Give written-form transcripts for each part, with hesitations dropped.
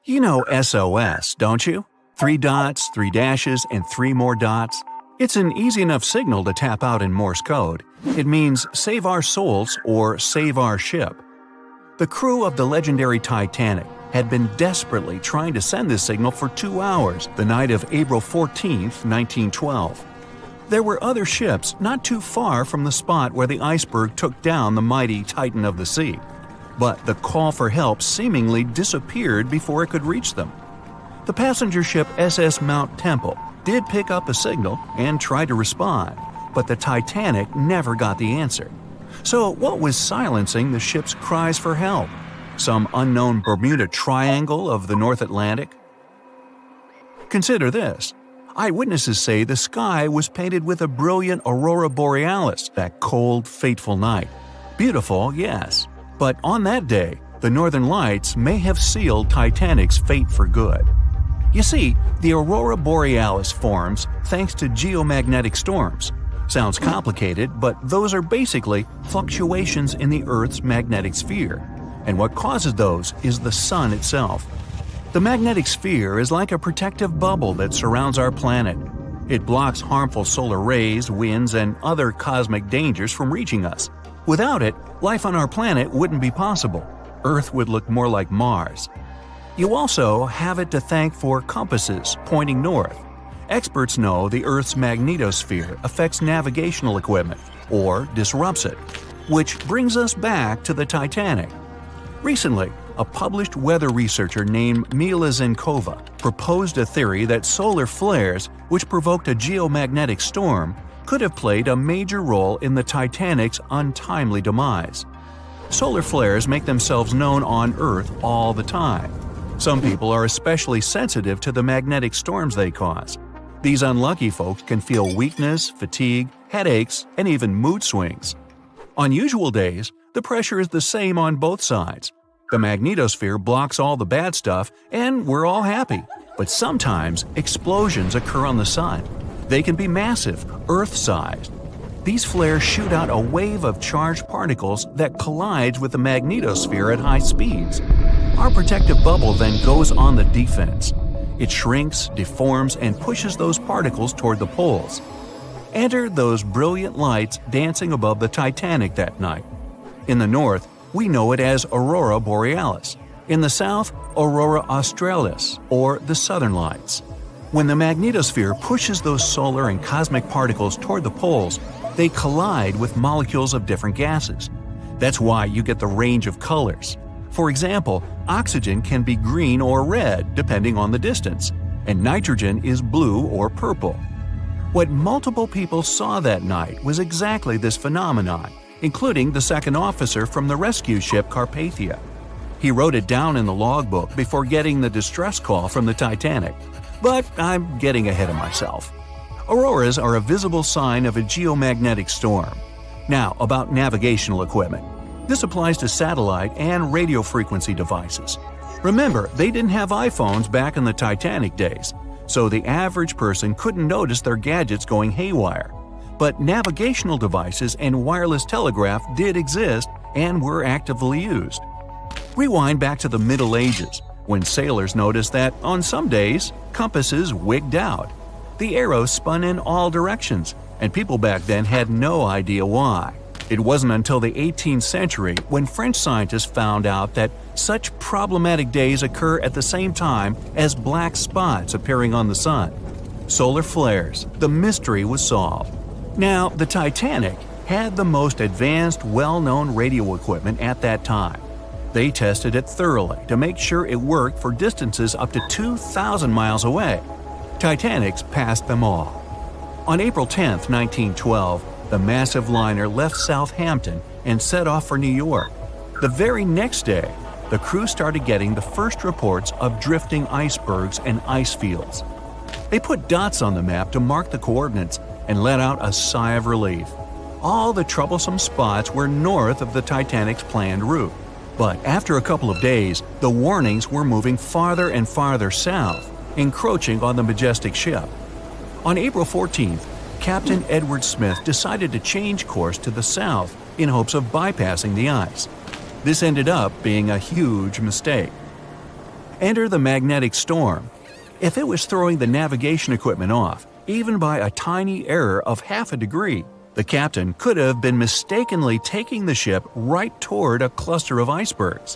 You know SOS, don't you? 3 dots, 3 dashes, and 3 more dots. It's an easy enough signal to tap out in Morse code. It means save our souls or save our ship. The crew of the legendary Titanic had been desperately trying to send this signal for 2 hours the night of April 14, 1912. There were other ships not too far from the spot where the iceberg took down the mighty Titan of the sea. But the call for help seemingly disappeared before it could reach them. The passenger ship SS Mount Temple did pick up a signal and try to respond, but the Titanic never got the answer. So what was silencing the ship's cries for help? Some unknown Bermuda Triangle of the North Atlantic? Consider this. Eyewitnesses say the sky was painted with a brilliant aurora borealis that cold, fateful night. Beautiful, yes. But on that day, the northern lights may have sealed Titanic's fate for good. You see, the aurora borealis forms thanks to geomagnetic storms. Sounds complicated, but those are basically fluctuations in the Earth's magnetic sphere. And what causes those is the sun itself. The magnetic sphere is like a protective bubble that surrounds our planet. It blocks harmful solar rays, winds, and other cosmic dangers from reaching us. Without it, life on our planet wouldn't be possible. Earth would look more like Mars. You also have it to thank for compasses pointing north. Experts know the Earth's magnetosphere affects navigational equipment, or disrupts it. Which brings us back to the Titanic. Recently, a published weather researcher named Mila Zenkova proposed a theory that solar flares, which provoked a geomagnetic storm, could have played a major role in the Titanic's untimely demise. Solar flares make themselves known on Earth all the time. Some people are especially sensitive to the magnetic storms they cause. These unlucky folks can feel weakness, fatigue, headaches, and even mood swings. On usual days, the pressure is the same on both sides. The magnetosphere blocks all the bad stuff, and we're all happy. But sometimes, explosions occur on the sun. They can be massive, Earth-sized. These flares shoot out a wave of charged particles that collides with the magnetosphere at high speeds. Our protective bubble then goes on the defense. It shrinks, deforms, and pushes those particles toward the poles. Enter those brilliant lights dancing above the Titanic that night. In the north, we know it as aurora borealis. In the south, aurora australis, or the southern lights. When the magnetosphere pushes those solar and cosmic particles toward the poles, they collide with molecules of different gases. That's why you get the range of colors. For example, oxygen can be green or red depending on the distance, and nitrogen is blue or purple. What multiple people saw that night was exactly this phenomenon, including the second officer from the rescue ship Carpathia. He wrote it down in the logbook before getting the distress call from the Titanic. But I'm getting ahead of myself. Auroras are a visible sign of a geomagnetic storm. Now, about navigational equipment. This applies to satellite and radio frequency devices. Remember, they didn't have iPhones back in the Titanic days, so the average person couldn't notice their gadgets going haywire. But navigational devices and wireless telegraph did exist and were actively used. Rewind back to the Middle Ages, when sailors noticed that, on some days, compasses wigged out. The arrows spun in all directions, and people back then had no idea why. It wasn't until the 18th century when French scientists found out that such problematic days occur at the same time as black spots appearing on the sun. Solar flares, the mystery was solved. Now, the Titanic had the most advanced, well-known radio equipment at that time. They tested it thoroughly to make sure it worked for distances up to 2,000 miles away. Titanics passed them all. On April 10, 1912, the massive liner left Southampton and set off for New York. The very next day, the crew started getting the first reports of drifting icebergs and ice fields. They put dots on the map to mark the coordinates and let out a sigh of relief. All the troublesome spots were north of the Titanic's planned route. But after a couple of days, the warnings were moving farther and farther south, encroaching on the majestic ship. On April 14th, Captain Edward Smith decided to change course to the south in hopes of bypassing the ice. This ended up being a huge mistake. Enter the magnetic storm. If it was throwing the navigation equipment off, even by a tiny error of half a degree, the captain could have been mistakenly taking the ship right toward a cluster of icebergs.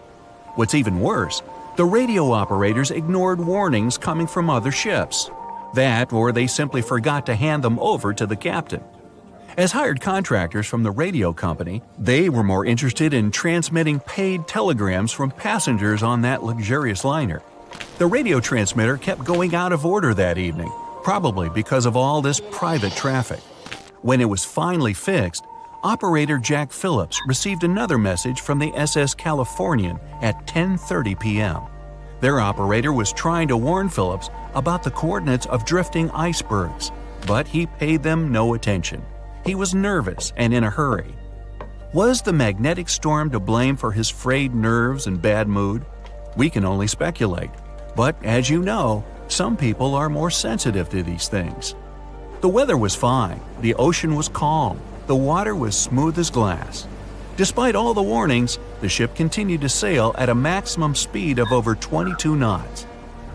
What's even worse, the radio operators ignored warnings coming from other ships. That, or they simply forgot to hand them over to the captain. As hired contractors from the radio company, they were more interested in transmitting paid telegrams from passengers on that luxurious liner. The radio transmitter kept going out of order that evening, probably because of all this private traffic. When it was finally fixed, operator Jack Phillips received another message from the SS Californian at 10:30 p.m. Their operator was trying to warn Phillips about the coordinates of drifting icebergs, but he paid them no attention. He was nervous and in a hurry. Was the magnetic storm to blame for his frayed nerves and bad mood? We can only speculate. But as you know, some people are more sensitive to these things. The weather was fine, the ocean was calm, the water was smooth as glass. Despite all the warnings, the ship continued to sail at a maximum speed of over 22 knots.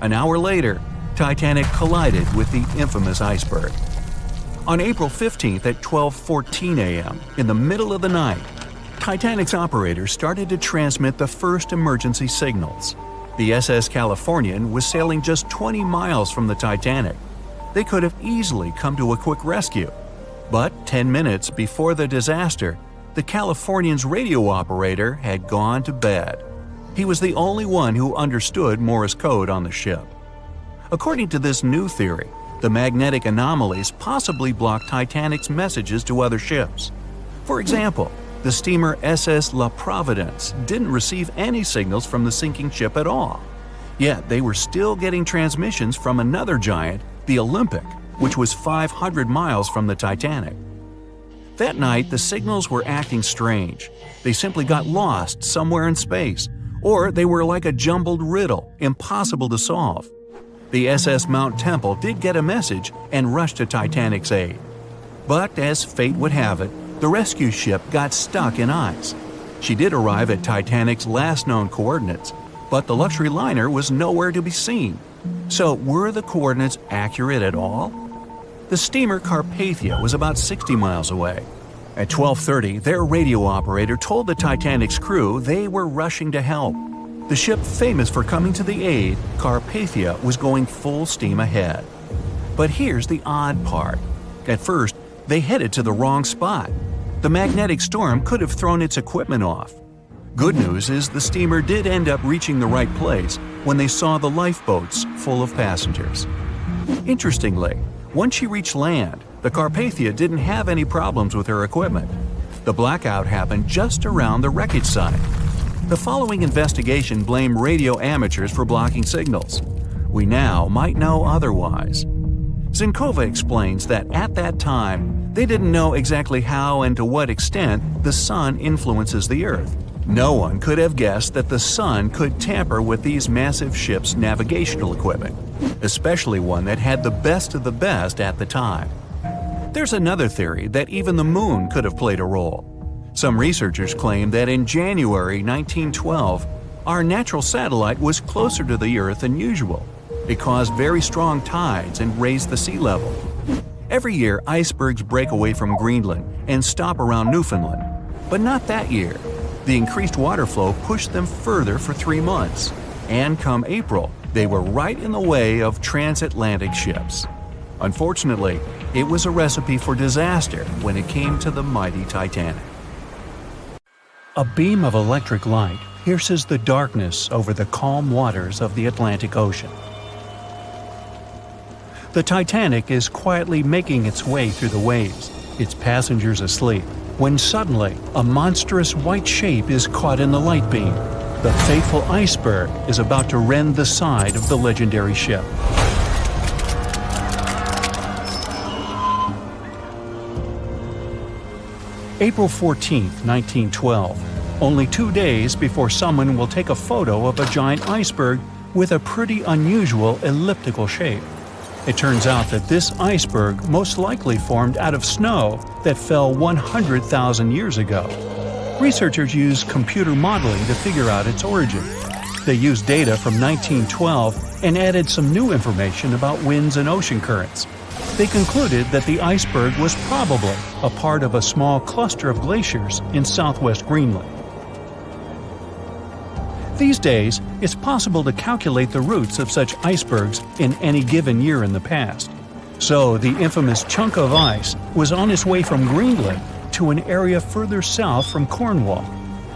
An hour later, Titanic collided with the infamous iceberg. On April 15th at 12:14 a.m., in the middle of the night, Titanic's operators started to transmit the first emergency signals. The SS Californian was sailing just 20 miles from the Titanic. They could have easily come to a quick rescue. But 10 minutes before the disaster, the Californian's radio operator had gone to bed. He was the only one who understood Morse code on the ship. According to this new theory, the magnetic anomalies possibly blocked Titanic's messages to other ships. For example, the steamer SS La Providence didn't receive any signals from the sinking ship at all. Yet they were still getting transmissions from another giant, the Olympic, which was 500 miles from the Titanic. That night, the signals were acting strange. They simply got lost somewhere in space, or they were like a jumbled riddle, impossible to solve. The SS Mount Temple did get a message and rushed to Titanic's aid. But as fate would have it, the rescue ship got stuck in ice. She did arrive at Titanic's last known coordinates, but the luxury liner was nowhere to be seen. So were the coordinates accurate at all? The steamer Carpathia was about 60 miles away. At 12:30, their radio operator told the Titanic's crew they were rushing to help. The ship famous for coming to the aid, Carpathia, was going full steam ahead. But here's the odd part. At first, they headed to the wrong spot. The magnetic storm could have thrown its equipment off. Good news is the steamer did end up reaching the right place when they saw the lifeboats full of passengers. Interestingly, once she reached land, the Carpathia didn't have any problems with her equipment. The blackout happened just around the wreckage site. The following investigation blamed radio amateurs for blocking signals. We now might know otherwise. Zinkova explains that at that time, they didn't know exactly how and to what extent the sun influences the Earth. No one could have guessed that the sun could tamper with these massive ships' navigational equipment, especially one that had the best of the best at the time. There's another theory that even the moon could have played a role. Some researchers claim that in January 1912, our natural satellite was closer to the Earth than usual. It caused very strong tides and raised the sea level. Every year, icebergs break away from Greenland and stop around Newfoundland. But not that year. The increased water flow pushed them further for 3 months. And come April, they were right in the way of transatlantic ships. Unfortunately, it was a recipe for disaster when it came to the mighty Titanic. A beam of electric light pierces the darkness over the calm waters of the Atlantic Ocean. The Titanic is quietly making its way through the waves, its passengers asleep, when suddenly a monstrous white shape is caught in the light beam. The fateful iceberg is about to rend the side of the legendary ship. April 14, 1912, only 2 days before someone will take a photo of a giant iceberg with a pretty unusual elliptical shape. It turns out that this iceberg most likely formed out of snow that fell 100,000 years ago. Researchers used computer modeling to figure out its origin. They used data from 1912 and added some new information about winds and ocean currents. They concluded that the iceberg was probably a part of a small cluster of glaciers in southwest Greenland. These days, it's possible to calculate the routes of such icebergs in any given year in the past. So the infamous chunk of ice was on its way from Greenland to an area further south from Cornwall.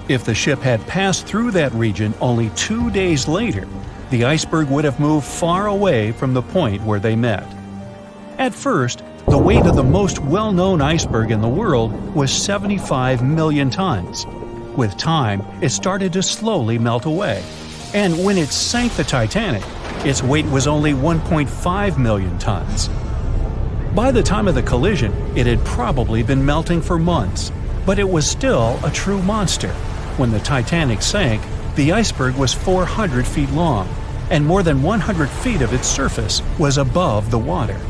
If the ship had passed through that region only 2 days later, the iceberg would have moved far away from the point where they met. At first, the weight of the most well-known iceberg in the world was 75 million tons. With time, it started to slowly melt away, and when it sank the Titanic, its weight was only 1.5 million tons. By the time of the collision, it had probably been melting for months, but it was still a true monster. When the Titanic sank, the iceberg was 400 feet long, and more than 100 feet of its surface was above the water.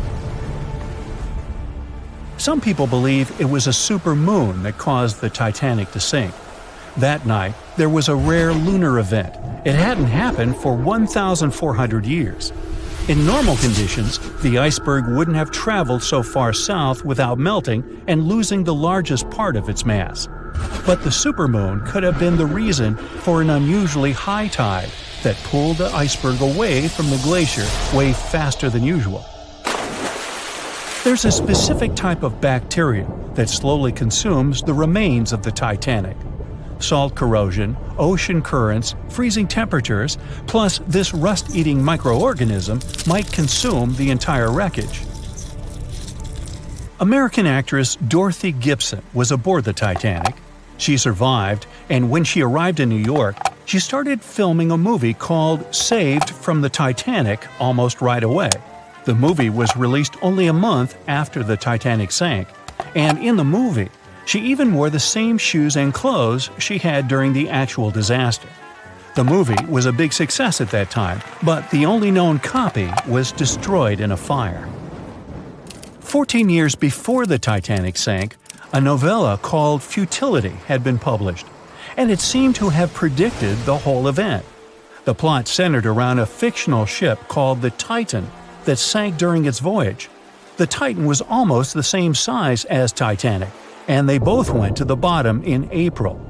Some people believe it was a supermoon that caused the Titanic to sink. That night, there was a rare lunar event. It hadn't happened for 1,400 years. In normal conditions, the iceberg wouldn't have traveled so far south without melting and losing the largest part of its mass. But the supermoon could have been the reason for an unusually high tide that pulled the iceberg away from the glacier way faster than usual. There's a specific type of bacteria that slowly consumes the remains of the Titanic. Salt corrosion, ocean currents, freezing temperatures, plus this rust-eating microorganism might consume the entire wreckage. American actress Dorothy Gibson was aboard the Titanic. She survived, and when she arrived in New York, she started filming a movie called Saved from the Titanic almost right away. The movie was released only a month after the Titanic sank, and in the movie, she even wore the same shoes and clothes she had during the actual disaster. The movie was a big success at that time, but the only known copy was destroyed in a fire. 14 years before the Titanic sank, a novella called Futility had been published, and it seemed to have predicted the whole event. The plot centered around a fictional ship called the Titan that sank during its voyage. The Titan was almost the same size as Titanic, and they both went to the bottom in April.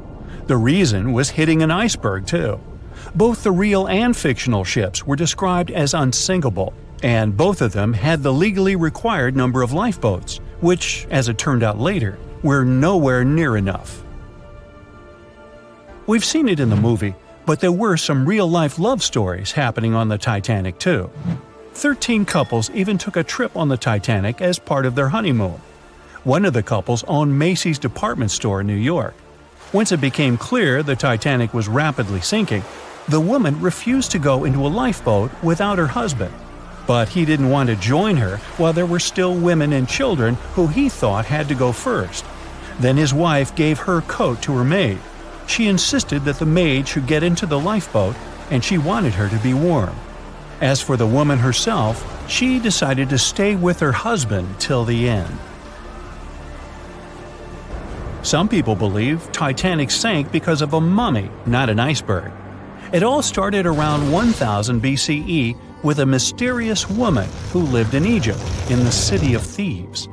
The reason was hitting an iceberg, too. Both the real and fictional ships were described as unsinkable, and both of them had the legally required number of lifeboats, which, as it turned out later, were nowhere near enough. We've seen it in the movie, but there were some real-life love stories happening on the Titanic, too. 13 couples even took a trip on the Titanic as part of their honeymoon. One of the couples owned Macy's department store in New York. Once it became clear the Titanic was rapidly sinking, the woman refused to go into a lifeboat without her husband. But he didn't want to join her while there were still women and children who he thought had to go first. Then his wife gave her coat to her maid. She insisted that the maid should get into the lifeboat, and she wanted her to be warm. As for the woman herself, she decided to stay with her husband till the end. Some people believe Titanic sank because of a mummy, not an iceberg. It all started around 1000 BCE with a mysterious woman who lived in Egypt, in the City of Thieves.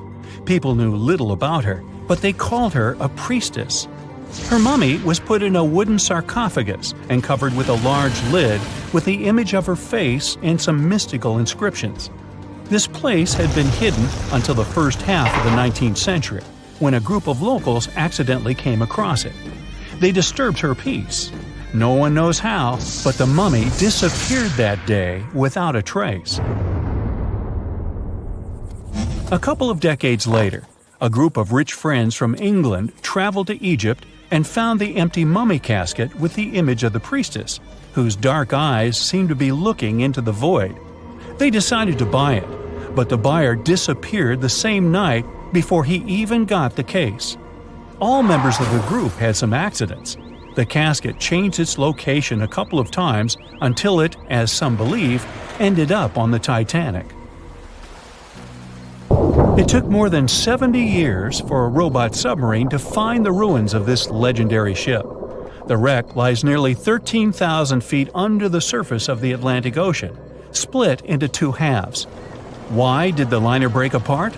People knew little about her, but they called her a priestess. Her mummy was put in a wooden sarcophagus and covered with a large lid with the image of her face and some mystical inscriptions. This place had been hidden until the first half of the 19th century, when a group of locals accidentally came across it. They disturbed her peace. No one knows how, but the mummy disappeared that day without a trace. A couple of decades later, a group of rich friends from England traveled to Egypt and found the empty mummy casket with the image of the priestess, whose dark eyes seemed to be looking into the void. They decided to buy it, but the buyer disappeared the same night before he even got the case. All members of the group had some accidents. The casket changed its location a couple of times until it, as some believe, ended up on the Titanic. It took more than 70 years for a robot submarine to find the ruins of this legendary ship. The wreck lies nearly 13,000 feet under the surface of the Atlantic Ocean, split into two halves. Why did the liner break apart?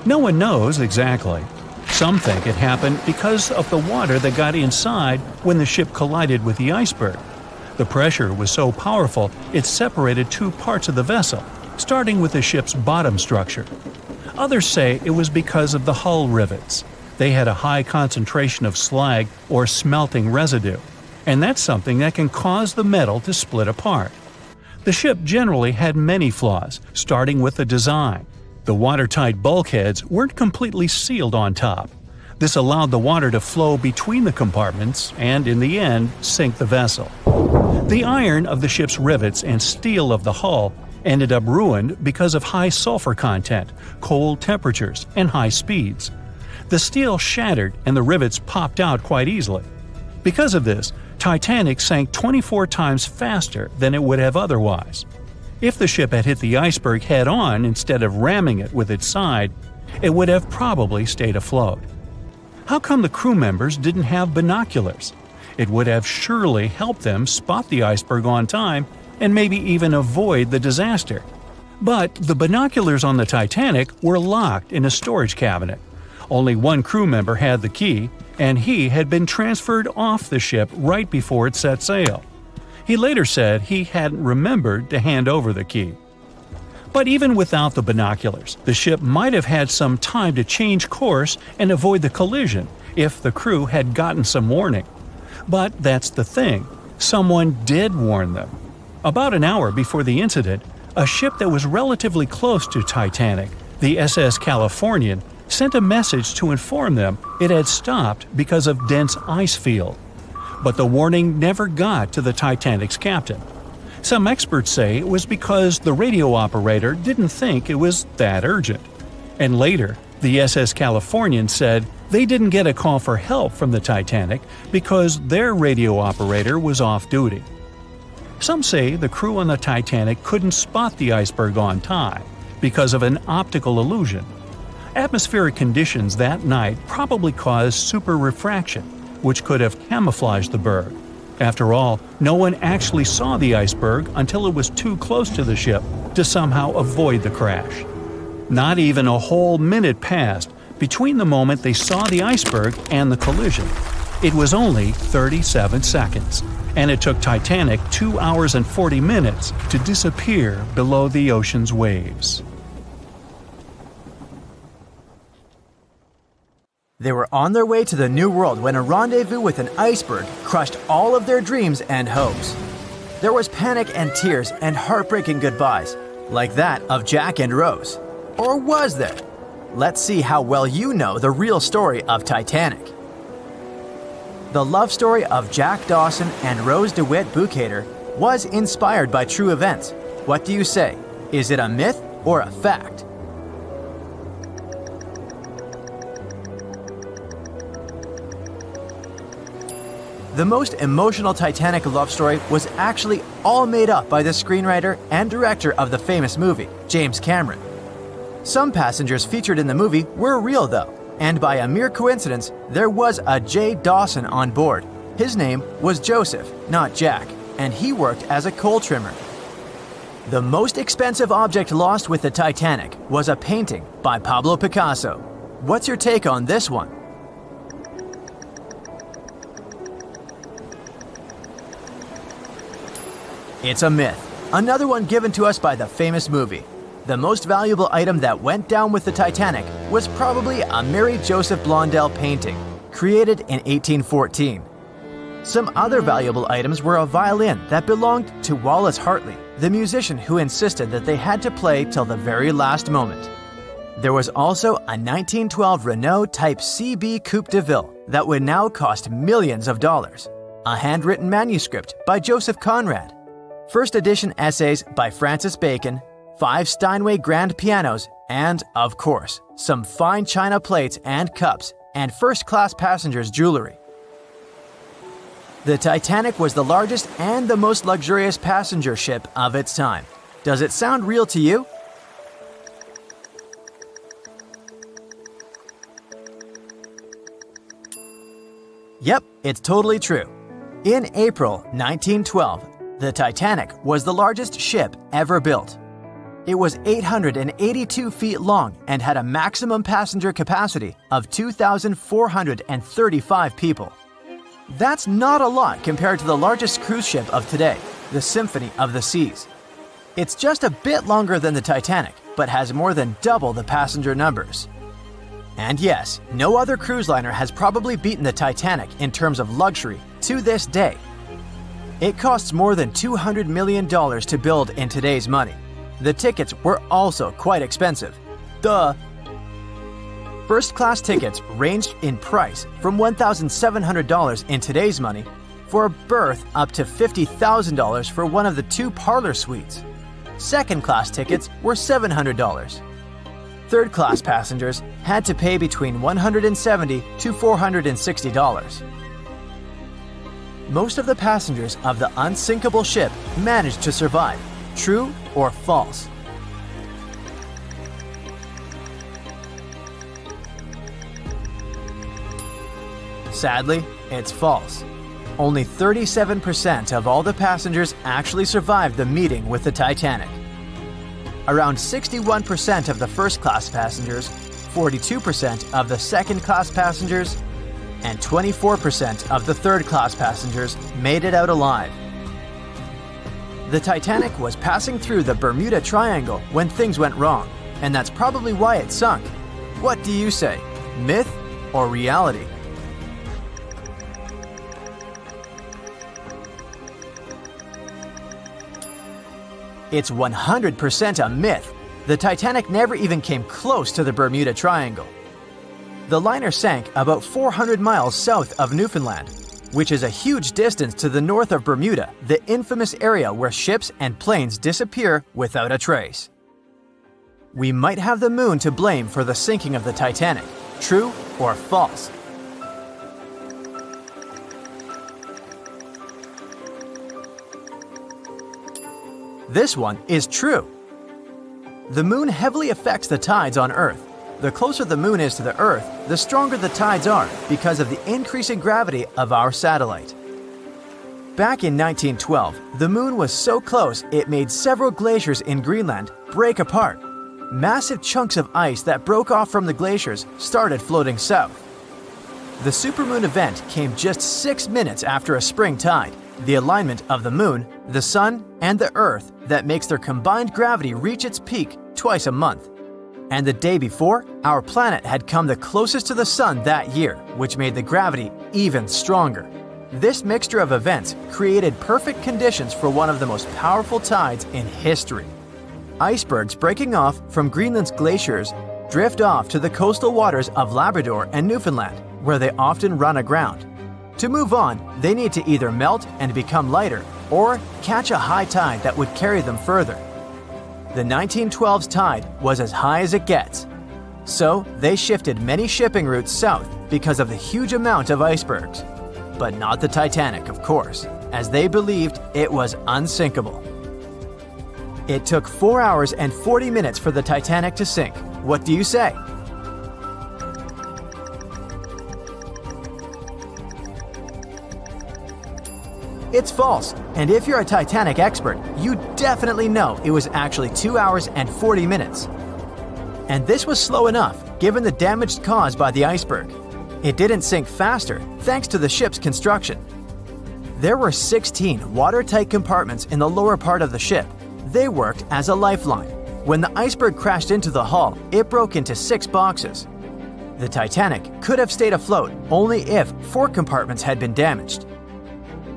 No one knows exactly. Some think it happened because of the water that got inside when the ship collided with the iceberg. The pressure was so powerful it separated two parts of the vessel, starting with the ship's bottom structure. Others say it was because of the hull rivets. They had a high concentration of slag or smelting residue, and that's something that can cause the metal to split apart. The ship generally had many flaws, starting with the design. The watertight bulkheads weren't completely sealed on top. This allowed the water to flow between the compartments and, in the end, sink the vessel. The iron of the ship's rivets and steel of the hull ended up ruined because of high sulfur content, cold temperatures, and high speeds. The steel shattered and the rivets popped out quite easily. Because of this, Titanic sank 24 times faster than it would have otherwise. If the ship had hit the iceberg head-on instead of ramming it with its side, it would have probably stayed afloat. How come the crew members didn't have binoculars? It would have surely helped them spot the iceberg on time and maybe even avoid the disaster. But the binoculars on the Titanic were locked in a storage cabinet. Only one crew member had the key, and he had been transferred off the ship right before it set sail. He later said he hadn't remembered to hand over the key. But even without the binoculars, the ship might have had some time to change course and avoid the collision if the crew had gotten some warning. But that's the thing, someone did warn them. About an hour before the incident, a ship that was relatively close to Titanic, the SS Californian, sent a message to inform them it had stopped because of dense ice field. But the warning never got to the Titanic's captain. Some experts say it was because the radio operator didn't think it was that urgent. And later, the SS Californian said they didn't get a call for help from the Titanic because their radio operator was off duty. Some say the crew on the Titanic couldn't spot the iceberg on time because of an optical illusion. Atmospheric conditions that night probably caused super refraction, which could have camouflaged the berg. After all, no one actually saw the iceberg until it was too close to the ship to somehow avoid the crash. Not even a whole minute passed between the moment they saw the iceberg and the collision. It was only 37 seconds, and it took Titanic 2 hours and 40 minutes to disappear below the ocean's waves. They were on their way to the New World when a rendezvous with an iceberg crushed all of their dreams and hopes. There was panic and tears and heartbreaking goodbyes, like that of Jack and Rose. Or was there? Let's see how well you know the real story of Titanic. The love story of Jack Dawson and Rose DeWitt Bukater was inspired by true events. What do you say? Is it a myth or a fact? The most emotional Titanic love story was actually all made up by the screenwriter and director of the famous movie, James Cameron. Some passengers featured in the movie were real though, and by a mere coincidence, there was a J. Dawson on board. His name was Joseph, not Jack, and he worked as a coal trimmer. The most expensive object lost with the Titanic was a painting by Pablo Picasso. What's your take on this one? It's a myth. Another one given to us by the famous movie. The most valuable item that went down with the Titanic was probably a Mary Joseph Blondell painting, created in 1814. Some other valuable items were a violin that belonged to Wallace Hartley, the musician who insisted that they had to play till the very last moment. There was also a 1912 Renault Type CB Coupe de Ville that would now cost millions of dollars, a handwritten manuscript by Joseph Conrad, first edition essays by Francis Bacon, 5 Steinway grand pianos, and, of course, some fine china plates and cups, and first-class passengers' jewelry. The Titanic was the largest and the most luxurious passenger ship of its time. Does it sound real to you? Yep, it's totally true. In April 1912, the Titanic was the largest ship ever built. It was 882 feet long and had a maximum passenger capacity of 2,435 people. That's not a lot compared to the largest cruise ship of today, the Symphony of the Seas. It's just a bit longer than the Titanic, but has more than double the passenger numbers. And yes, no other cruise liner has probably beaten the Titanic in terms of luxury to this day. It costs more than $200 million to build in today's money. The tickets were also quite expensive. Duh! First-class tickets ranged in price from $1,700 in today's money for a berth up to $50,000 for one of the 2 parlor suites. Second-class tickets were $700. Third-class passengers had to pay between $170 to $460. Most of the passengers of the unsinkable ship managed to survive. True or false? Sadly, it's false. Only 37% of all the passengers actually survived the meeting with the Titanic. Around 61% of the first-class passengers, 42% of the second-class passengers, and 24% of the third-class passengers made it out alive. The Titanic was passing through the Bermuda Triangle when things went wrong, and that's probably why it sunk. What do you say? Myth or reality? It's 100% a myth. The Titanic never even came close to the Bermuda Triangle. The liner sank about 400 miles south of Newfoundland, which is a huge distance to the north of Bermuda, the infamous area where ships and planes disappear without a trace. We might have the moon to blame for the sinking of the Titanic. True or false? This one is true. The moon heavily affects the tides on Earth. The closer the moon is to the Earth, the stronger the tides are because of the increasing gravity of our satellite. Back in 1912, the moon was so close it made several glaciers in Greenland break apart. Massive chunks of ice that broke off from the glaciers started floating south. The supermoon event came just 6 minutes after a spring tide, the alignment of the moon, the sun, and the Earth that makes their combined gravity reach its peak twice a month. And the day before, our planet had come the closest to the sun that year, which made the gravity even stronger. This mixture of events created perfect conditions for one of the most powerful tides in history. Icebergs breaking off from Greenland's glaciers drift off to the coastal waters of Labrador and Newfoundland, where they often run aground. To move on, they need to either melt and become lighter or catch a high tide that would carry them further. The 1912's tide was as high as it gets. So they shifted many shipping routes south because of the huge amount of icebergs. But not the Titanic, of course, as they believed it was unsinkable. It took 4 hours and 40 minutes for the Titanic to sink. What do you say? It's false, and if you're a Titanic expert, you definitely know it was actually 2 hours and 40 minutes. And this was slow enough, given the damage caused by the iceberg. It didn't sink faster, thanks to the ship's construction. There were 16 watertight compartments in the lower part of the ship. They worked as a lifeline. When the iceberg crashed into the hull, it broke into 6 boxes. The Titanic could have stayed afloat only if 4 compartments had been damaged.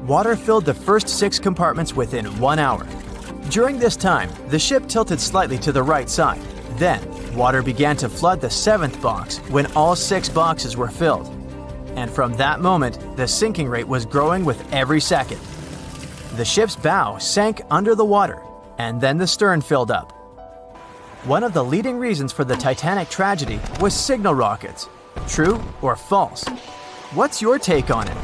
Water filled the first 6 compartments within 1 hour. During this time, the ship tilted slightly to the right side. Then, water began to flood the 7th box when all 6 boxes were filled. And from that moment, the sinking rate was growing with every second. The ship's bow sank under the water, and then the stern filled up. One of the leading reasons for the Titanic tragedy was signal rockets. True or false? What's your take on it?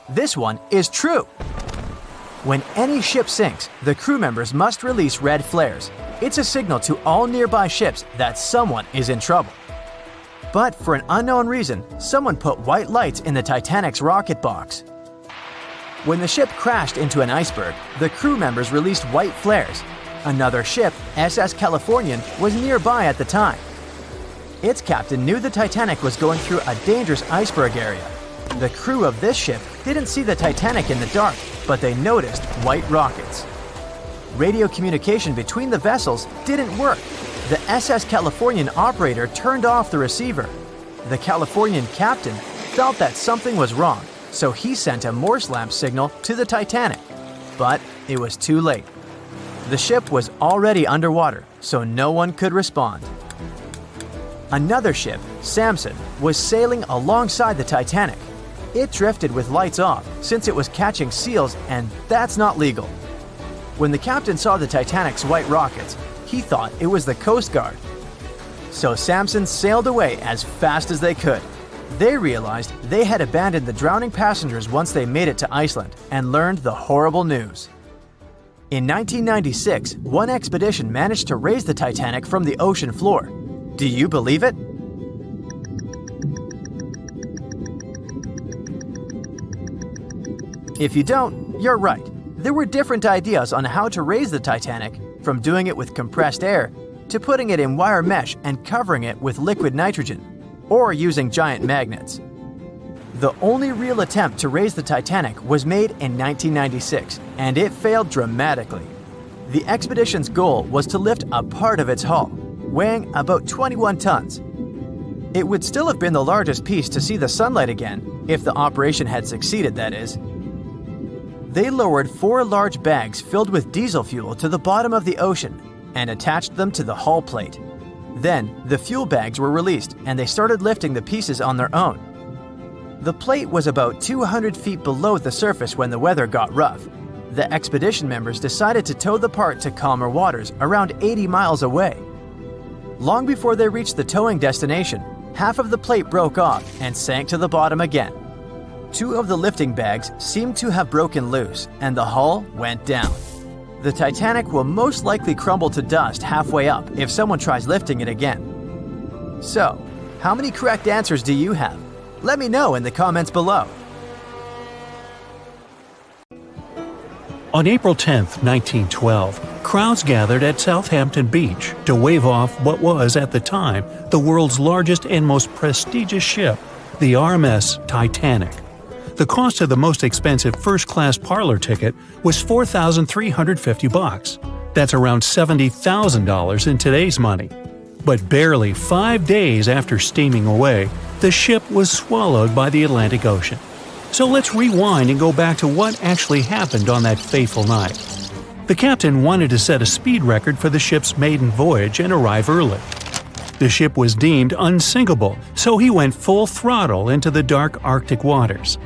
This one is true. When any ship sinks, the crew members must release red flares. It's a signal to all nearby ships that someone is in trouble. But for an unknown reason, someone put white lights in the Titanic's rocket box. When the ship crashed into an iceberg, the crew members released white flares. Another ship, SS Californian, was nearby at the time. Its captain knew the Titanic was going through a dangerous iceberg area. The crew of this ship didn't see the Titanic in the dark, but they noticed white rockets. Radio communication between the vessels didn't work. The SS Californian operator turned off the receiver. The Californian captain felt that something was wrong, so he sent a Morse lamp signal to the Titanic. But it was too late. The ship was already underwater, so no one could respond. Another ship, Samson, was sailing alongside the Titanic. It drifted with lights off since it was catching seals, and that's not legal. When the captain saw the Titanic's white rockets, he thought it was the Coast Guard. So Samson sailed away as fast as they could. They realized they had abandoned the drowning passengers once they made it to Iceland and learned the horrible news. In 1996, one expedition managed to raise the Titanic from the ocean floor. Do you believe it? If you don't, you're right. There were different ideas on how to raise the Titanic, from doing it with compressed air to putting it in wire mesh and covering it with liquid nitrogen, or using giant magnets. The only real attempt to raise the Titanic was made in 1996, and it failed dramatically. The expedition's goal was to lift a part of its hull, weighing about 21 tons. It would still have been the largest piece to see the sunlight again, if the operation had succeeded, that is. They lowered 4 large bags filled with diesel fuel to the bottom of the ocean and attached them to the hull plate. Then, the fuel bags were released and they started lifting the pieces on their own. The plate was about 200 feet below the surface when the weather got rough. The expedition members decided to tow the part to calmer waters around 80 miles away. Long before they reached the towing destination, half of the plate broke off and sank to the bottom again. 2 of the lifting bags seemed to have broken loose, and the hull went down. The Titanic will most likely crumble to dust halfway up if someone tries lifting it again. So, how many correct answers do you have? Let me know in the comments below. On April 10, 1912, crowds gathered at Southampton Beach to wave off what was, at the time, the world's largest and most prestigious ship, the RMS Titanic. The cost of the most expensive first-class parlor ticket was $4,350. That's around $70,000 in today's money. But barely 5 days after steaming away, the ship was swallowed by the Atlantic Ocean. So let's rewind and go back to what actually happened on that fateful night. The captain wanted to set a speed record for the ship's maiden voyage and arrive early. The ship was deemed unsinkable, so he went full throttle into the dark Arctic waters.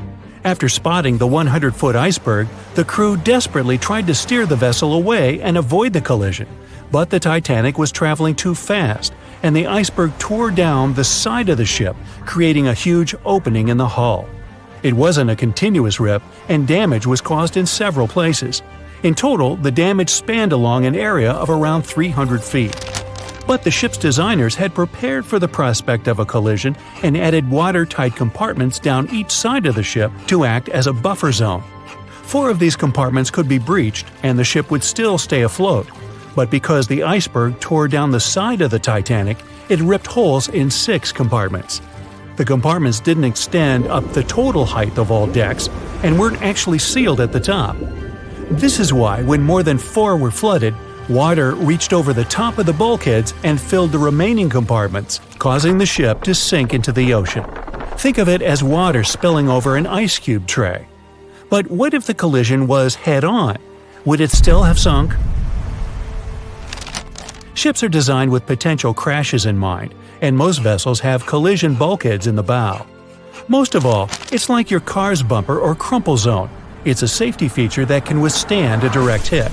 After spotting the 100-foot iceberg, the crew desperately tried to steer the vessel away and avoid the collision, but the Titanic was traveling too fast, and the iceberg tore down the side of the ship, creating a huge opening in the hull. It wasn't a continuous rip, and damage was caused in several places. In total, the damage spanned along an area of around 300 feet. But the ship's designers had prepared for the prospect of a collision and added watertight compartments down each side of the ship to act as a buffer zone. 4 of these compartments could be breached and the ship would still stay afloat. But because the iceberg tore down the side of the Titanic, it ripped holes in 6 compartments. The compartments didn't extend up the total height of all decks and weren't actually sealed at the top. This is why, when more than 4 were flooded, water reached over the top of the bulkheads and filled the remaining compartments, causing the ship to sink into the ocean. Think of it as water spilling over an ice cube tray. But what if the collision was head-on? Would it still have sunk? Ships are designed with potential crashes in mind, and most vessels have collision bulkheads in the bow. Most of all, it's like your car's bumper or crumple zone. It's a safety feature that can withstand a direct hit.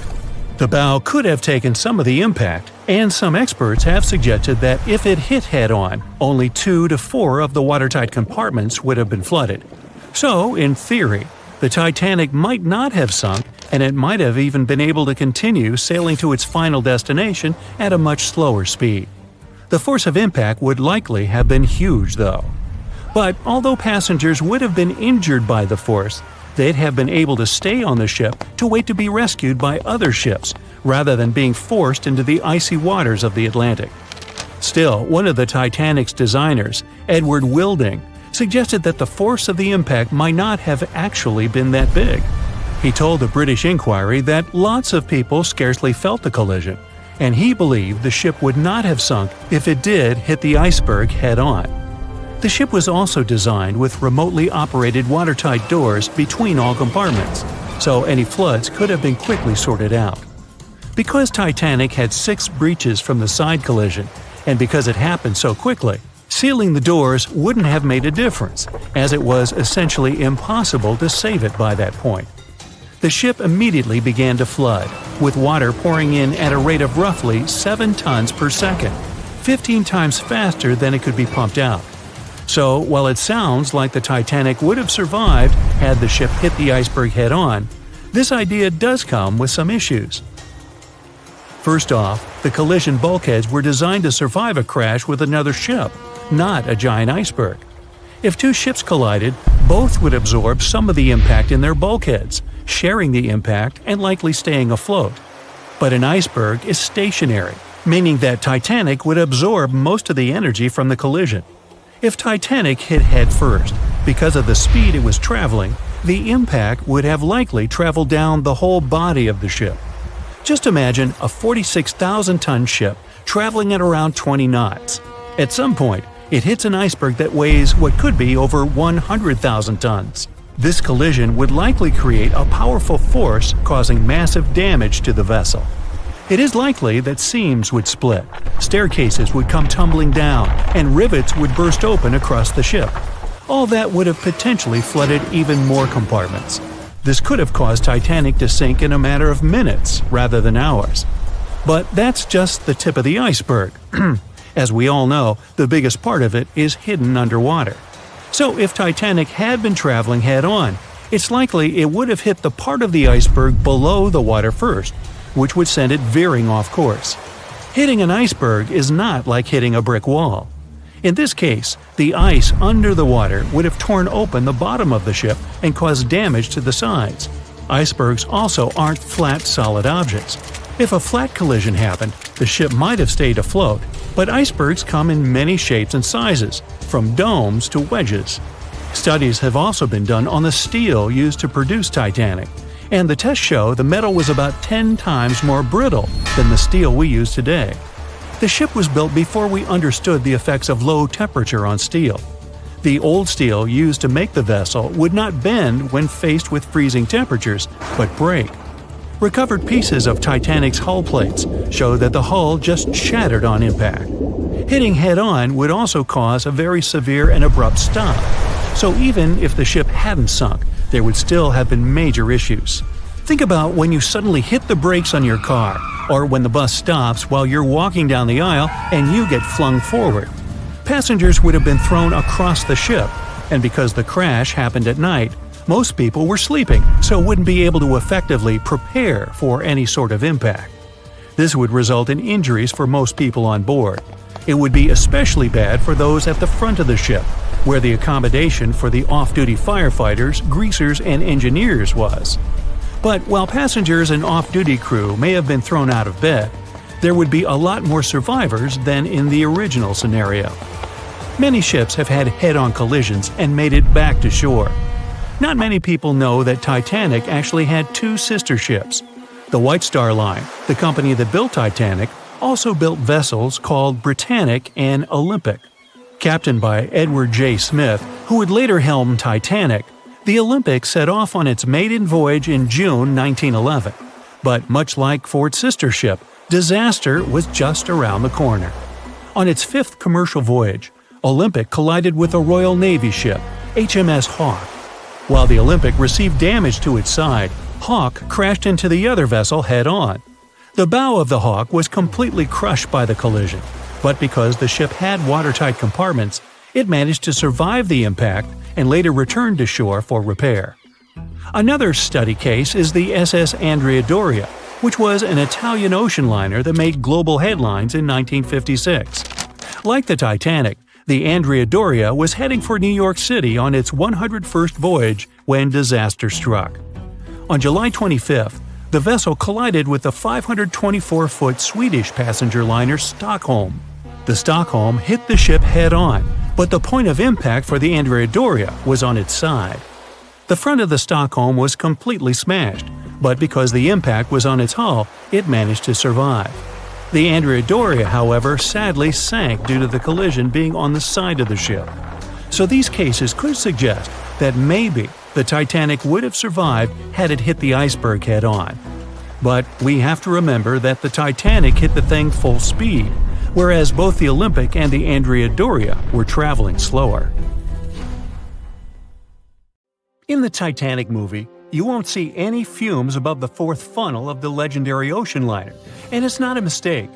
The bow could have taken some of the impact, and some experts have suggested that if it hit head-on, only 2 to 4 of the watertight compartments would have been flooded. So, in theory, the Titanic might not have sunk, and it might have even been able to continue sailing to its final destination at a much slower speed. The force of impact would likely have been huge, though. But although passengers would have been injured by the force, they'd have been able to stay on the ship to wait to be rescued by other ships, rather than being forced into the icy waters of the Atlantic. Still, one of the Titanic's designers, Edward Wilding, suggested that the force of the impact might not have actually been that big. He told the British Inquiry that lots of people scarcely felt the collision, and he believed the ship would not have sunk if it did hit the iceberg head-on. The ship was also designed with remotely operated watertight doors between all compartments, so any floods could have been quickly sorted out. Because Titanic had 6 breaches from the side collision, and because it happened so quickly, sealing the doors wouldn't have made a difference, as it was essentially impossible to save it by that point. The ship immediately began to flood, with water pouring in at a rate of roughly 7 tons per second, 15 times faster than it could be pumped out. So, while it sounds like the Titanic would have survived had the ship hit the iceberg head-on, this idea does come with some issues. First off, the collision bulkheads were designed to survive a crash with another ship, not a giant iceberg. If 2 ships collided, both would absorb some of the impact in their bulkheads, sharing the impact and likely staying afloat. But an iceberg is stationary, meaning that Titanic would absorb most of the energy from the collision. If Titanic hit head first, because of the speed it was traveling, the impact would have likely traveled down the whole body of the ship. Just imagine a 46,000-ton ship traveling at around 20 knots. At some point, it hits an iceberg that weighs what could be over 100,000 tons. This collision would likely create a powerful force causing massive damage to the vessel. It is likely that seams would split, staircases would come tumbling down, and rivets would burst open across the ship. All that would have potentially flooded even more compartments. This could have caused Titanic to sink in a matter of minutes rather than hours. But that's just the tip of the iceberg. As we all know, the biggest part of it is hidden underwater. So if Titanic had been traveling head-on, it's likely it would have hit the part of the iceberg below the water first, which would send it veering off course. Hitting an iceberg is not like hitting a brick wall. In this case, the ice under the water would have torn open the bottom of the ship and caused damage to the sides. Icebergs also aren't flat, solid objects. If a flat collision happened, the ship might have stayed afloat, but icebergs come in many shapes and sizes, from domes to wedges. Studies have also been done on the steel used to produce Titanic, and the tests show the metal was about 10 times more brittle than the steel we use today. The ship was built before we understood the effects of low temperature on steel. The old steel used to make the vessel would not bend when faced with freezing temperatures, but break. Recovered pieces of Titanic's hull plates show that the hull just shattered on impact. Hitting head-on would also cause a very severe and abrupt stop, so even if the ship hadn't sunk, there would still have been major issues. Think about when you suddenly hit the brakes on your car, or when the bus stops while you're walking down the aisle and you get flung forward. Passengers would have been thrown across the ship, and because the crash happened at night, most people were sleeping, so wouldn't be able to effectively prepare for any sort of impact. This would result in injuries for most people on board. It would be especially bad for those at the front of the ship, where the accommodation for the off-duty firefighters, greasers, and engineers was. But while passengers and off-duty crew may have been thrown out of bed, there would be a lot more survivors than in the original scenario. Many ships have had head-on collisions and made it back to shore. Not many people know that Titanic actually had 2 sister ships. The White Star Line, the company that built Titanic, also built vessels called Britannic and Olympic. Captained by Edward J. Smith, who would later helm Titanic, the Olympic set off on its maiden voyage in June 1911. But much like for its sister ship, disaster was just around the corner. On its 5th commercial voyage, Olympic collided with a Royal Navy ship, HMS Hawke. While the Olympic received damage to its side, Hawke crashed into the other vessel head-on. The bow of the Hawke was completely crushed by the collision, but because the ship had watertight compartments, it managed to survive the impact and later returned to shore for repair. Another study case is the SS Andrea Doria, which was an Italian ocean liner that made global headlines in 1956. Like the Titanic, the Andrea Doria was heading for New York City on its 101st voyage when disaster struck. On July 25th, the vessel collided with the 524-foot Swedish passenger liner Stockholm. The Stockholm hit the ship head-on, but the point of impact for the Andrea Doria was on its side. The front of the Stockholm was completely smashed, but because the impact was on its hull, it managed to survive. The Andrea Doria, however, sadly sank due to the collision being on the side of the ship. So these cases could suggest that maybe the Titanic would have survived had it hit the iceberg head-on. But we have to remember that the Titanic hit the thing full speed, whereas both the Olympic and the Andrea Doria were traveling slower. In the Titanic movie, you won't see any fumes above the fourth funnel of the legendary ocean liner, and it's not a mistake.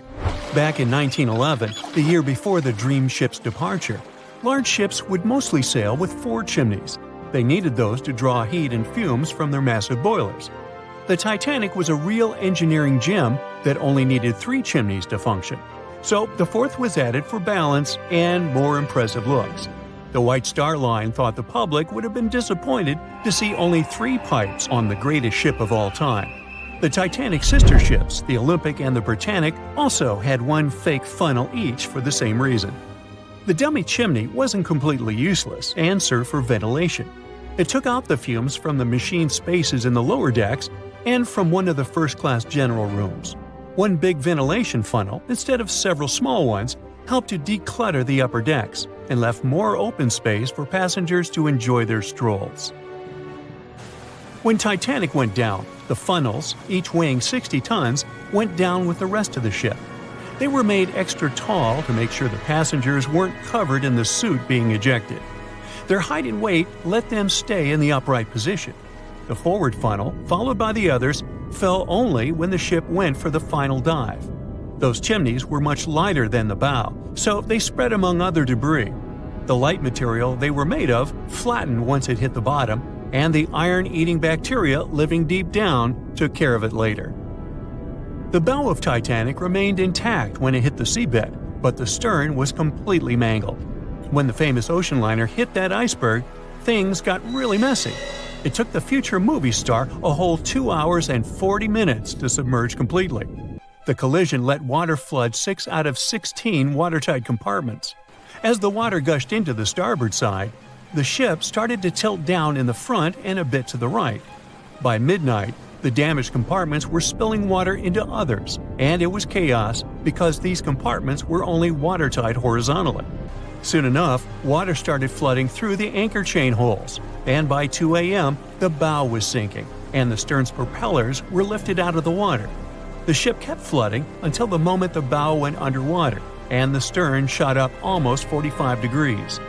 Back in 1911, the year before the Dream ship's departure, large ships would mostly sail with 4 chimneys. They needed those to draw heat and fumes from their massive boilers. The Titanic was a real engineering gem that only needed 3 chimneys to function. So the fourth was added for balance and more impressive looks. The White Star Line thought the public would have been disappointed to see only 3 pipes on the greatest ship of all time. The Titanic's sister ships, the Olympic and the Britannic, also had 1 fake funnel each for the same reason. The dummy chimney wasn't completely useless and served for ventilation. It took out the fumes from the machine spaces in the lower decks and from one of the first-class general rooms. 1 big ventilation funnel, instead of several small ones, helped to declutter the upper decks and left more open space for passengers to enjoy their strolls. When Titanic went down, the funnels, each weighing 60 tons, went down with the rest of the ship. They were made extra tall to make sure the passengers weren't covered in the suit being ejected. Their height and weight let them stay in the upright position. The forward funnel, followed by the others, fell only when the ship went for the final dive. Those chimneys were much lighter than the bow, so they spread among other debris. The light material they were made of flattened once it hit the bottom, and the iron-eating bacteria living deep down took care of it later. The bow of Titanic remained intact when it hit the seabed, but the stern was completely mangled. When the famous ocean liner hit that iceberg, things got really messy. It took the future movie star a whole 2 hours and 40 minutes to submerge completely. The collision let water flood 6 out of 16 watertight compartments. As the water gushed into the starboard side, the ship started to tilt down in the front and a bit to the right. By midnight, the damaged compartments were spilling water into others, and it was chaos because these compartments were only watertight horizontally. Soon enough, water started flooding through the anchor chain holes, and by 2 a.m., the bow was sinking, and the stern's propellers were lifted out of the water. The ship kept flooding until the moment the bow went underwater, and the stern shot up almost 45 degrees.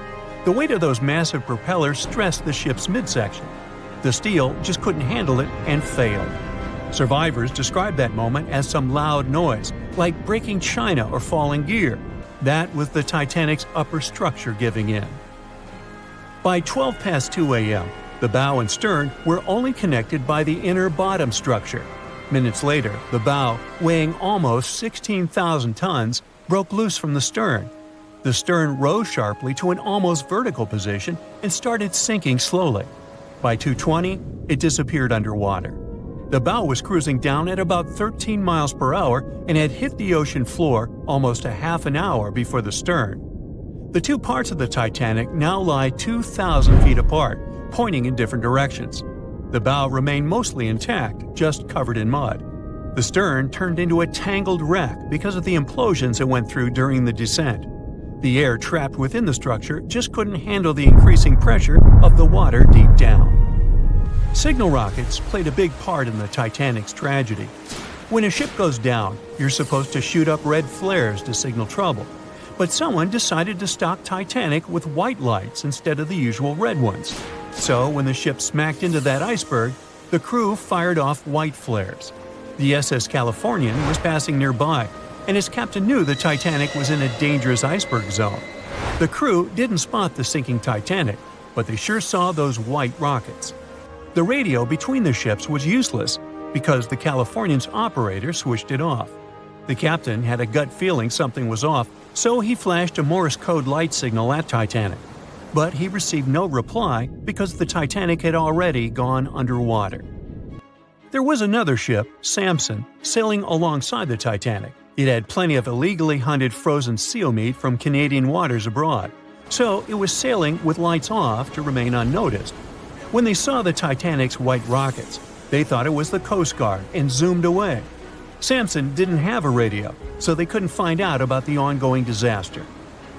The weight of those massive propellers stressed the ship's midsection. The steel just couldn't handle it and failed. Survivors described that moment as some loud noise, like breaking china or falling gear. That was the Titanic's upper structure giving in. By 12 past 2 a.m., the bow and stern were only connected by the inner bottom structure. Minutes later, the bow, weighing almost 16,000 tons, broke loose from the stern. The stern rose sharply to an almost vertical position and started sinking slowly. By 2:20, it disappeared underwater. The bow was cruising down at about 13 miles per hour and had hit the ocean floor almost a half an hour before the stern. The 2 parts of the Titanic now lie 2,000 feet apart, pointing in different directions. The bow remained mostly intact, just covered in mud. The stern turned into a tangled wreck because of the implosions it went through during the descent. The air trapped within the structure just couldn't handle the increasing pressure of the water deep down. Signal rockets played a big part in the Titanic's tragedy. When a ship goes down, you're supposed to shoot up red flares to signal trouble. But someone decided to stock Titanic with white lights instead of the usual red ones. So when the ship smacked into that iceberg, the crew fired off white flares. The SS Californian was passing nearby, and his captain knew the Titanic was in a dangerous iceberg zone. The crew didn't spot the sinking Titanic, but they sure saw those white rockets. The radio between the ships was useless because the Californian's operator switched it off. The captain had a gut feeling something was off, so he flashed a Morse code light signal at Titanic. But he received no reply because the Titanic had already gone underwater. There was another ship, Samson, sailing alongside the Titanic. It had plenty of illegally hunted frozen seal meat from Canadian waters abroad, so it was sailing with lights off to remain unnoticed. When they saw the Titanic's white rockets, they thought it was the Coast Guard and zoomed away. Samson didn't have a radio, so they couldn't find out about the ongoing disaster.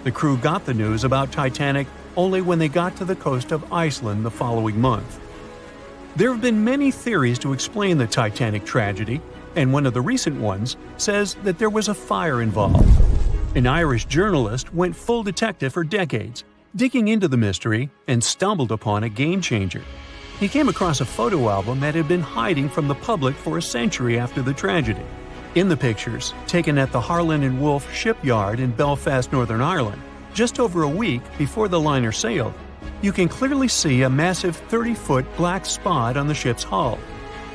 The crew got the news about Titanic only when they got to the coast of Iceland the following month. There have been many theories to explain the Titanic tragedy, and one of the recent ones says that there was a fire involved. An Irish journalist went full detective for decades, digging into the mystery, and stumbled upon a game-changer. He came across a photo album that had been hiding from the public for a century after the tragedy. In the pictures, taken at the Harland and Wolff shipyard in Belfast, Northern Ireland, just over a week before the liner sailed, you can clearly see a massive 30-foot black spot on the ship's hull.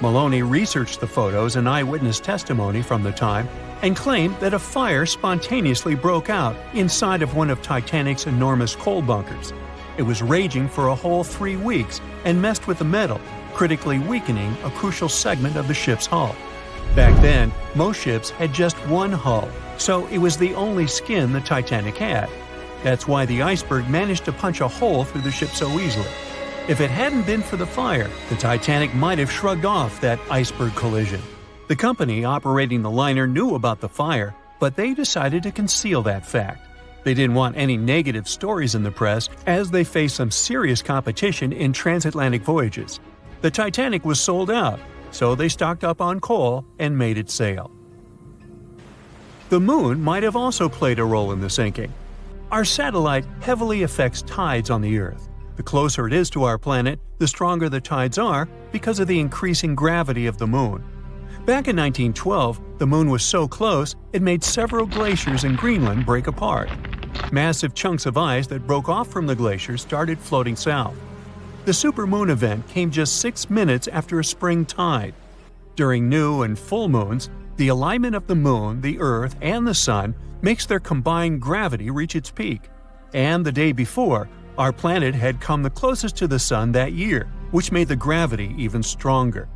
Maloney researched the photos and eyewitness testimony from the time and claimed that a fire spontaneously broke out inside of one of Titanic's enormous coal bunkers. It was raging for a whole 3 weeks and messed with the metal, critically weakening a crucial segment of the ship's hull. Back then, most ships had just one hull, so it was the only skin the Titanic had. That's why the iceberg managed to punch a hole through the ship so easily. If it hadn't been for the fire, the Titanic might have shrugged off that iceberg collision. The company operating the liner knew about the fire, but they decided to conceal that fact. They didn't want any negative stories in the press as they faced some serious competition in transatlantic voyages. The Titanic was sold out, so they stocked up on coal and made it sail. The moon might have also played a role in the sinking. Our satellite heavily affects tides on the Earth. The closer it is to our planet, the stronger the tides are because of the increasing gravity of the moon. Back in 1912, the moon was so close it made several glaciers in Greenland break apart. Massive chunks of ice that broke off from the glaciers started floating south. The supermoon event came just 6 minutes after a spring tide. During new and full moons, the alignment of the moon, the Earth, and the sun makes their combined gravity reach its peak. And the day before, our planet had come the closest to the sun that year, which made the gravity even stronger.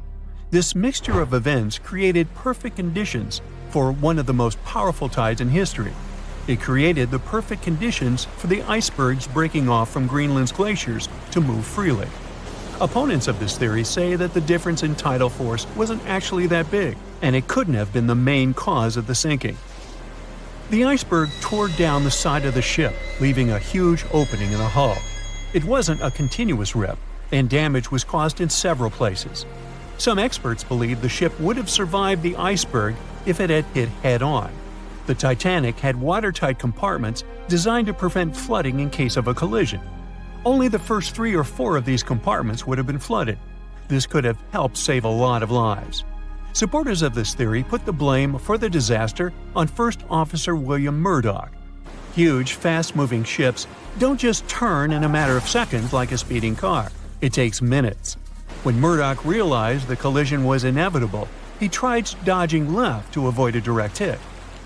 This mixture of events created perfect conditions for one of the most powerful tides in history. It created the perfect conditions for the icebergs breaking off from Greenland's glaciers to move freely. Opponents of this theory say that the difference in tidal force wasn't actually that big, and it couldn't have been the main cause of the sinking. The iceberg tore down the side of the ship, leaving a huge opening in the hull. It wasn't a continuous rip, and damage was caused in several places. Some experts believe the ship would have survived the iceberg if it had hit head-on. The Titanic had watertight compartments designed to prevent flooding in case of a collision. Only the first 3 or 4 of these compartments would have been flooded. This could have helped save a lot of lives. Supporters of this theory put the blame for the disaster on First Officer William Murdoch. Huge, fast-moving ships don't just turn in a matter of seconds like a speeding car. It takes minutes. When Murdoch realized the collision was inevitable, he tried dodging left to avoid a direct hit.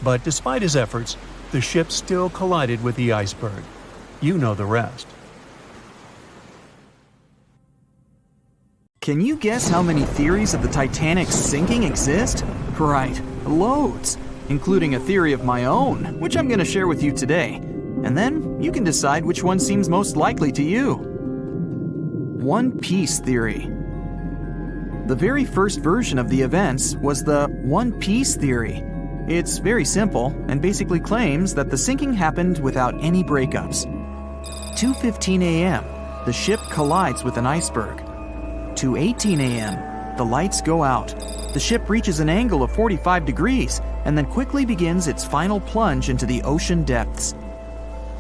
But despite his efforts, the ship still collided with the iceberg. You know the rest. Can you guess how many theories of the Titanic's sinking exist? Right, loads, including a theory of my own, which I'm going to share with you today. And then you can decide which one seems most likely to you. One Piece theory. The very first version of the events was the One Piece theory. It's very simple and basically claims that the sinking happened without any breakups. 2:15 a.m., the ship collides with an iceberg. 2:18 a.m., the lights go out. The ship reaches an angle of 45 degrees and then quickly begins its final plunge into the ocean depths.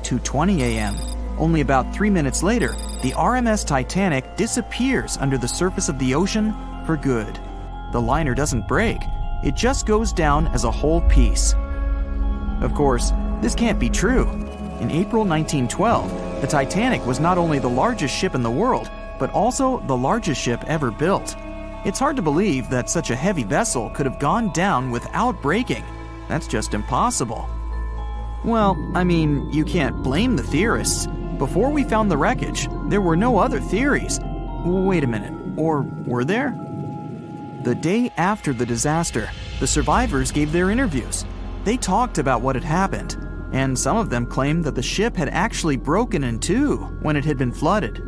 2:20 a.m., only about 3 minutes later, the RMS Titanic disappears under the surface of the ocean for good. The liner doesn't break. It just goes down as a whole piece. Of course, this can't be true. In April 1912, the Titanic was not only the largest ship in the world, but also the largest ship ever built. It's hard to believe that such a heavy vessel could have gone down without breaking, That's just impossible. Well, I mean, you can't blame the theorists. Before we found the wreckage, there were no other theories. Wait a minute, or were there? The day after the disaster, the survivors gave their interviews. They talked about what had happened, and some of them claimed that the ship had actually broken in two when it had been flooded.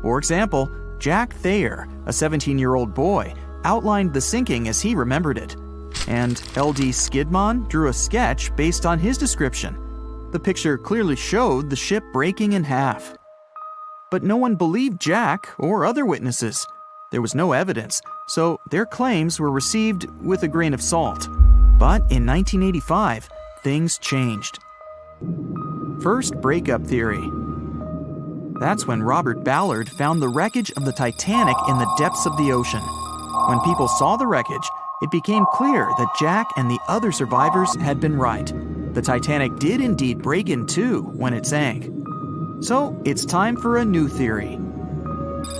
For example, Jack Thayer, a 17-year-old boy, outlined the sinking as he remembered it, and L.D. Skidmon drew a sketch based on his description. The picture clearly showed the ship breaking in half. But no one believed Jack or other witnesses. There was no evidence, so their claims were received with a grain of salt. But in 1985, things changed. First, breakup theory. That's when Robert Ballard found the wreckage of the Titanic in the depths of the ocean. When people saw the wreckage, it became clear that Jack and the other survivors had been right. The Titanic did indeed break in two when it sank. So it's time for a new theory.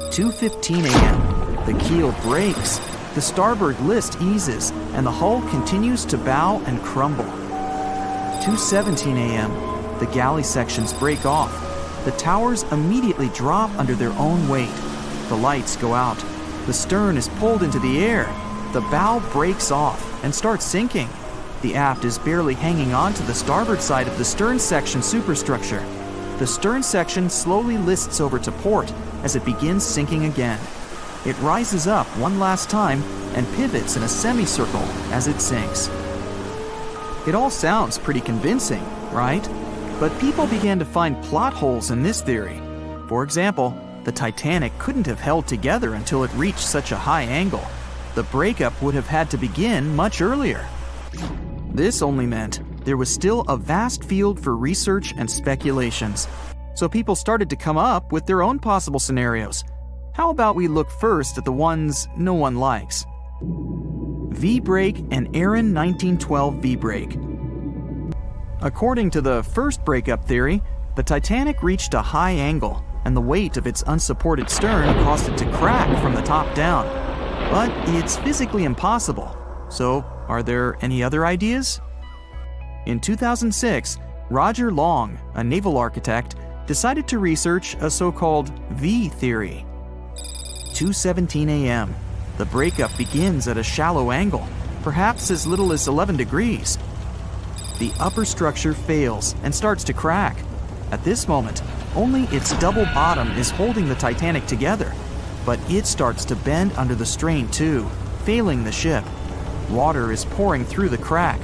2:15 a.m. The keel breaks, the starboard list eases, and the hull continues to bow and crumble. 2:17 a.m. The galley sections break off. The towers immediately drop under their own weight. The lights go out. The stern is pulled into the air. The bow breaks off and starts sinking. The aft is barely hanging on to the starboard side of the stern section superstructure. The stern section slowly lists over to port as it begins sinking again. It rises up one last time and pivots in a semicircle as it sinks. It all sounds pretty convincing, right? But people began to find plot holes in this theory. For example, the Titanic couldn't have held together until it reached such a high angle. The breakup would have had to begin much earlier. This only meant there was still a vast field for research and speculations. So people started to come up with their own possible scenarios. How about we look first at the ones no one likes? V-brake and Aaron 1912 V-brake. According to the first breakup theory, the Titanic reached a high angle, and the weight of its unsupported stern caused it to crack from the top down. But it's physically impossible. So, are there any other ideas? In 2006, Roger Long, a naval architect, decided to research a so-called V theory. 2:17 a.m. The breakup begins at a shallow angle, perhaps as little as 11 degrees. The upper structure fails and starts to crack. At this moment, only its double bottom is holding the Titanic together, but it starts to bend under the strain too, failing the ship. Water is pouring through the crack.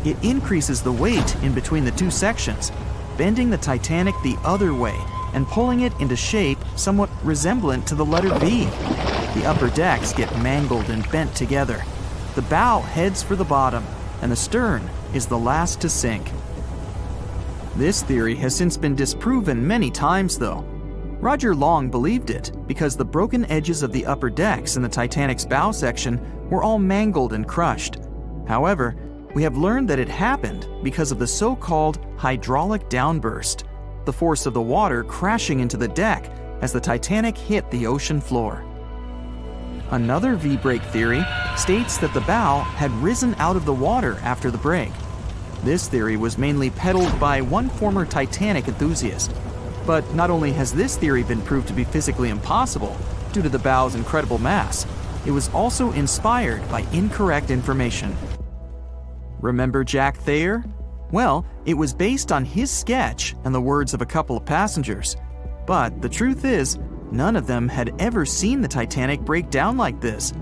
It increases the weight in between the two sections, bending the Titanic the other way and pulling it into shape somewhat resemblant to the letter V. The upper decks get mangled and bent together. The bow heads for the bottom, and the stern is the last to sink. This theory has since been disproven many times, though. Roger Long believed it because the broken edges of the upper decks in the Titanic's bow section were all mangled and crushed. However, we have learned that it happened because of the so-called hydraulic downburst, the force of the water crashing into the deck as the Titanic hit the ocean floor. Another V-brake theory states that the bow had risen out of the water after the break. This theory was mainly peddled by one former Titanic enthusiast. But not only has this theory been proved to be physically impossible due to the bow's incredible mass, it was also inspired by incorrect information. Remember Jack Thayer? Well, it was based on his sketch and the words of a couple of passengers. But the truth is, none of them had ever seen the Titanic break down like this.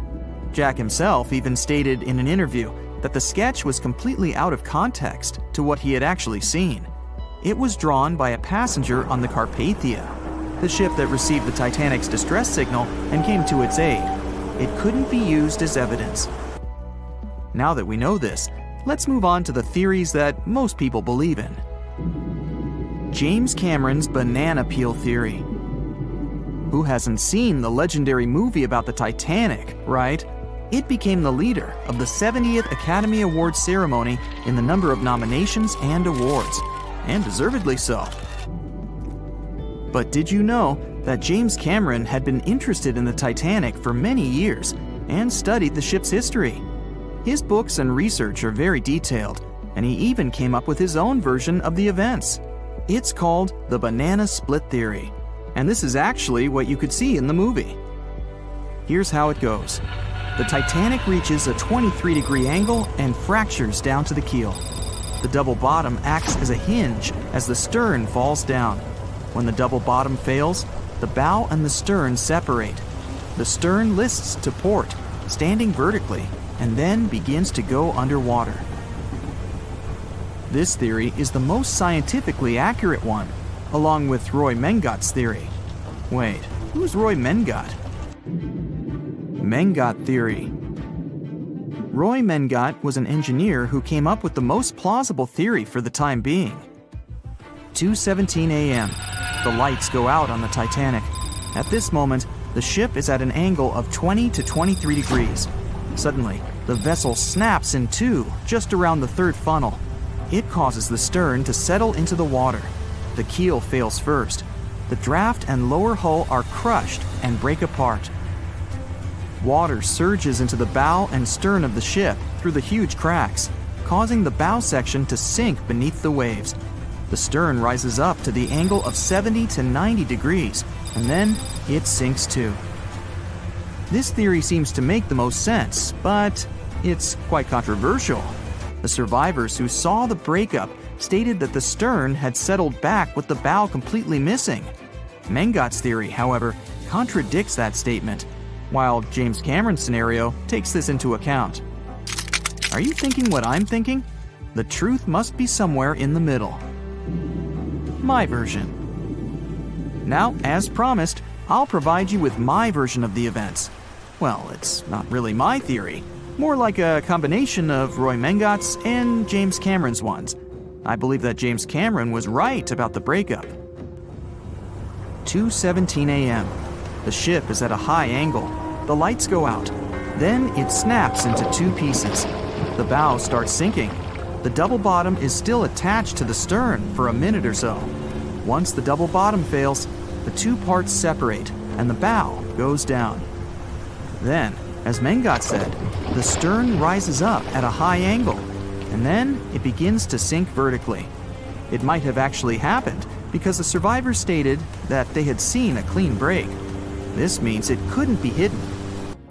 Jack himself even stated in an interview that the sketch was completely out of context to what he had actually seen. It was drawn by a passenger on the Carpathia, the ship that received the Titanic's distress signal and came to its aid. It couldn't be used as evidence. Now that we know this, let's move on to the theories that most people believe in. James Cameron's banana peel theory. Who hasn't seen the legendary movie about the Titanic, right? It became the leader of the 70th Academy Awards ceremony in the number of nominations and awards, and deservedly so. But did you know that James Cameron had been interested in the Titanic for many years and studied the ship's history? His books and research are very detailed, and he even came up with his own version of the events. It's called the banana split theory, and this is actually what you could see in the movie. Here's how it goes. The Titanic reaches a 23-degree angle and fractures down to the keel. The double bottom acts as a hinge as the stern falls down. When the double bottom fails, the bow and the stern separate. The stern lists to port, standing vertically, and then begins to go underwater. This theory is the most scientifically accurate one, along with Roy Mengat's theory. Wait, who's Roy Mengat? Mengat theory. Roy Mengat was an engineer who came up with the most plausible theory for the time being. 2:17 a.m. The lights go out on the Titanic. At this moment, the ship is at an angle of 20 to 23 degrees. Suddenly, the vessel snaps in two just around the third funnel. It causes the stern to settle into the water. The keel fails first. The draft and lower hull are crushed and break apart. Water surges into the bow and stern of the ship through the huge cracks, causing the bow section to sink beneath the waves. The stern rises up to the angle of 70 to 90 degrees, and then it sinks too. This theory seems to make the most sense, but it's quite controversial. The survivors who saw the breakup stated that the stern had settled back with the bow completely missing. Mengat's theory, however, contradicts that statement, while James Cameron's scenario takes this into account. Are you thinking what I'm thinking? The truth must be somewhere in the middle. My version. Now, as promised, I'll provide you with my version of the events. Well, it's not really my theory, more like a combination of Roy Mengat's and James Cameron's ones. I believe that James Cameron was right about the breakup. 2:17 a.m. The ship is at a high angle. The lights go out. Then it snaps into two pieces. The bow starts sinking. The double bottom is still attached to the stern for a minute or so. Once the double bottom fails, the two parts separate and the bow goes down. Then, as Mengat said, the stern rises up at a high angle, and then it begins to sink vertically. It might have actually happened because the survivors stated that they had seen a clean break. This means it couldn't be hidden.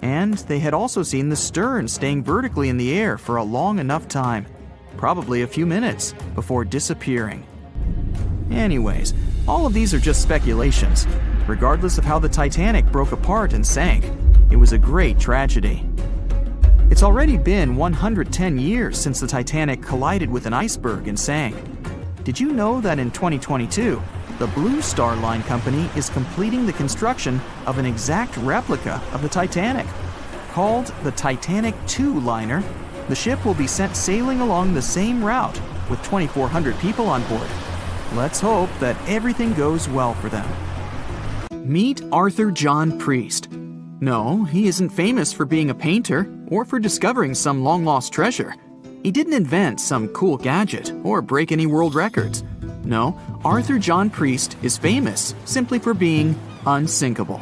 And they had also seen the stern staying vertically in the air for a long enough time, probably a few minutes, before disappearing. Anyways, all of these are just speculations. Regardless of how the Titanic broke apart and sank, it was a great tragedy. It's already been 110 years since the Titanic collided with an iceberg and sank. Did you know that in 2022, the Blue Star Line Company is completing the construction of an exact replica of the Titanic? Called the Titanic II liner, the ship will be sent sailing along the same route with 2,400 people on board. Let's hope that everything goes well for them. Meet Arthur John Priest. No, he isn't famous for being a painter or for discovering some long-lost treasure. He didn't invent some cool gadget or break any world records. No, Arthur John Priest is famous simply for being unsinkable.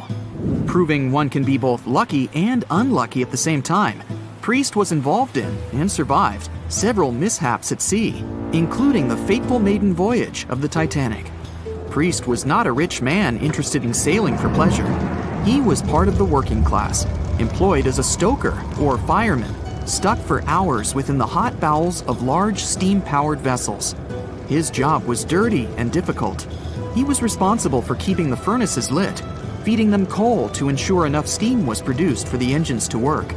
Proving one can be both lucky and unlucky at the same time, Priest was involved in and survived several mishaps at sea, including the fateful maiden voyage of the Titanic. Priest was not a rich man interested in sailing for pleasure. He was part of the working class, employed as a stoker or fireman, stuck for hours within the hot bowels of large steam-powered vessels. His job was dirty and difficult. He was responsible for keeping the furnaces lit, feeding them coal to ensure enough steam was produced for the engines to work.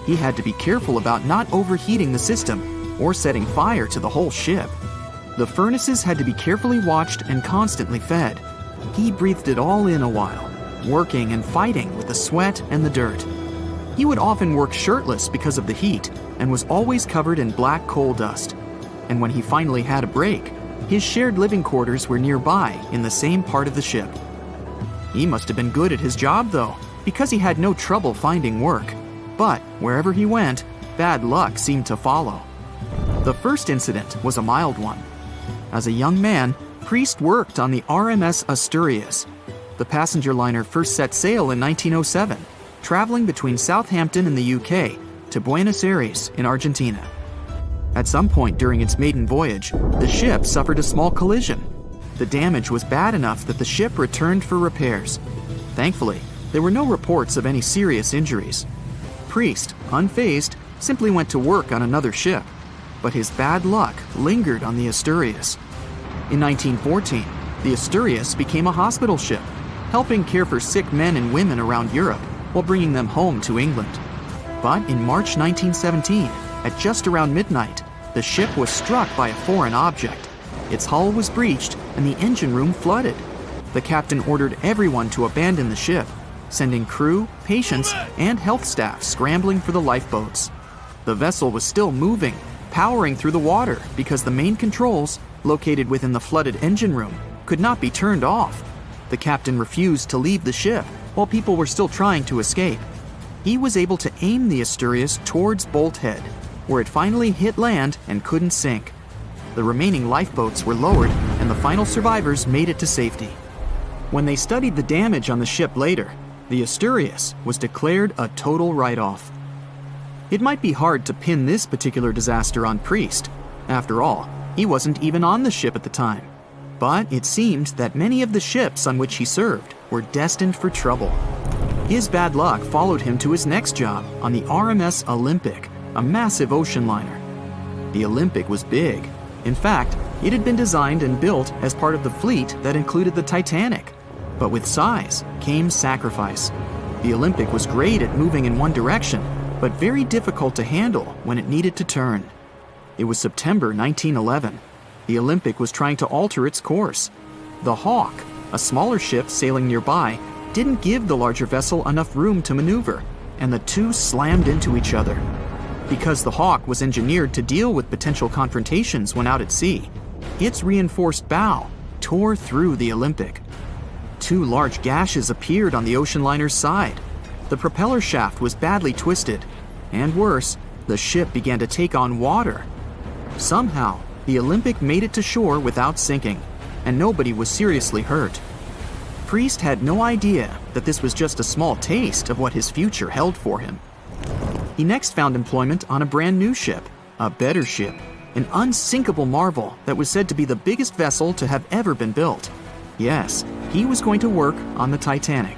He had to be careful about not overheating the system or setting fire to the whole ship. The furnaces had to be carefully watched and constantly fed. He breathed it all in a while, working and fighting with the sweat and the dirt. He would often work shirtless because of the heat and was always covered in black coal dust. And when he finally had a break, his shared living quarters were nearby in the same part of the ship. He must have been good at his job, though, because he had no trouble finding work. But wherever he went, bad luck seemed to follow. The first incident was a mild one. As a young man, Priest worked on the RMS Asturias. The passenger liner first set sail in 1907, traveling between Southampton in the UK to Buenos Aires in Argentina. At some point during its maiden voyage, the ship suffered a small collision. The damage was bad enough that the ship returned for repairs. Thankfully, there were no reports of any serious injuries. Priest, unfazed, simply went to work on another ship, but his bad luck lingered on the Asturias. In 1914, the Asturias became a hospital ship, helping care for sick men and women around Europe while bringing them home to England. But in March 1917, at just around midnight, the ship was struck by a foreign object. Its hull was breached and the engine room flooded. The captain ordered everyone to abandon the ship, sending crew, patients, and health staff scrambling for the lifeboats. The vessel was still moving, powering through the water because the main controls, located within the flooded engine room, could not be turned off. The captain refused to leave the ship while people were still trying to escape. He was able to aim the Asturias towards Bolt Head, where it finally hit land and couldn't sink. The remaining lifeboats were lowered and the final survivors made it to safety. When they studied the damage on the ship later, the Asturias was declared a total write-off. It might be hard to pin this particular disaster on Priest. After all, he wasn't even on the ship at the time. But it seemed that many of the ships on which he served were destined for trouble. His bad luck followed him to his next job on the RMS Olympic, a massive ocean liner. The Olympic was big. In fact, it had been designed and built as part of the fleet that included the Titanic. But with size came sacrifice. The Olympic was great at moving in one direction, but very difficult to handle when it needed to turn. It was September 1911. The Olympic was trying to alter its course. The Hawk, a smaller ship sailing nearby, didn't give the larger vessel enough room to maneuver, and the two slammed into each other. Because the Hawk was engineered to deal with potential confrontations when out at sea, its reinforced bow tore through the Olympic. Two large gashes appeared on the ocean liner's side. The propeller shaft was badly twisted, and worse, the ship began to take on water. Somehow, the Olympic made it to shore without sinking, and nobody was seriously hurt. Priest had no idea that this was just a small taste of what his future held for him. He next found employment on a brand new ship, a better ship, an unsinkable marvel that was said to be the biggest vessel to have ever been built. Yes, he was going to work on the Titanic.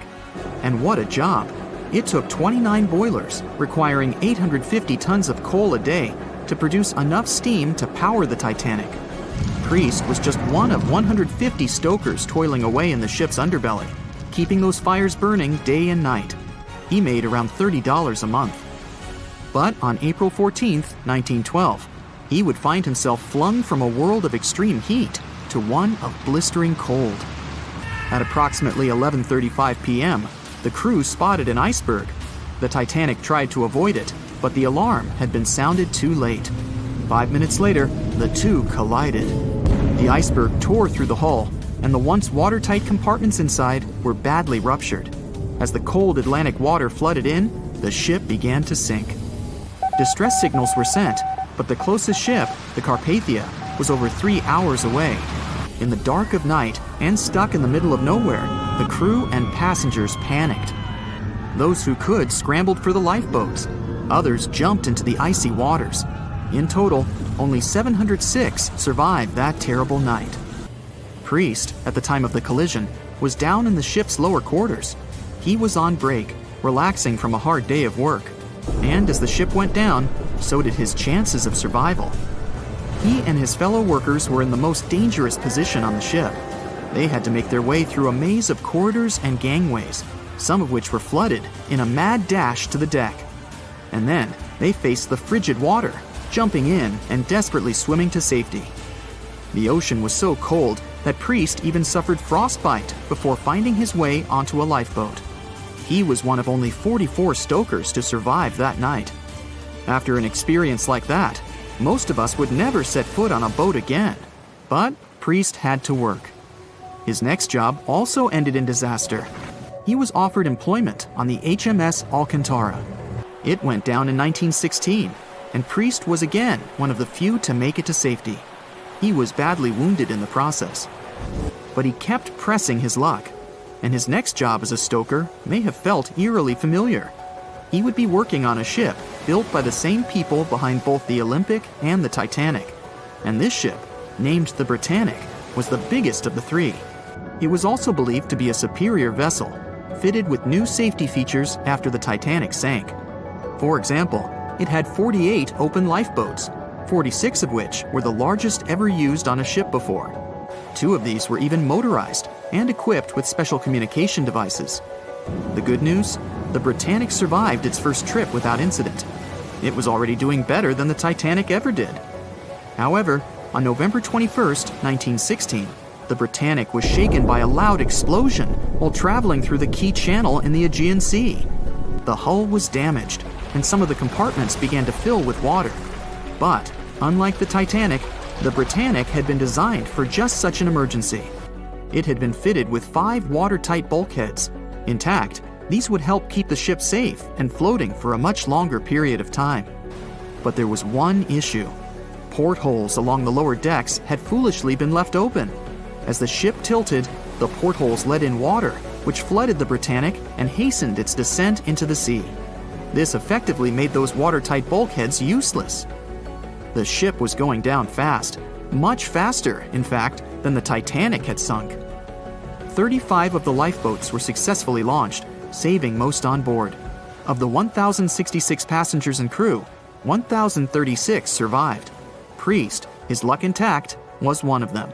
And what a job! It took 29 boilers, requiring 850 tons of coal a day to produce enough steam to power the Titanic. Priest was just one of 150 stokers toiling away in the ship's underbelly, keeping those fires burning day and night. He made around $30 a month. But on April 14, 1912, he would find himself flung from a world of extreme heat to one of blistering cold. At approximately 11:35 p.m., the crew spotted an iceberg. The Titanic tried to avoid it, but the alarm had been sounded too late. 5 minutes later, the two collided. The iceberg tore through the hull, and the once watertight compartments inside were badly ruptured. As the cold Atlantic water flooded in, the ship began to sink. Distress signals were sent, but the closest ship, the Carpathia, was over 3 hours away. In the dark of night and stuck in the middle of nowhere, the crew and passengers panicked. Those who could scrambled for the lifeboats. Others jumped into the icy waters. In total, only 706 survived that terrible night. Priest, at the time of the collision, was down in the ship's lower quarters. He was on break, relaxing from a hard day of work. And as the ship went down, so did his chances of survival. He and his fellow workers were in the most dangerous position on the ship. They had to make their way through a maze of corridors and gangways, some of which were flooded, in a mad dash to the deck. And then they faced the frigid water, jumping in and desperately swimming to safety. The ocean was so cold that Priest even suffered frostbite before finding his way onto a lifeboat. He was one of only 44 stokers to survive that night. After an experience like that, most of us would never set foot on a boat again. But Priest had to work. His next job also ended in disaster. He was offered employment on the HMS Alcantara. It went down in 1916, and Priest was again one of the few to make it to safety. He was badly wounded in the process. But he kept pressing his luck, and his next job as a stoker may have felt eerily familiar. He would be working on a ship built by the same people behind both the Olympic and the Titanic. And this ship, named the Britannic, was the biggest of the three. It was also believed to be a superior vessel, fitted with new safety features after the Titanic sank. For example, it had 48 open lifeboats, 46 of which were the largest ever used on a ship before. 2 of these were even motorized and equipped with special communication devices. The good news? The Britannic survived its first trip without incident. It was already doing better than the Titanic ever did. However, on November 21st, 1916, the Britannic was shaken by a loud explosion while traveling through the key channel in the Aegean Sea. The hull was damaged, and some of the compartments began to fill with water. But, unlike the Titanic, the Britannic had been designed for just such an emergency. It had been fitted with 5 watertight bulkheads. Intact, these would help keep the ship safe and floating for a much longer period of time. But there was one issue. Portholes along the lower decks had foolishly been left open. As the ship tilted, the portholes let in water, which flooded the Britannic and hastened its descent into the sea. This effectively made those watertight bulkheads useless. The ship was going down fast, much faster, in fact, than the Titanic had sunk. 35 of the lifeboats were successfully launched, saving most on board. Of the 1,066 passengers and crew, 1,036 survived. Priest, his luck intact, was one of them.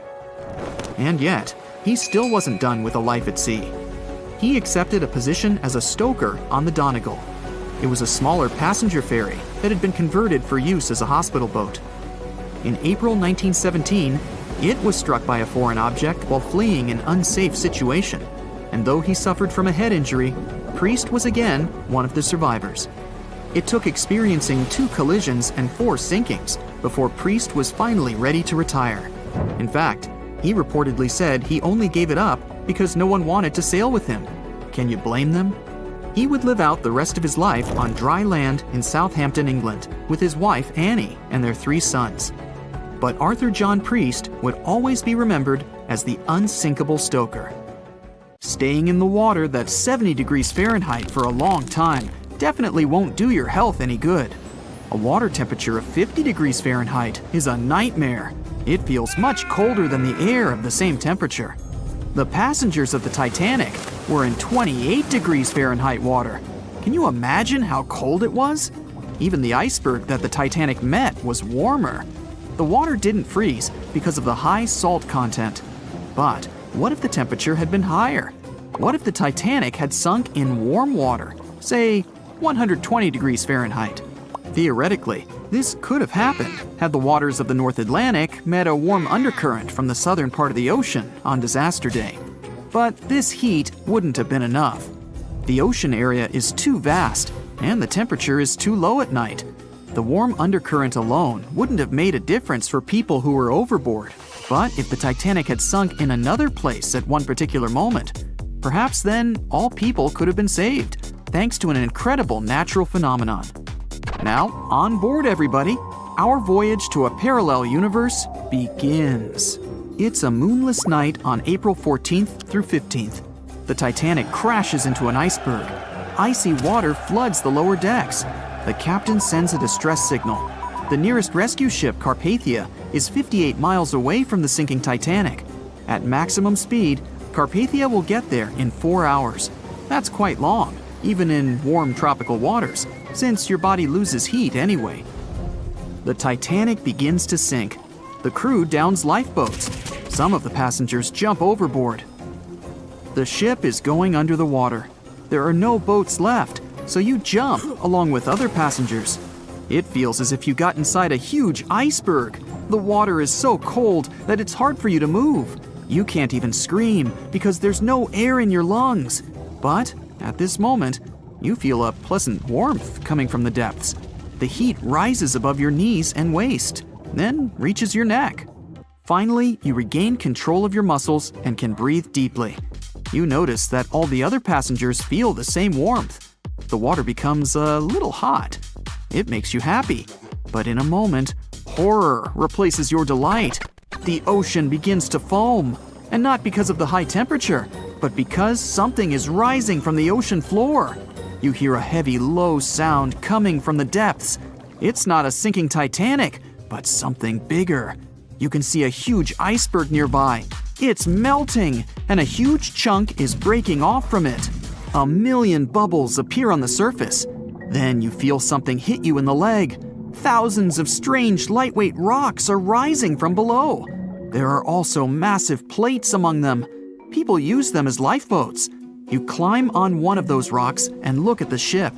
And yet, he still wasn't done with a life at sea. He accepted a position as a stoker on the Donegal. It was a smaller passenger ferry that had been converted for use as a hospital boat. In April 1917, it was struck by a foreign object while fleeing an unsafe situation, and though he suffered from a head injury, Priest was again one of the survivors. It took experiencing 2 collisions and 4 sinkings before Priest was finally ready to retire. In fact, he reportedly said he only gave it up because no one wanted to sail with him. Can you blame them? He would live out the rest of his life on dry land in Southampton, England, with his wife Annie and their 3 sons. But Arthur John Priest would always be remembered as the unsinkable stoker. Staying in the water that's 70 degrees Fahrenheit for a long time definitely won't do your health any good. A water temperature of 50 degrees Fahrenheit is a nightmare. It feels much colder than the air of the same temperature. The passengers of the Titanic were in 28 degrees Fahrenheit water. Can you imagine how cold it was? Even the iceberg that the Titanic met was warmer. The water didn't freeze because of the high salt content. But what if the temperature had been higher? What if the Titanic had sunk in warm water, say 120 degrees Fahrenheit? Theoretically, this could have happened had the waters of the North Atlantic met a warm undercurrent from the southern part of the ocean on disaster day. But this heat wouldn't have been enough. The ocean area is too vast, and the temperature is too low at night. The warm undercurrent alone wouldn't have made a difference for people who were overboard. But if the Titanic had sunk in another place at one particular moment, perhaps then all people could have been saved, thanks to an incredible natural phenomenon. Now, on board everybody, our voyage to a parallel universe begins. It's a moonless night on April 14th through 15th. The Titanic crashes into an iceberg. Icy water floods the lower decks. The captain sends a distress signal. The nearest rescue ship, Carpathia, is 58 miles away from the sinking Titanic. At maximum speed, Carpathia will get there in 4 hours. That's quite long, even in warm tropical waters, since your body loses heat anyway. The Titanic begins to sink. The crew downs lifeboats. Some of the passengers jump overboard. The ship is going under the water. There are no boats left, so you jump along with other passengers. It feels as if you got inside a huge iceberg. The water is so cold that it's hard for you to move. You can't even scream because there's no air in your lungs. But at this moment, you feel a pleasant warmth coming from the depths. The heat rises above your knees and waist, then reaches your neck. Finally, you regain control of your muscles and can breathe deeply. You notice that all the other passengers feel the same warmth. The water becomes a little hot. It makes you happy, but in a moment, horror replaces your delight. The ocean begins to foam, and not because of the high temperature, but because something is rising from the ocean floor. You hear a heavy, low sound coming from the depths. It's not a sinking Titanic, but something bigger. You can see a huge iceberg nearby. It's melting, and a huge chunk is breaking off from it. A million bubbles appear on the surface. Then you feel something hit you in the leg. Thousands of strange, lightweight rocks are rising from below. There are also massive plates among them. People use them as lifeboats. You climb on one of those rocks and look at the ship.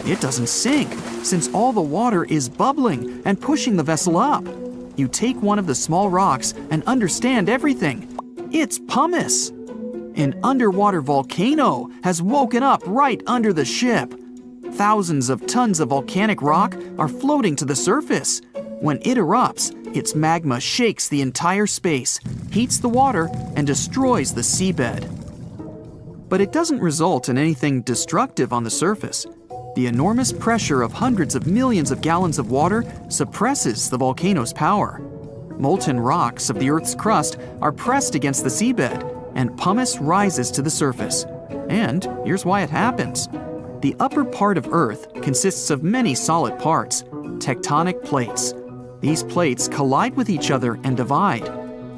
It doesn't sink, since all the water is bubbling and pushing the vessel up. You take one of the small rocks and understand everything. It's pumice. An underwater volcano has woken up right under the ship. Thousands of tons of volcanic rock are floating to the surface. When it erupts, its magma shakes the entire space, heats the water, and destroys the seabed. But it doesn't result in anything destructive on the surface. The enormous pressure of hundreds of millions of gallons of water suppresses the volcano's power. Molten rocks of the Earth's crust are pressed against the seabed, and pumice rises to the surface. And here's why it happens. The upper part of Earth consists of many solid parts, tectonic plates. These plates collide with each other and divide.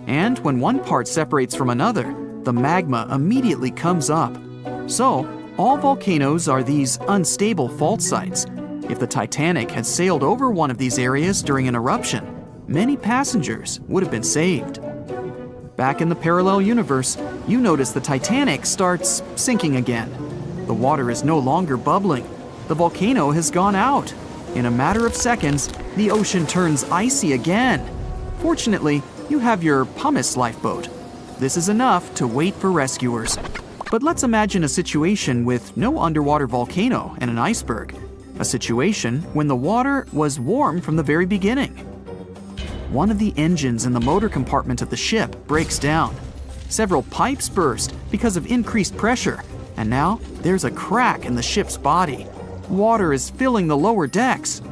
And when one part separates from another, the magma immediately comes up. So, all volcanoes are these unstable fault sites. If the Titanic had sailed over one of these areas during an eruption, many passengers would have been saved. Back in the parallel universe, you notice the Titanic starts sinking again. The water is no longer bubbling. The volcano has gone out. In a matter of seconds, the ocean turns icy again. Fortunately, you have your pumice lifeboat. This is enough to wait for rescuers. But let's imagine a situation with no underwater volcano and an iceberg. A situation when the water was warm from the very beginning. One of the engines in the motor compartment of the ship breaks down. Several pipes burst because of increased pressure, and now there's a crack in the ship's body. Water is filling the lower decks.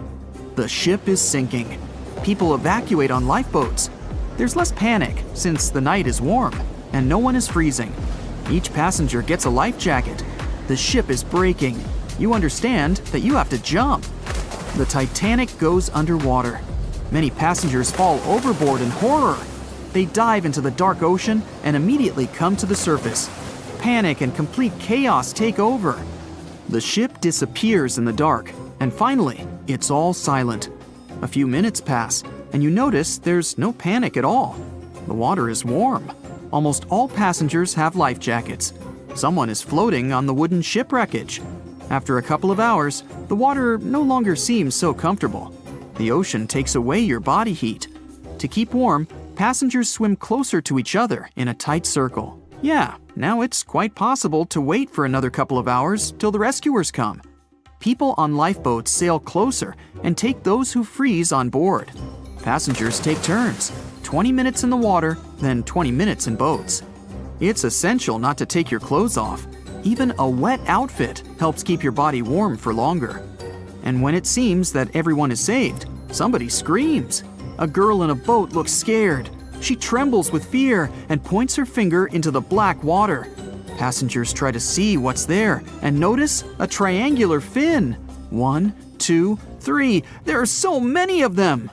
The ship is sinking. People evacuate on lifeboats. There's less panic since the night is warm and no one is freezing. Each passenger gets a life jacket. The ship is breaking. You understand that you have to jump. The Titanic goes underwater. Many passengers fall overboard in horror. They dive into the dark ocean and immediately come to the surface. Panic and complete chaos take over. The ship disappears in the dark, and finally, it's all silent. A few minutes pass, and you notice there's no panic at all. The water is warm. Almost all passengers have life jackets. Someone is floating on the wooden ship wreckage. After a couple of hours, the water no longer seems so comfortable. The ocean takes away your body heat. To keep warm, passengers swim closer to each other in a tight circle. Yeah, now it's quite possible to wait for another couple of hours till the rescuers come. People on lifeboats sail closer and take those who freeze on board. Passengers take turns, 20 minutes in the water, then 20 minutes in boats. It's essential not to take your clothes off. Even a wet outfit helps keep your body warm for longer. And when it seems that everyone is saved, somebody screams. A girl in a boat looks scared. She trembles with fear and points her finger into the black water. Passengers try to see what's there and notice a triangular fin. 1, 2, 3. There are so many of them!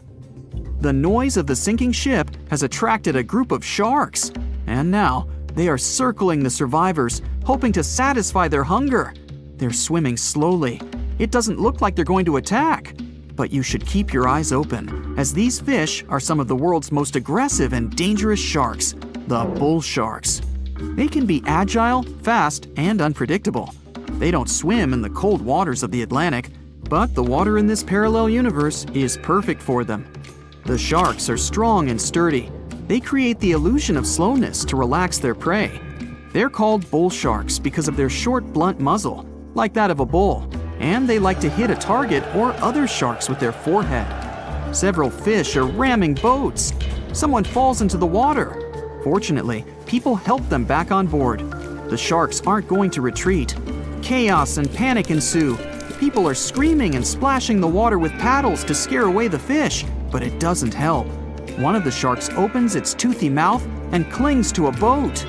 The noise of the sinking ship has attracted a group of sharks. And now, they are circling the survivors, hoping to satisfy their hunger. They're swimming slowly. It doesn't look like they're going to attack. But you should keep your eyes open, as these fish are some of the world's most aggressive and dangerous sharks, the bull sharks. They can be agile, fast, and unpredictable. They don't swim in the cold waters of the Atlantic, but the water in this parallel universe is perfect for them. The sharks are strong and sturdy. They create the illusion of slowness to relax their prey. They're called bull sharks because of their short, blunt muzzle, like that of a bull, and they like to hit a target or other sharks with their forehead. Several fish are ramming boats. Someone falls into the water. Fortunately, people help them back on board. The sharks aren't going to retreat. Chaos and panic ensue. People are screaming and splashing the water with paddles to scare away the fish, but it doesn't help. One of the sharks opens its toothy mouth and clings to a boat.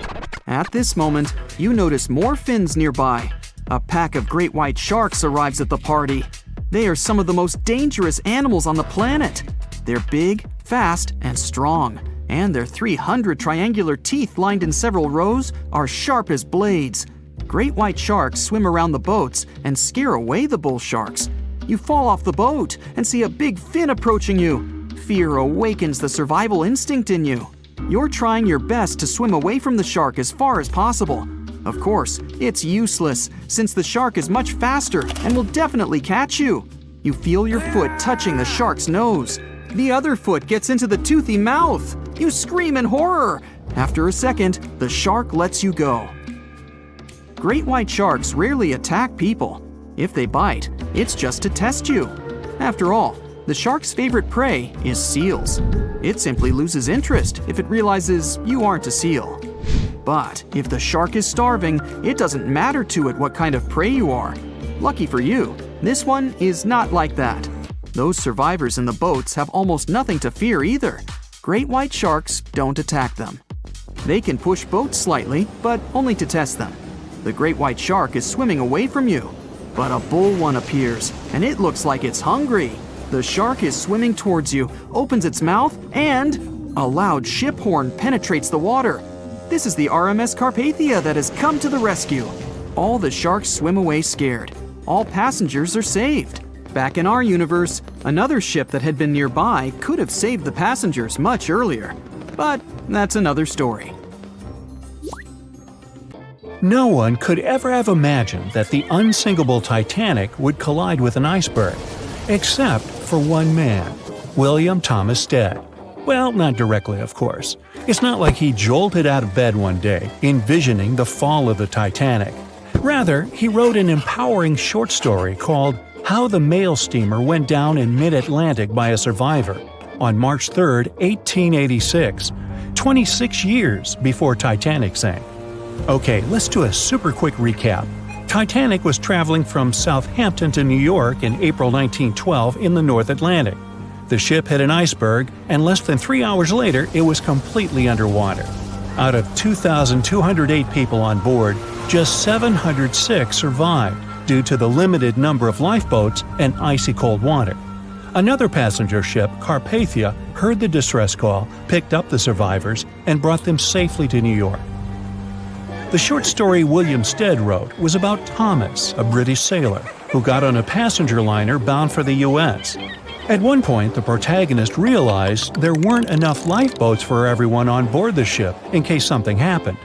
At this moment, you notice more fins nearby. A pack of great white sharks arrives at the party. They are some of the most dangerous animals on the planet. They're big, fast, and strong, and their 300 triangular teeth lined in several rows are sharp as blades. Great white sharks swim around the boats and scare away the bull sharks. You fall off the boat and see a big fin approaching you. Fear awakens the survival instinct in you. You're trying your best to swim away from the shark as far as possible. Of course, it's useless, since the shark is much faster and will definitely catch you. You feel your foot touching the shark's nose. The other foot gets into the toothy mouth. You scream in horror. After a second, the shark lets you go. Great white sharks rarely attack people. If they bite, it's just to test you. After all, the shark's favorite prey is seals. It simply loses interest if it realizes you aren't a seal. But if the shark is starving, it doesn't matter to it what kind of prey you are. Lucky for you, this one is not like that. Those survivors in the boats have almost nothing to fear either. Great white sharks don't attack them. They can push boats slightly, but only to test them. The great white shark is swimming away from you. But a bull one appears, and it looks like it's hungry. The shark is swimming towards you, opens its mouth, and a loud ship horn penetrates the water. This is the RMS Carpathia that has come to the rescue. All the sharks swim away scared. All passengers are saved. Back in our universe, another ship that had been nearby could have saved the passengers much earlier. But that's another story. No one could ever have imagined that the unsinkable Titanic would collide with an iceberg, except for one man, William Thomas Stead. Well, not directly, of course. It's not like he jolted out of bed one day, envisioning the fall of the Titanic. Rather, he wrote an empowering short story called How the Mail Steamer Went Down in Mid-Atlantic by a Survivor on March 3, 1886, 26 years before Titanic sank. Okay, let's do a super quick recap. Titanic was traveling from Southampton to New York in April 1912 in the North Atlantic. The ship hit an iceberg, and less than 3 hours later, it was completely underwater. Out of 2,208 people on board, just 706 survived due to the limited number of lifeboats and icy cold water. Another passenger ship, Carpathia, heard the distress call, picked up the survivors, and brought them safely to New York. The short story William Stead wrote was about Thomas, a British sailor, who got on a passenger liner bound for the U.S. At one point, the protagonist realized there weren't enough lifeboats for everyone on board the ship in case something happened.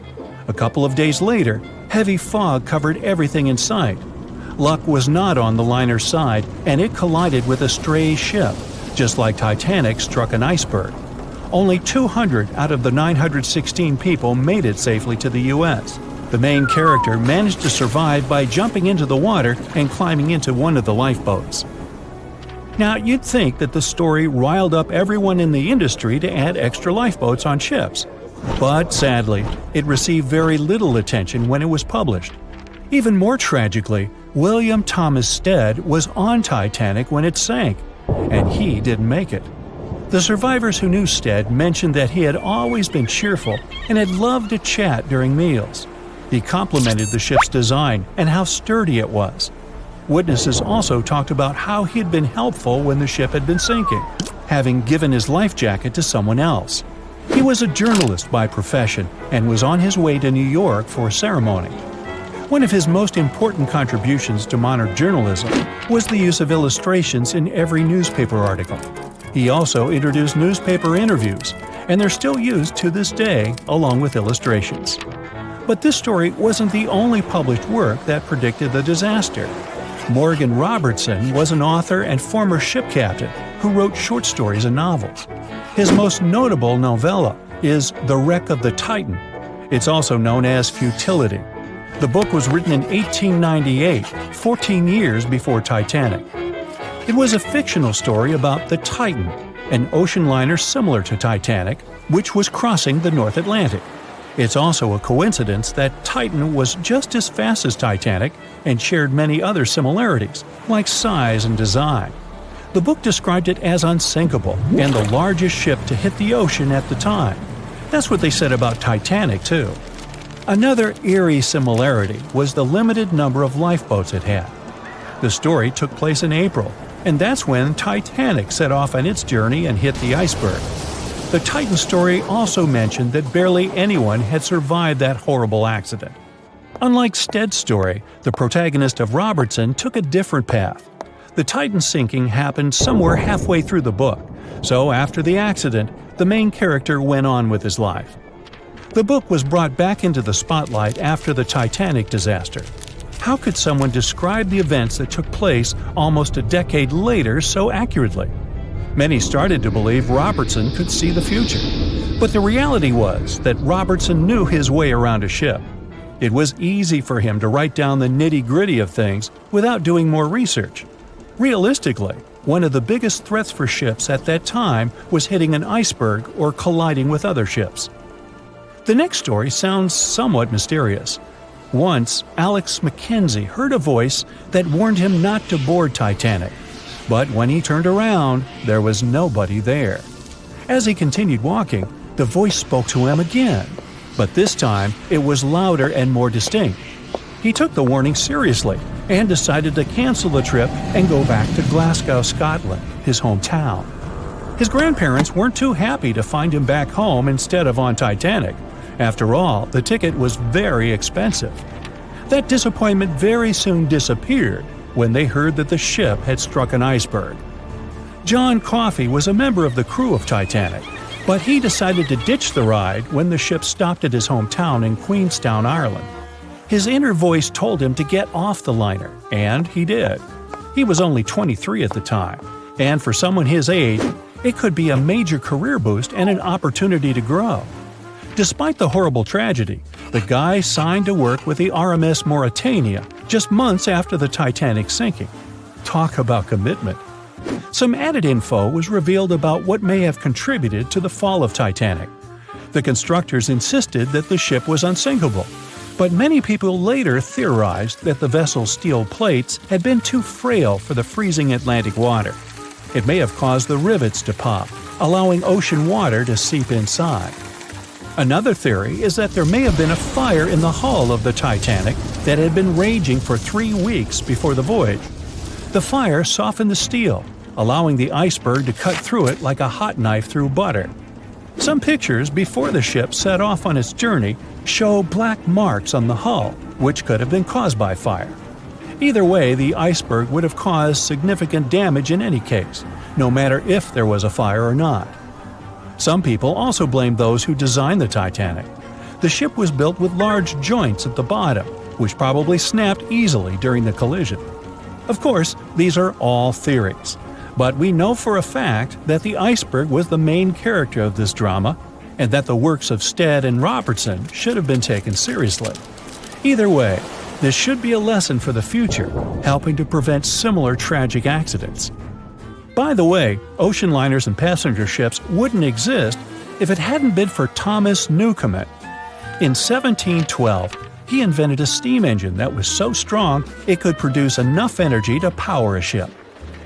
A couple of days later, heavy fog covered everything in sight. Luck was not on the liner's side, and it collided with a stray ship, just like Titanic struck an iceberg. Only 200 out of the 916 people made it safely to the U.S. The main character managed to survive by jumping into the water and climbing into one of the lifeboats. Now, you'd think that the story riled up everyone in the industry to add extra lifeboats on ships. But sadly, it received very little attention when it was published. Even more tragically, William Thomas Stead was on Titanic when it sank, and he didn't make it. The survivors who knew Stead mentioned that he had always been cheerful and had loved to chat during meals. He complimented the ship's design and how sturdy it was. Witnesses also talked about how he had been helpful when the ship had been sinking, having given his life jacket to someone else. He was a journalist by profession and was on his way to New York for a ceremony. One of his most important contributions to modern journalism was the use of illustrations in every newspaper article. He also introduced newspaper interviews, and they're still used to this day along with illustrations. But this story wasn't the only published work that predicted the disaster. Morgan Robertson was an author and former ship captain who wrote short stories and novels. His most notable novella is The Wreck of the Titan. It's also known as Futility. The book was written in 1898, 14 years before Titanic. It was a fictional story about the Titan, an ocean liner similar to Titanic, which was crossing the North Atlantic. It's also a coincidence that Titan was just as fast as Titanic and shared many other similarities, like size and design. The book described it as unsinkable and the largest ship to hit the ocean at the time. That's what they said about Titanic, too. Another eerie similarity was the limited number of lifeboats it had. The story took place in April, and that's when Titanic set off on its journey and hit the iceberg. The Titan story also mentioned that barely anyone had survived that horrible accident. Unlike Stead's story, the protagonist of Robertson took a different path. The Titan sinking happened somewhere halfway through the book, so after the accident, the main character went on with his life. The book was brought back into the spotlight after the Titanic disaster. How could someone describe the events that took place almost a decade later so accurately? Many started to believe Robertson could see the future. But the reality was that Robertson knew his way around a ship. It was easy for him to write down the nitty-gritty of things without doing more research. Realistically, one of the biggest threats for ships at that time was hitting an iceberg or colliding with other ships. The next story sounds somewhat mysterious. Once, Alex Mackenzie heard a voice that warned him not to board Titanic. But when he turned around, there was nobody there. As he continued walking, the voice spoke to him again. But this time, it was louder and more distinct. He took the warning seriously and decided to cancel the trip and go back to Glasgow, Scotland, his hometown. His grandparents weren't too happy to find him back home instead of on Titanic. After all, the ticket was very expensive. That disappointment very soon disappeared when they heard that the ship had struck an iceberg. John Coffey was a member of the crew of Titanic, but he decided to ditch the ride when the ship stopped at his hometown in Queenstown, Ireland. His inner voice told him to get off the liner, and he did. He was only 23 at the time, and for someone his age, it could be a major career boost and an opportunity to grow. Despite the horrible tragedy, the guy signed to work with the RMS Mauritania just months after the Titanic sinking. Talk about commitment. Some added info was revealed about what may have contributed to the fall of Titanic. The constructors insisted that the ship was unsinkable, but many people later theorized that the vessel's steel plates had been too frail for the freezing Atlantic water. It may have caused the rivets to pop, allowing ocean water to seep inside. Another theory is that there may have been a fire in the hull of the Titanic that had been raging for 3 weeks before the voyage. The fire softened the steel, allowing the iceberg to cut through it like a hot knife through butter. Some pictures before the ship set off on its journey show black marks on the hull, which could have been caused by fire. Either way, the iceberg would have caused significant damage in any case, no matter if there was a fire or not. Some people also blame those who designed the Titanic. The ship was built with large joints at the bottom, which probably snapped easily during the collision. Of course, these are all theories, but we know for a fact that the iceberg was the main character of this drama, and that the works of Stead and Robertson should have been taken seriously. Either way, this should be a lesson for the future, helping to prevent similar tragic accidents. By the way, ocean liners and passenger ships wouldn't exist if it hadn't been for Thomas Newcomen. In 1712, he invented a steam engine that was so strong it could produce enough energy to power a ship.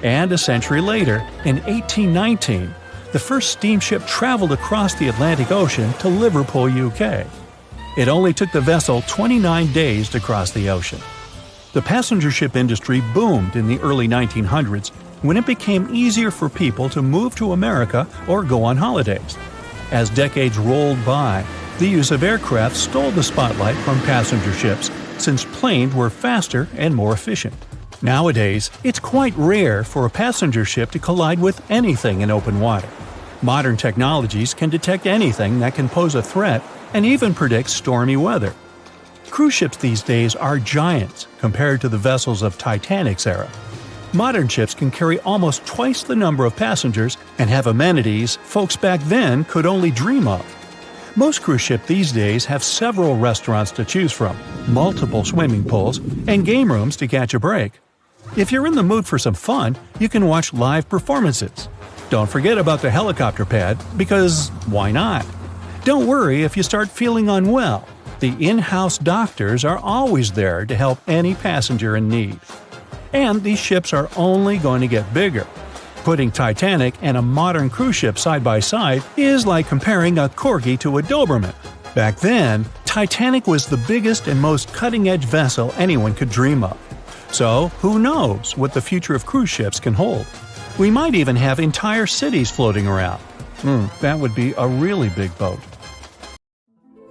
And a century later, in 1819, the first steamship traveled across the Atlantic Ocean to Liverpool, UK. It only took the vessel 29 days to cross the ocean. The passenger ship industry boomed in the early 1900s when it became easier for people to move to America or go on holidays. As decades rolled by, the use of aircraft stole the spotlight from passenger ships since planes were faster and more efficient. Nowadays, it's quite rare for a passenger ship to collide with anything in open water. Modern technologies can detect anything that can pose a threat and even predict stormy weather. Cruise ships these days are giants compared to the vessels of Titanic's era. Modern ships can carry almost twice the number of passengers and have amenities folks back then could only dream of. Most cruise ships these days have several restaurants to choose from, multiple swimming pools, and game rooms to catch a break. If you're in the mood for some fun, you can watch live performances. Don't forget about the helicopter pad, because why not? Don't worry if you start feeling unwell. The in-house doctors are always there to help any passenger in need. And these ships are only going to get bigger. Putting Titanic and a modern cruise ship side by side is like comparing a Corgi to a Doberman. Back then, Titanic was the biggest and most cutting-edge vessel anyone could dream of. So, who knows what the future of cruise ships can hold? We might even have entire cities floating around. That would be a really big boat.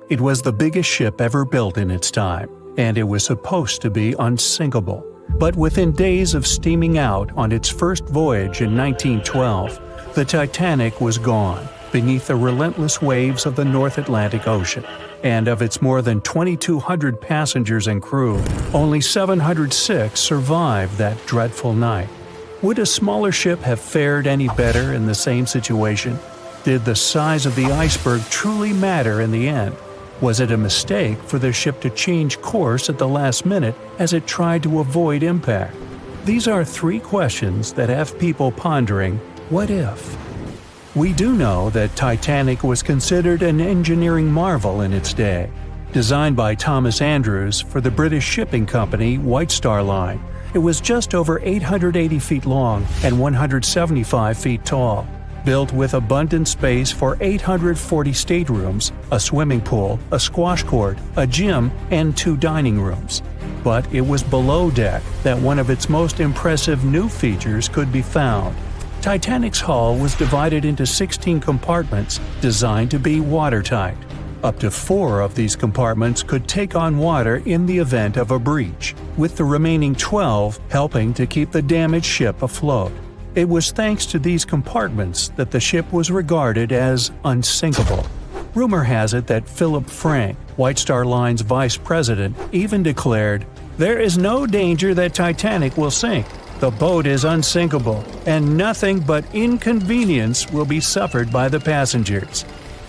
It was the biggest ship ever built in its time, and it was supposed to be unsinkable. But within days of steaming out on its first voyage in 1912, the Titanic was gone beneath the relentless waves of the North Atlantic Ocean. And of its more than 2,200 passengers and crew, only 706 survived that dreadful night. Would a smaller ship have fared any better in the same situation? Did the size of the iceberg truly matter in the end? Was it a mistake for the ship to change course at the last minute as it tried to avoid impact? These are three questions that have people pondering, what if? We do know that Titanic was considered an engineering marvel in its day. Designed by Thomas Andrews for the British shipping company White Star Line, it was just over 880 feet long and 175 feet tall. Built with abundant space for 840 staterooms, a swimming pool, a squash court, a gym, and 2 dining rooms. But it was below deck that one of its most impressive new features could be found. Titanic's hull was divided into 16 compartments designed to be watertight. Up to 4 of these compartments could take on water in the event of a breach, with the remaining 12 helping to keep the damaged ship afloat. It was thanks to these compartments that the ship was regarded as unsinkable. Rumor has it that Philip Frank, White Star Line's vice president, even declared, "There is no danger that Titanic will sink. The boat is unsinkable, and nothing but inconvenience will be suffered by the passengers."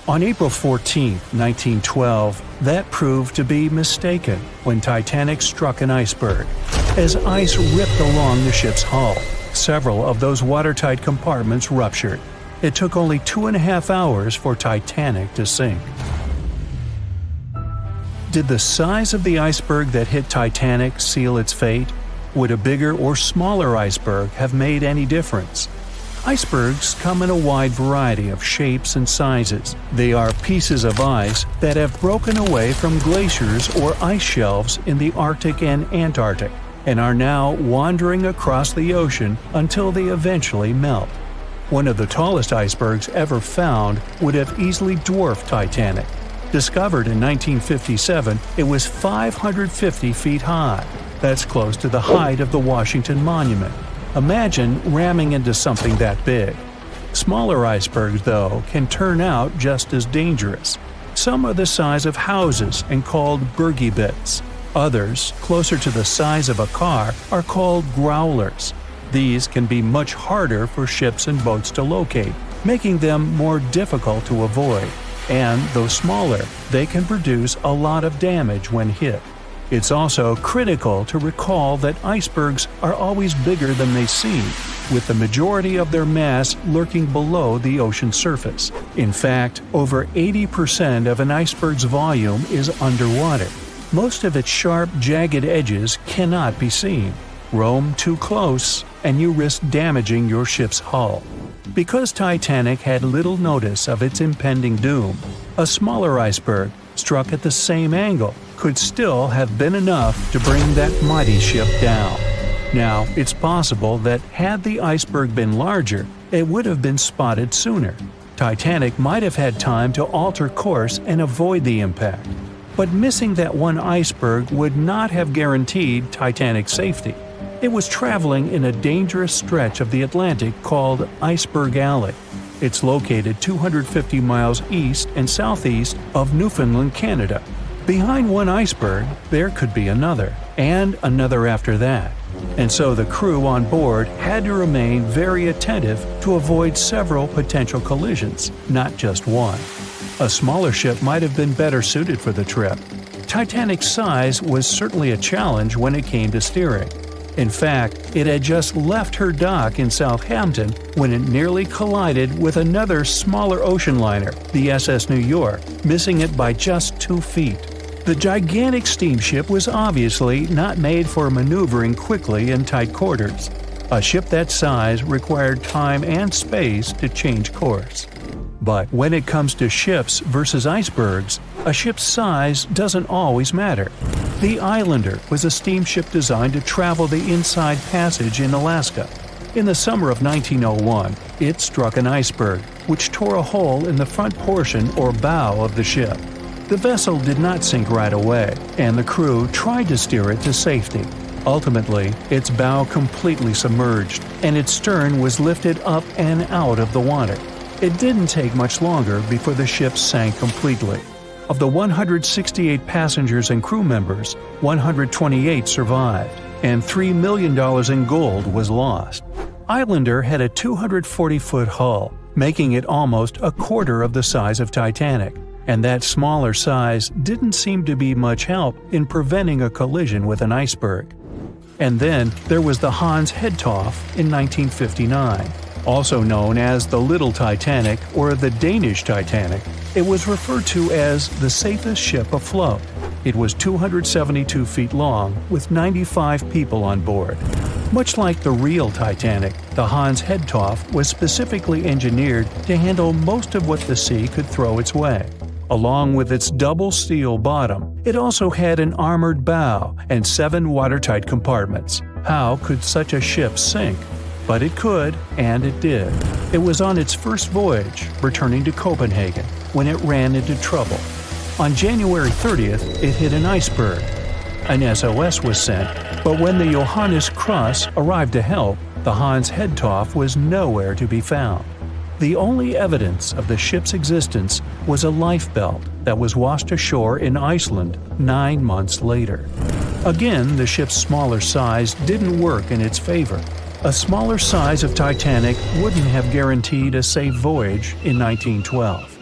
On April 14, 1912, that proved to be mistaken when Titanic struck an iceberg. As ice ripped along the ship's hull, several of those watertight compartments ruptured. It took only 2.5 hours for Titanic to sink. Did the size of the iceberg that hit Titanic seal its fate? Would a bigger or smaller iceberg have made any difference? Icebergs come in a wide variety of shapes and sizes. They are pieces of ice that have broken away from glaciers or ice shelves in the Arctic and Antarctic, and are now wandering across the ocean until they eventually melt. One of the tallest icebergs ever found would have easily dwarfed Titanic. Discovered in 1957, it was 550 feet high. That's close to the height of the Washington Monument. Imagine ramming into something that big. Smaller icebergs, though, can turn out just as dangerous. Some are the size of houses and called bergy bits. Others, closer to the size of a car, are called growlers. These can be much harder for ships and boats to locate, making them more difficult to avoid. And though smaller, they can produce a lot of damage when hit. It's also critical to recall that icebergs are always bigger than they seem, with the majority of their mass lurking below the ocean surface. In fact, over 80% of an iceberg's volume is underwater. Most of its sharp, jagged edges cannot be seen. Roam too close, and you risk damaging your ship's hull. Because Titanic had little notice of its impending doom, a smaller iceberg, struck at the same angle, could still have been enough to bring that mighty ship down. Now, it's possible that had the iceberg been larger, it would have been spotted sooner. Titanic might have had time to alter course and avoid the impact. But missing that one iceberg would not have guaranteed Titanic's safety. It was traveling in a dangerous stretch of the Atlantic called Iceberg Alley. It's located 250 miles east and southeast of Newfoundland, Canada. Behind one iceberg, there could be another, and another after that. And so the crew on board had to remain very attentive to avoid several potential collisions, not just one. A smaller ship might have been better suited for the trip. Titanic's size was certainly a challenge when it came to steering. In fact, it had just left her dock in Southampton when it nearly collided with another smaller ocean liner, the SS New York, missing it by just 2 feet. The gigantic steamship was obviously not made for maneuvering quickly in tight quarters. A ship that size required time and space to change course. But when it comes to ships versus icebergs, a ship's size doesn't always matter. The Islander was a steamship designed to travel the Inside Passage in Alaska. In the summer of 1901, it struck an iceberg, which tore a hole in the front portion or bow of the ship. The vessel did not sink right away, and the crew tried to steer it to safety. Ultimately, its bow completely submerged, and its stern was lifted up and out of the water. It didn't take much longer before the ship sank completely. Of the 168 passengers and crew members, 128 survived, and $3 million in gold was lost. Islander had a 240-foot hull, making it almost a quarter of the size of Titanic, and that smaller size didn't seem to be much help in preventing a collision with an iceberg. And then there was the Hans Hedtoft in 1959. Also known as the Little Titanic or the Danish Titanic, it was referred to as the safest ship afloat. It was 272 feet long with 95 people on board. Much like the real Titanic, the Hans Hedtoft was specifically engineered to handle most of what the sea could throw its way. Along with its double steel bottom, it also had an armored bow and 7 watertight compartments. How could such a ship sink? But it could, and it did. It was on its first voyage, returning to Copenhagen, when it ran into trouble. On January 30th, it hit an iceberg. An SOS was sent, but when the Johannes Cross arrived to help, the Hans Hedtoft was nowhere to be found. The only evidence of the ship's existence was a lifebelt that was washed ashore in Iceland 9 months later. Again, the ship's smaller size didn't work in its favor. A smaller size of Titanic wouldn't have guaranteed a safe voyage in 1912.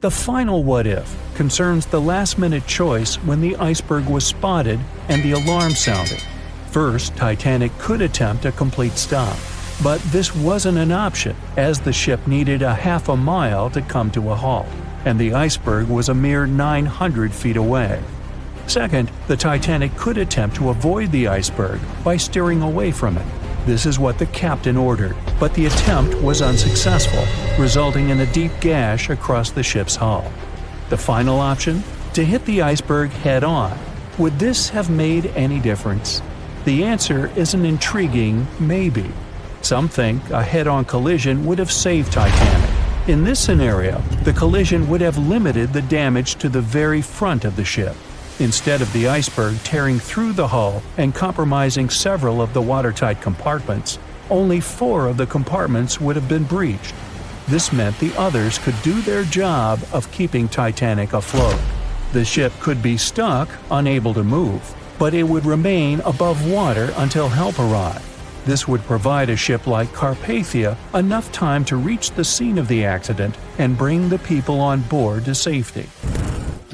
The final what-if concerns the last-minute choice when the iceberg was spotted and the alarm sounded. First, Titanic could attempt a complete stop, but this wasn't an option as the ship needed a half a mile to come to a halt, and the iceberg was a mere 900 feet away. Second, the Titanic could attempt to avoid the iceberg by steering away from it. This is what the captain ordered, but the attempt was unsuccessful, resulting in a deep gash across the ship's hull. The final option? To hit the iceberg head-on. Would this have made any difference? The answer is an intriguing maybe. Some think a head-on collision would have saved Titanic. In this scenario, the collision would have limited the damage to the very front of the ship, instead of the iceberg tearing through the hull and compromising several of the watertight compartments. Only 4 of the compartments would have been breached. This meant the others could do their job of keeping Titanic afloat. The ship could be stuck, unable to move, but it would remain above water until help arrived. This would provide a ship like Carpathia enough time to reach the scene of the accident and bring the people on board to safety.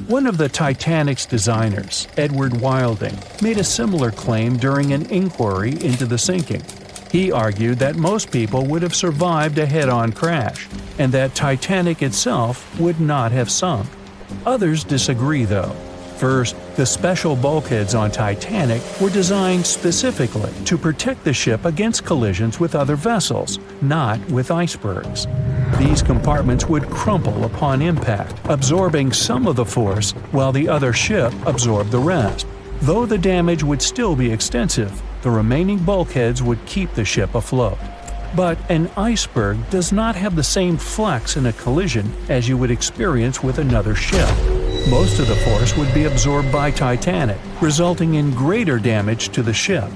One of the Titanic's designers, Edward Wilding, made a similar claim during an inquiry into the sinking. He argued that most people would have survived a head-on crash, and that Titanic itself would not have sunk. Others disagree, though. First, the special bulkheads on Titanic were designed specifically to protect the ship against collisions with other vessels, not with icebergs. These compartments would crumple upon impact, absorbing some of the force while the other ship absorbed the rest. Though the damage would still be extensive, the remaining bulkheads would keep the ship afloat. But an iceberg does not have the same flex in a collision as you would experience with another ship. Most of the force would be absorbed by Titanic, resulting in greater damage to the ship.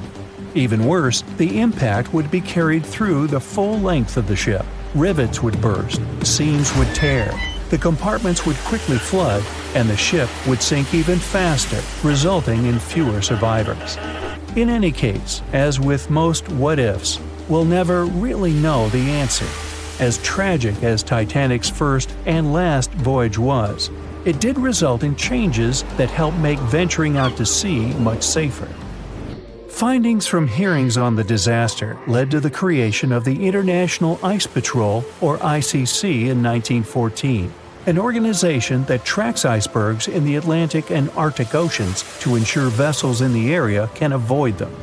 Even worse, the impact would be carried through the full length of the ship. Rivets would burst, seams would tear, the compartments would quickly flood, and the ship would sink even faster, resulting in fewer survivors. In any case, as with most what-ifs, we'll never really know the answer. As tragic as Titanic's first and last voyage was, it did result in changes that helped make venturing out to sea much safer. Findings from hearings on the disaster led to the creation of the International Ice Patrol, or ICC, in 1914, an organization that tracks icebergs in the Atlantic and Arctic Oceans to ensure vessels in the area can avoid them.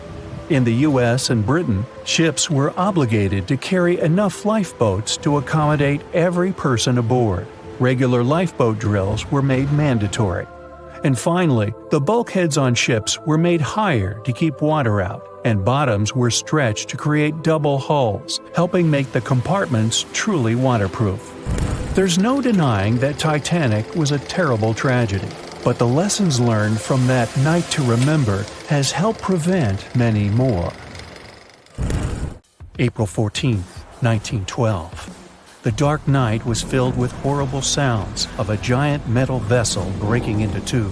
In the US and Britain, ships were obligated to carry enough lifeboats to accommodate every person aboard. Regular lifeboat drills were made mandatory. And finally, the bulkheads on ships were made higher to keep water out, and bottoms were stretched to create double hulls, helping make the compartments truly waterproof. There's no denying that Titanic was a terrible tragedy, but the lessons learned from that night to remember has helped prevent many more. April 14, 1912. The dark night was filled with horrible sounds of a giant metal vessel breaking into two.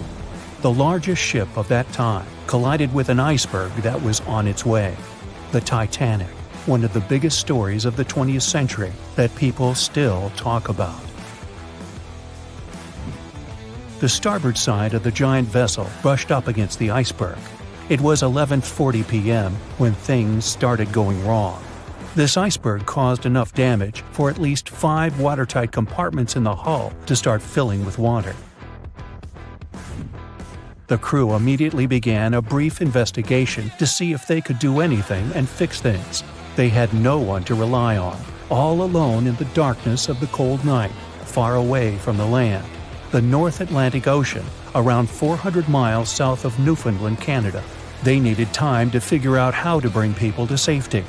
The largest ship of that time collided with an iceberg that was on its way. The Titanic, one of the biggest stories of the 20th century that people still talk about. The starboard side of the giant vessel brushed up against the iceberg. It was 11:40 p.m. when things started going wrong. This iceberg caused enough damage for at least 5 watertight compartments in the hull to start filling with water. The crew immediately began a brief investigation to see if they could do anything and fix things. They had no one to rely on, all alone in the darkness of the cold night, far away from the land. The North Atlantic Ocean, around 400 miles south of Newfoundland, Canada. They needed time to figure out how to bring people to safety.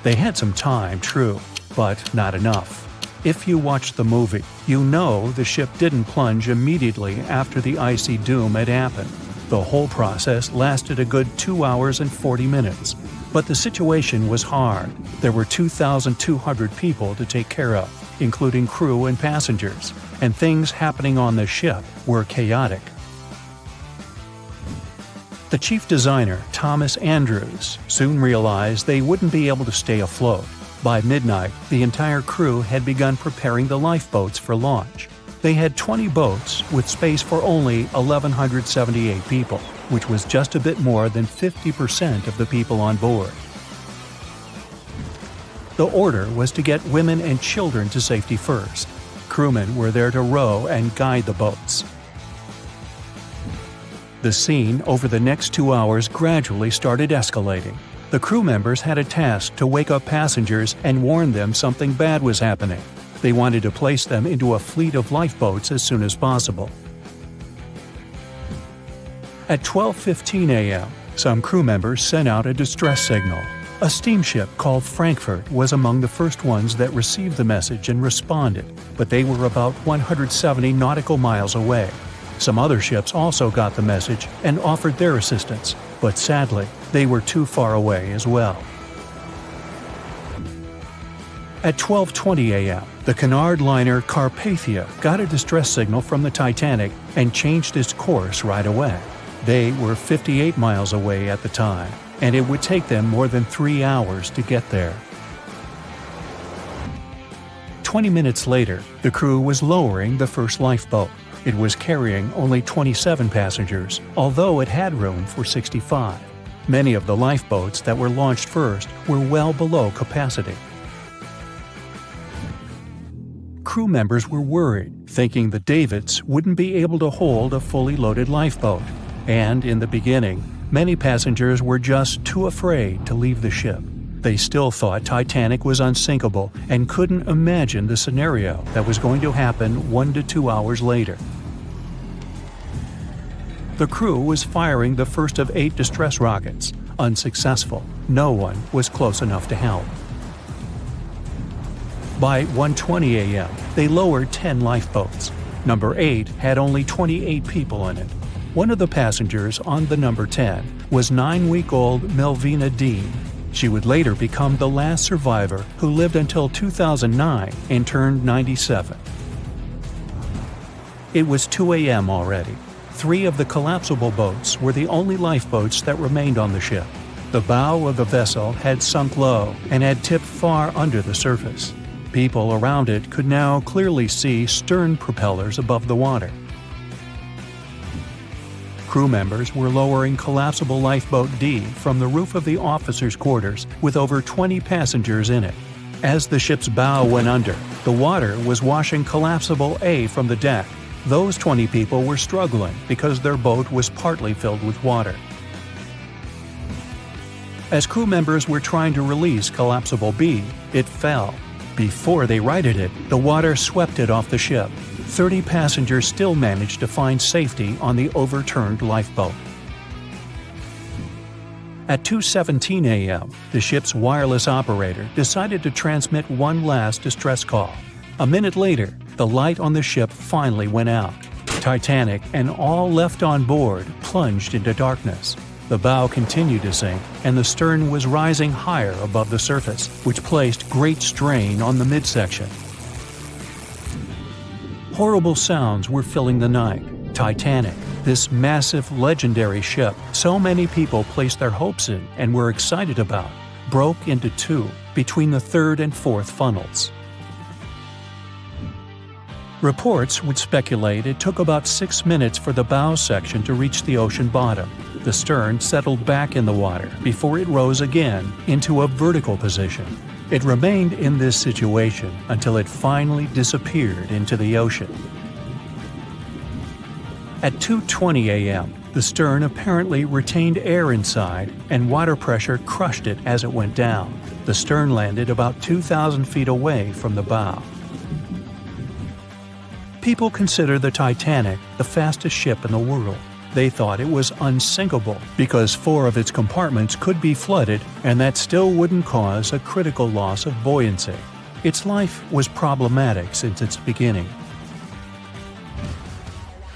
They had some time, true, but not enough. If you watched the movie, you know the ship didn't plunge immediately after the icy doom had happened. The whole process lasted a good 2 hours and 40 minutes. But the situation was hard. There were 2,200 people to take care of, including crew and passengers, and things happening on the ship were chaotic. The chief designer, Thomas Andrews, soon realized they wouldn't be able to stay afloat. By midnight, the entire crew had begun preparing the lifeboats for launch. They had 20 boats with space for only 1,178 people, which was just a bit more than 50% of the people on board. The order was to get women and children to safety first. Crewmen were there to row and guide the boats. The scene over the next 2 hours gradually started escalating. The crew members had a task to wake up passengers and warn them something bad was happening. They wanted to place them into a fleet of lifeboats as soon as possible. At 12:15 a.m., some crew members sent out a distress signal. A steamship called Frankfurt was among the first ones that received the message and responded, but they were about 170 nautical miles away. Some other ships also got the message and offered their assistance, but sadly, they were too far away as well. At 12:20 a.m., the Cunard liner Carpathia got a distress signal from the Titanic and changed its course right away. They were 58 miles away at the time, and it would take them more than 3 hours to get there. 20 minutes later, the crew was lowering the first lifeboat. It was carrying only 27 passengers, although it had room for 65. Many of the lifeboats that were launched first were well below capacity. Crew members were worried, thinking the Davids wouldn't be able to hold a fully loaded lifeboat. And in the beginning, many passengers were just too afraid to leave the ship. They still thought Titanic was unsinkable and couldn't imagine the scenario that was going to happen 1 to 2 hours later. The crew was firing the first of 8 distress rockets. Unsuccessful. No one was close enough to help. By 1:20 a.m., they lowered 10 lifeboats. Number 8 had only 28 people in it. One of the passengers on the number 10 was 9-week-old Melvina Dean. She would later become the last survivor who lived until 2009 and turned 97. It was 2 a.m. already. 3 of the collapsible boats were the only lifeboats that remained on the ship. The bow of the vessel had sunk low and had tipped far under the surface. People around it could now clearly see stern propellers above the water. Crew members were lowering collapsible lifeboat D from the roof of the officers' quarters with over 20 passengers in it. As the ship's bow went under, the water was washing collapsible A from the deck. Those 20 people were struggling because their boat was partly filled with water. As crew members were trying to release Collapsible B, it fell. Before they righted it, the water swept it off the ship. 30 passengers still managed to find safety on the overturned lifeboat. At 2:17 a.m., the ship's wireless operator decided to transmit one last distress call. A minute later, the light on the ship finally went out. Titanic and all left on board plunged into darkness. The bow continued to sink, and the stern was rising higher above the surface, which placed great strain on the midsection. Horrible sounds were filling the night. Titanic, this massive, legendary ship so many people placed their hopes in and were excited about, broke into two between the third and fourth funnels. Reports would speculate it took about 6 minutes for the bow section to reach the ocean bottom. The stern settled back in the water before it rose again into a vertical position. It remained in this situation until it finally disappeared into the ocean. At 2:20 a.m., the stern apparently retained air inside and water pressure crushed it as it went down. The stern landed about 2,000 feet away from the bow. People consider the Titanic the fastest ship in the world. They thought it was unsinkable because 4 of its compartments could be flooded and that still wouldn't cause a critical loss of buoyancy. Its life was problematic since its beginning.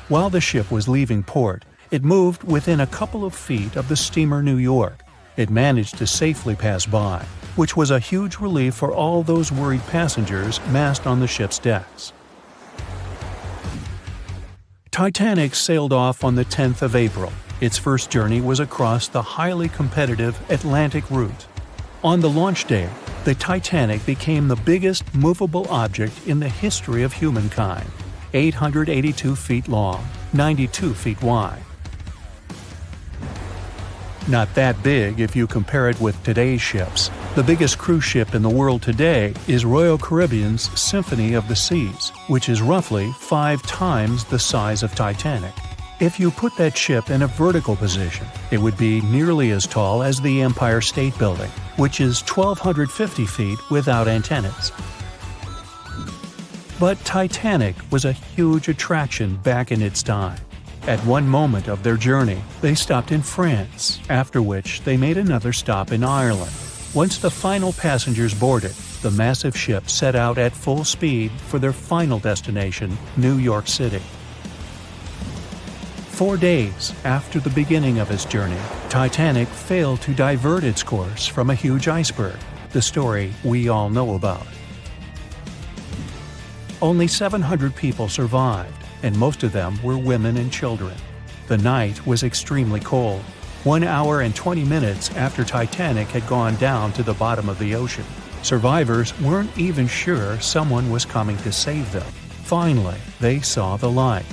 While the ship was leaving port, it moved within a couple of feet of the steamer New York. It managed to safely pass by, which was a huge relief for all those worried passengers massed on the ship's decks. Titanic sailed off on the 10th of April. Its first journey was across the highly competitive Atlantic route. On the launch day, the Titanic became the biggest movable object in the history of humankind, 882 feet long, 92 feet wide. Not that big if you compare it with today's ships. The biggest cruise ship in the world today is Royal Caribbean's Symphony of the Seas, which is roughly 5 times the size of Titanic. If you put that ship in a vertical position, it would be nearly as tall as the Empire State Building, which is 1,250 feet without antennas. But Titanic was a huge attraction back in its time. At one moment of their journey, they stopped in France, after which they made another stop in Ireland. Once the final passengers boarded, the massive ship set out at full speed for their final destination, New York City. 4 days after the beginning of its journey, Titanic failed to divert its course from a huge iceberg, the story we all know about. Only 700 people survived, and most of them were women and children. The night was extremely cold, 1 hour and 20 minutes after Titanic had gone down to the bottom of the ocean. Survivors weren't even sure someone was coming to save them. Finally, they saw the light.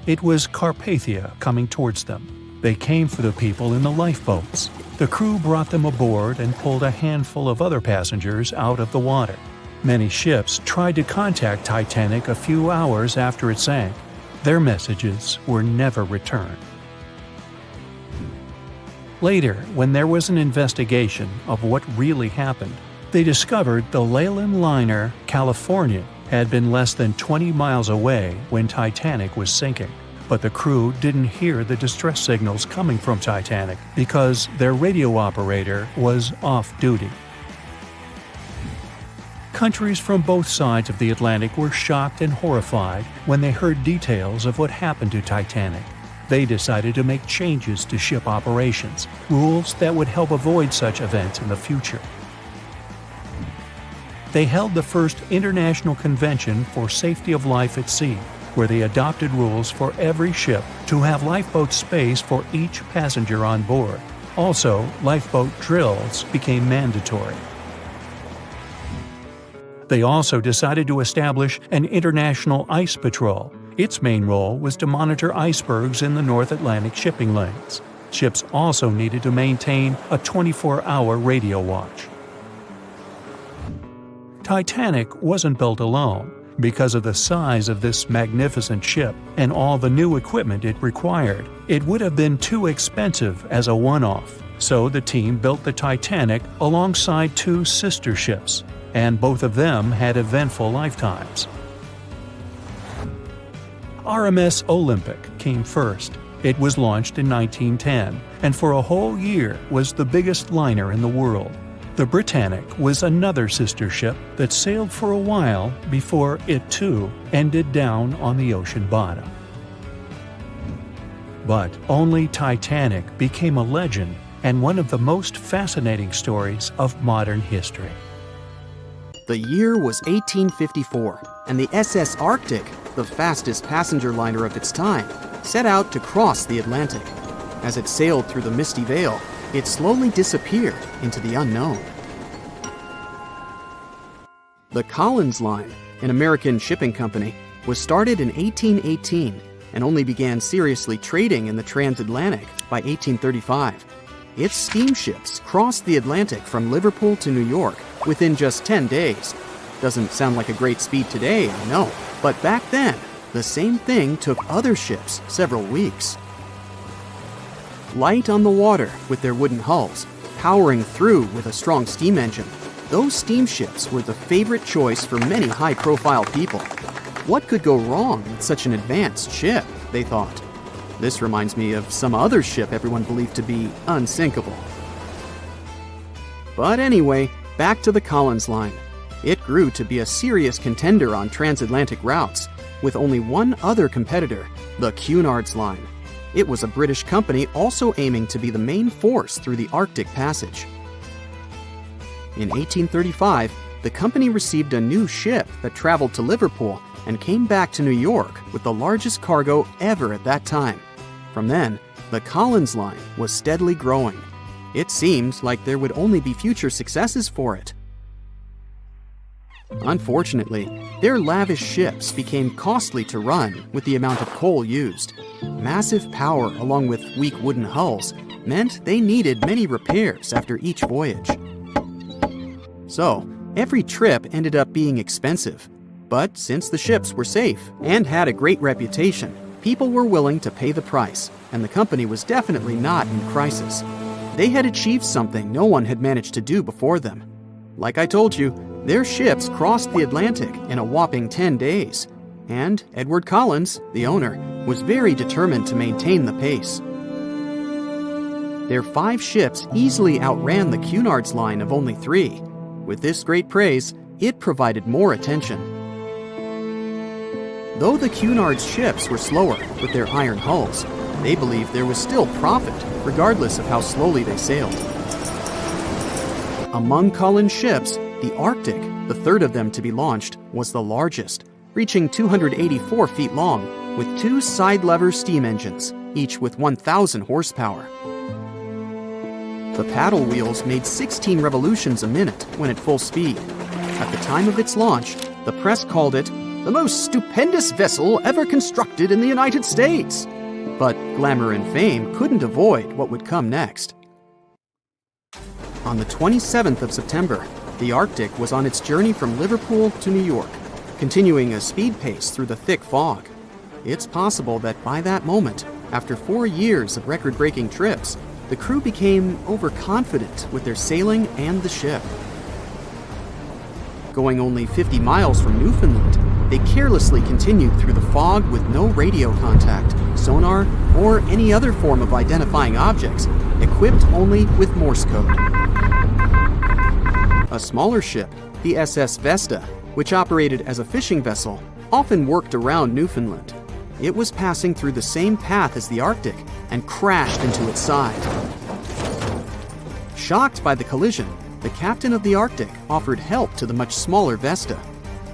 It was Carpathia coming towards them. They came for the people in the lifeboats. The crew brought them aboard and pulled a handful of other passengers out of the water. Many ships tried to contact Titanic a few hours after it sank. Their messages were never returned. Later, when there was an investigation of what really happened, they discovered the Leyland liner Californian had been less than 20 miles away when Titanic was sinking. But the crew didn't hear the distress signals coming from Titanic because their radio operator was off duty. Countries from both sides of the Atlantic were shocked and horrified when they heard details of what happened to Titanic. They decided to make changes to ship operations, rules that would help avoid such events in the future. They held the first International Convention for Safety of Life at Sea, where they adopted rules for every ship to have lifeboat space for each passenger on board. Also, lifeboat drills became mandatory. They also decided to establish an international ice patrol. Its main role was to monitor icebergs in the North Atlantic shipping lanes. Ships also needed to maintain a 24-hour radio watch. Titanic wasn't built alone. Because of the size of this magnificent ship and all the new equipment it required, it would have been too expensive as a one-off. So the team built the Titanic alongside two sister ships, and both of them had eventful lifetimes. RMS Olympic came first. It was launched in 1910, and for a whole year was the biggest liner in the world. The Britannic was another sister ship that sailed for a while before it too ended down on the ocean bottom. But only Titanic became a legend and one of the most fascinating stories of modern history. The year was 1854, and the SS Arctic, the fastest passenger liner of its time, set out to cross the Atlantic. As it sailed through the misty veil, it slowly disappeared into the unknown. The Collins Line, an American shipping company, was started in 1818 and only began seriously trading in the transatlantic by 1835. Its steamships crossed the Atlantic from Liverpool to New York within just 10 days. Doesn't sound like a great speed today, I know, but back then, the same thing took other ships several weeks. Light on the water with their wooden hulls, powering through with a strong steam engine, those steamships were the favorite choice for many high-profile people. What could go wrong with such an advanced ship, they thought. This reminds me of some other ship everyone believed to be unsinkable. But anyway, back to the Collins Line. It grew to be a serious contender on transatlantic routes, with only one other competitor, the Cunard's Line. It was a British company also aiming to be the main force through the Arctic Passage. In 1835, the company received a new ship that traveled to Liverpool and came back to New York with the largest cargo ever at that time. From then, the Collins Line was steadily growing. It seemed like there would only be future successes for it. Unfortunately, their lavish ships became costly to run with the amount of coal used. Massive power along with weak wooden hulls meant they needed many repairs after each voyage. So, every trip ended up being expensive. But since the ships were safe and had a great reputation, people were willing to pay the price, and the company was definitely not in crisis. They had achieved something no one had managed to do before them. Like I told you, their ships crossed the Atlantic in a whopping 10 days, and Edward Collins, the owner, was very determined to maintain the pace. Their 5 ships easily outran the Cunard's Line of only 3. With this great praise, it provided more attention. Though the Cunard's ships were slower with their iron hulls, they believed there was still profit, regardless of how slowly they sailed. Among Collins' ships, the Arctic, the third of them to be launched, was the largest, reaching 284 feet long, with 2 side-lever steam engines, each with 1,000 horsepower. The paddle wheels made 16 revolutions a minute when at full speed. At the time of its launch, the press called it the most stupendous vessel ever constructed in the United States. But glamour and fame couldn't avoid what would come next. On the 27th of September, the Arctic was on its journey from Liverpool to New York, continuing a speed pace through the thick fog. It's possible that by that moment, after 4 years of record-breaking trips, the crew became overconfident with their sailing and the ship. Going only 50 miles from Newfoundland, they carelessly continued through the fog with no radio contact, sonar, or any other form of identifying objects, equipped only with Morse code. A smaller ship, the SS Vesta, which operated as a fishing vessel, often worked around Newfoundland. It was passing through the same path as the Arctic and crashed into its side. Shocked by the collision, the captain of the Arctic offered help to the much smaller Vesta,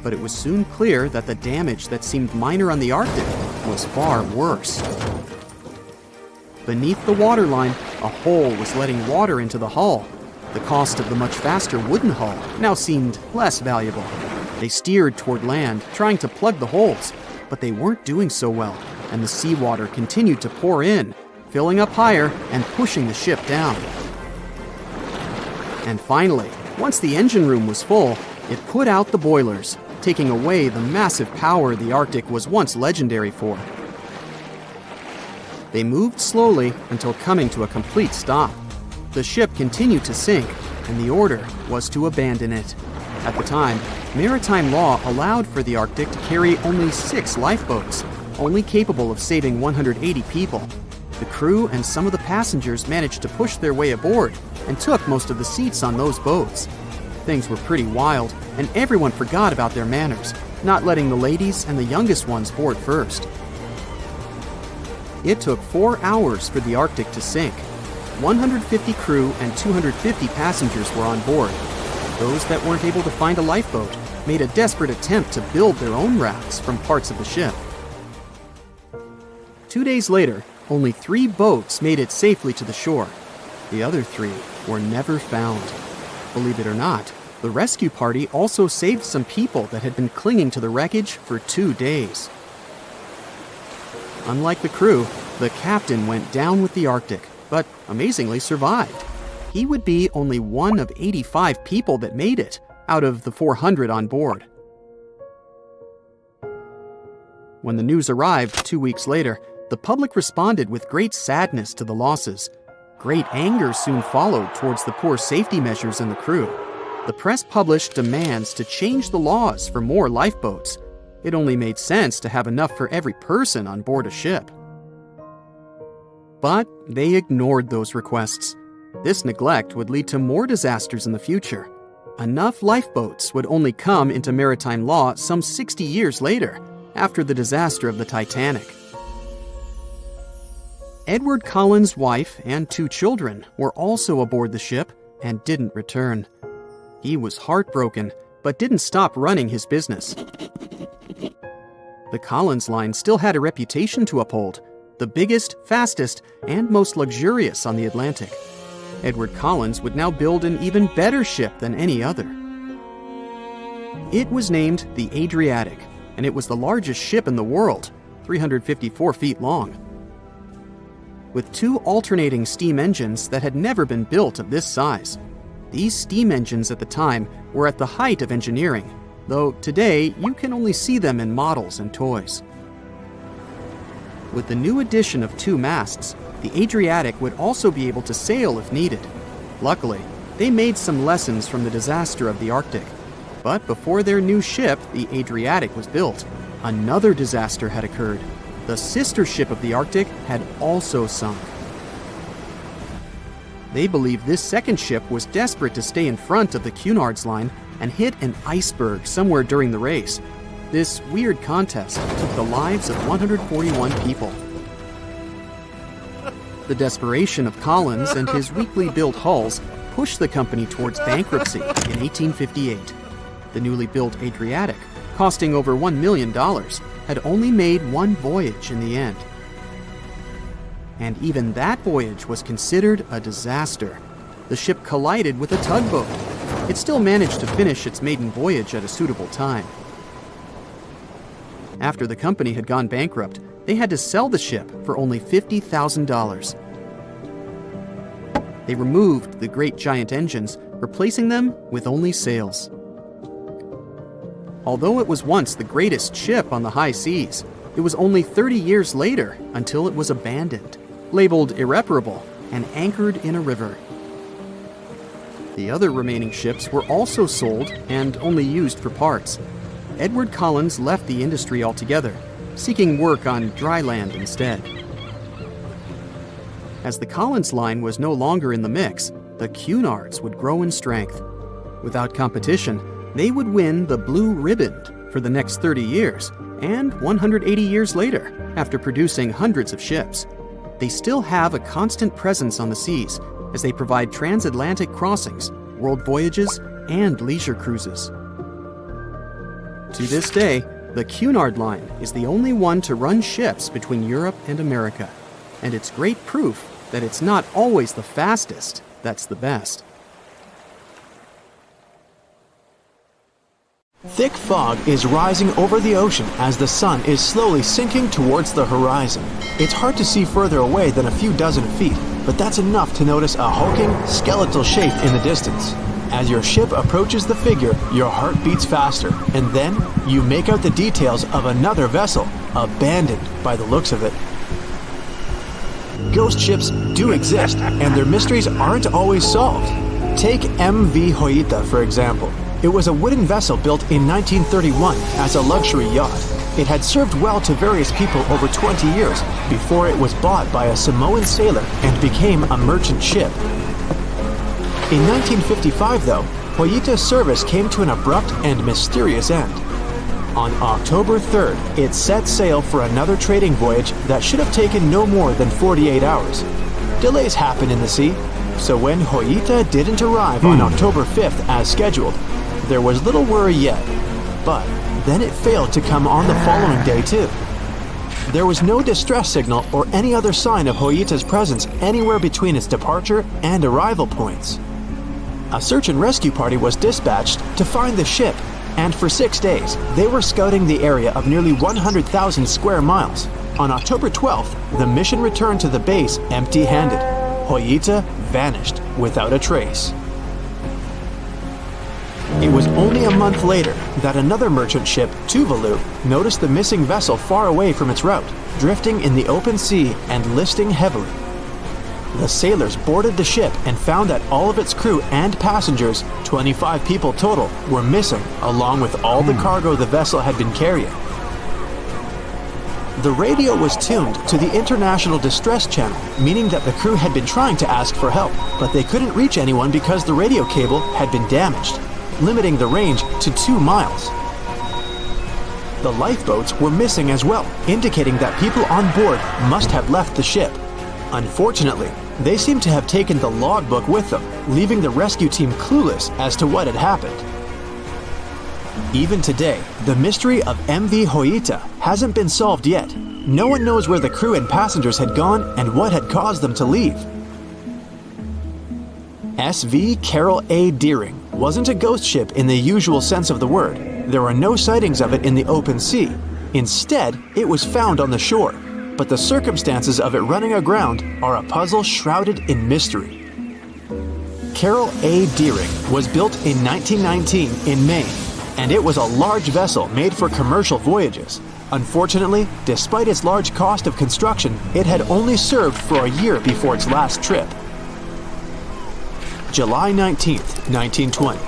but it was soon clear that the damage that seemed minor on the Arctic was far worse. Beneath the waterline, a hole was letting water into the hull. The cost of the much faster wooden hull now seemed less valuable. They steered toward land, trying to plug the holes, but they weren't doing so well, and the seawater continued to pour in, filling up higher and pushing the ship down. And finally, once the engine room was full, it put out the boilers, taking away the massive power the Arctic was once legendary for. They moved slowly until coming to a complete stop. The ship continued to sink, and the order was to abandon it. At the time, maritime law allowed for the Arctic to carry only 6 lifeboats, only capable of saving 180 people. The crew and some of the passengers managed to push their way aboard and took most of the seats on those boats. Things were pretty wild, and everyone forgot about their manners, not letting the ladies and the youngest ones board first. It took 4 hours for the Arctic to sink. 150 crew and 250 passengers were on board. Those that weren't able to find a lifeboat made a desperate attempt to build their own rafts from parts of the ship. 2 days later, only 3 boats made it safely to the shore. The other 3 were never found. Believe it or not, the rescue party also saved some people that had been clinging to the wreckage for 2 days. Unlike the crew, the captain went down with the Arctic, but amazingly survived. He would be only one of 85 people that made it out of the 400 on board. When the news arrived 2 weeks later, the public responded with great sadness to the losses. Great anger soon followed towards the poor safety measures in the crew. The press published demands to change the laws for more lifeboats. It only made sense to have enough for every person on board a ship. But they ignored those requests. This neglect would lead to more disasters in the future. Enough lifeboats would only come into maritime law some 60 years later, after the disaster of the Titanic. Edward Collins' wife and 2 children were also aboard the ship and didn't return. He was heartbroken, but didn't stop running his business. The Collins line still had a reputation to uphold, the biggest, fastest, and most luxurious on the Atlantic. Edward Collins would now build an even better ship than any other. It was named the Adriatic, and it was the largest ship in the world, 354 feet long. With 2 alternating steam engines that had never been built of this size. These steam engines at the time were at the height of engineering, though today you can only see them in models and toys. With the new addition of 2 masts, the Adriatic would also be able to sail if needed. Luckily, they made some lessons from the disaster of the Arctic. But before their new ship, the Adriatic, was built, another disaster had occurred. The sister ship of the Arctic had also sunk. They believed this second ship was desperate to stay in front of the Cunard's line and hit an iceberg somewhere during the race. This weird contest took the lives of 141 people. The desperation of Collins and his weakly built hulls pushed the company towards bankruptcy in 1858. The newly built Adriatic, costing over $1 million, had only made 1 voyage in the end. And even that voyage was considered a disaster. The ship collided with a tugboat. It still managed to finish its maiden voyage at a suitable time. After the company had gone bankrupt, they had to sell the ship for only $50,000. They removed the great giant engines, replacing them with only sails. Although it was once the greatest ship on the high seas, it was only 30 years later until it was abandoned, labeled irreparable, and anchored in a river. The other remaining ships were also sold and only used for parts. Edward Collins left the industry altogether, seeking work on dry land instead. As the Collins line was no longer in the mix, the Cunards would grow in strength. Without competition, they would win the Blue Ribbon for the next 30 years, and 180 years later, after producing hundreds of ships. They still have a constant presence on the seas as they provide transatlantic crossings, world voyages, and leisure cruises. To this day, the Cunard line is the only one to run ships between Europe and America, and it's great proof that it's not always the fastest that's the best. Thick fog is rising over the ocean as the sun is slowly sinking towards the horizon. It's hard to see further away than a few dozen feet, but that's enough to notice a hulking, skeletal shape in the distance. As your ship approaches the figure, your heart beats faster, and then you make out the details of another vessel, abandoned by the looks of it. ghost ships do exist, and their mysteries aren't always solved. Take MV Hoita, for example. It was a wooden vessel built in 1931 as a luxury yacht. It had served well to various people over 20 years before it was bought by a Samoan sailor and became a merchant ship. In 1955, though, Hoita's service came to an abrupt and mysterious end. On October 3rd, it set sail for another trading voyage that should have taken no more than 48 hours. Delays happen in the sea, so when Hoita didn't arrive on October 5th as scheduled, there was little worry yet. But then it failed to come on the following day too. There was no distress signal or any other sign of Hoita's presence anywhere between its departure and arrival points. A search and rescue party was dispatched to find the ship, and for 6 days, they were scouting the area of nearly 100,000 square miles. On October 12th, the mission returned to the base empty-handed. Hoita vanished without a trace. It was only a month later that another merchant ship, Tuvalu, noticed the missing vessel far away from its route, drifting in the open sea and listing heavily. The sailors boarded the ship and found that all of its crew and passengers, 25 people total, were missing, along with all the cargo the vessel had been carrying. The radio was tuned to the International Distress Channel, meaning that the crew had been trying to ask for help, but they couldn't reach anyone because the radio cable had been damaged, limiting the range to 2 miles. The lifeboats were missing as well, indicating that people on board must have left the ship. Unfortunately, they seem to have taken the logbook with them, leaving the rescue team clueless as to what had happened. Even today, the mystery of MV Hoita hasn't been solved yet. No one knows where the crew and passengers had gone and what had caused them to leave. SV Carol A. Deering wasn't a ghost ship in the usual sense of the word. There are no sightings of it in the open sea. Instead, it was found on the shore, but the circumstances of it running aground are a puzzle shrouded in mystery. Carol A. Deering was built in 1919 in Maine, and it was a large vessel made for commercial voyages. Unfortunately, despite its large cost of construction, it had only served for a year before its last trip. July 19, 1920.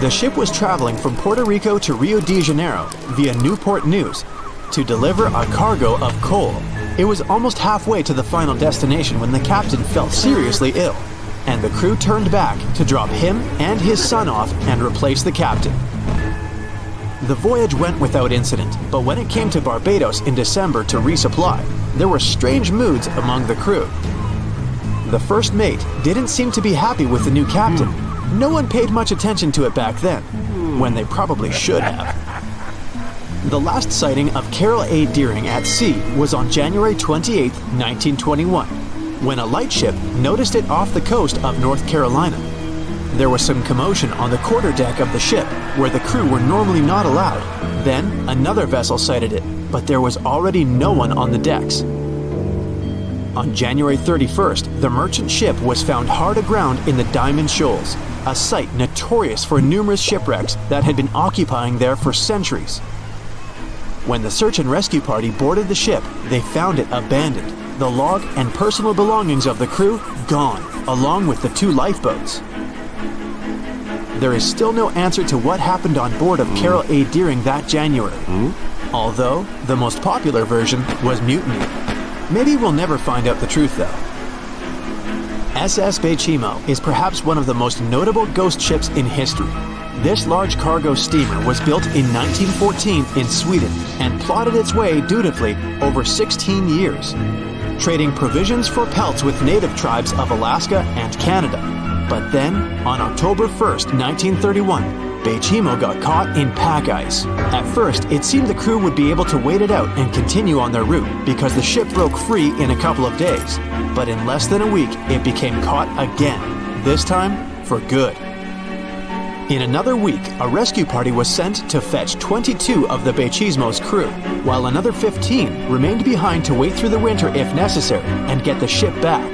The ship was traveling from Puerto Rico to Rio de Janeiro via Newport News to deliver a cargo of coal. It was almost halfway to the final destination when the captain fell seriously ill, and the crew turned back to drop him and his son off and replace the captain. The voyage went without incident, but when it came to Barbados in December to resupply, there were strange moods among the crew. The first mate didn't seem to be happy with the new captain. No one paid much attention to it back then, when they probably should have. The last sighting of Carol A. Deering at sea was on January 28, 1921, when a lightship noticed it off the coast of North Carolina. There was some commotion on the quarterdeck of the ship, where the crew were normally not allowed. Then, another vessel sighted it, but there was already no one on the decks. On January 31st, the merchant ship was found hard aground in the Diamond Shoals, a site notorious for numerous shipwrecks that had been occupying there for centuries. When the search and rescue party boarded the ship, they found it abandoned, the log and personal belongings of the crew gone, along with the 2 lifeboats. There is still no answer to what happened on board of Carol A. Deering that January, although the most popular version was mutiny. Maybe we'll never find out the truth though. SS Beimo is perhaps one of the most notable ghost ships in history. This large cargo steamer was built in 1914 in Sweden and plodded its way dutifully over 16 years, trading provisions for pelts with native tribes of Alaska and Canada. But then, on October 1st, 1931, Beimo got caught in pack ice. At first, it seemed the crew would be able to wait it out and continue on their route because the ship broke free in a couple of days. But in less than a week, it became caught again, this time for good. In another week, a rescue party was sent to fetch 22 of the Beimo's crew, while another 15 remained behind to wait through the winter if necessary and get the ship back.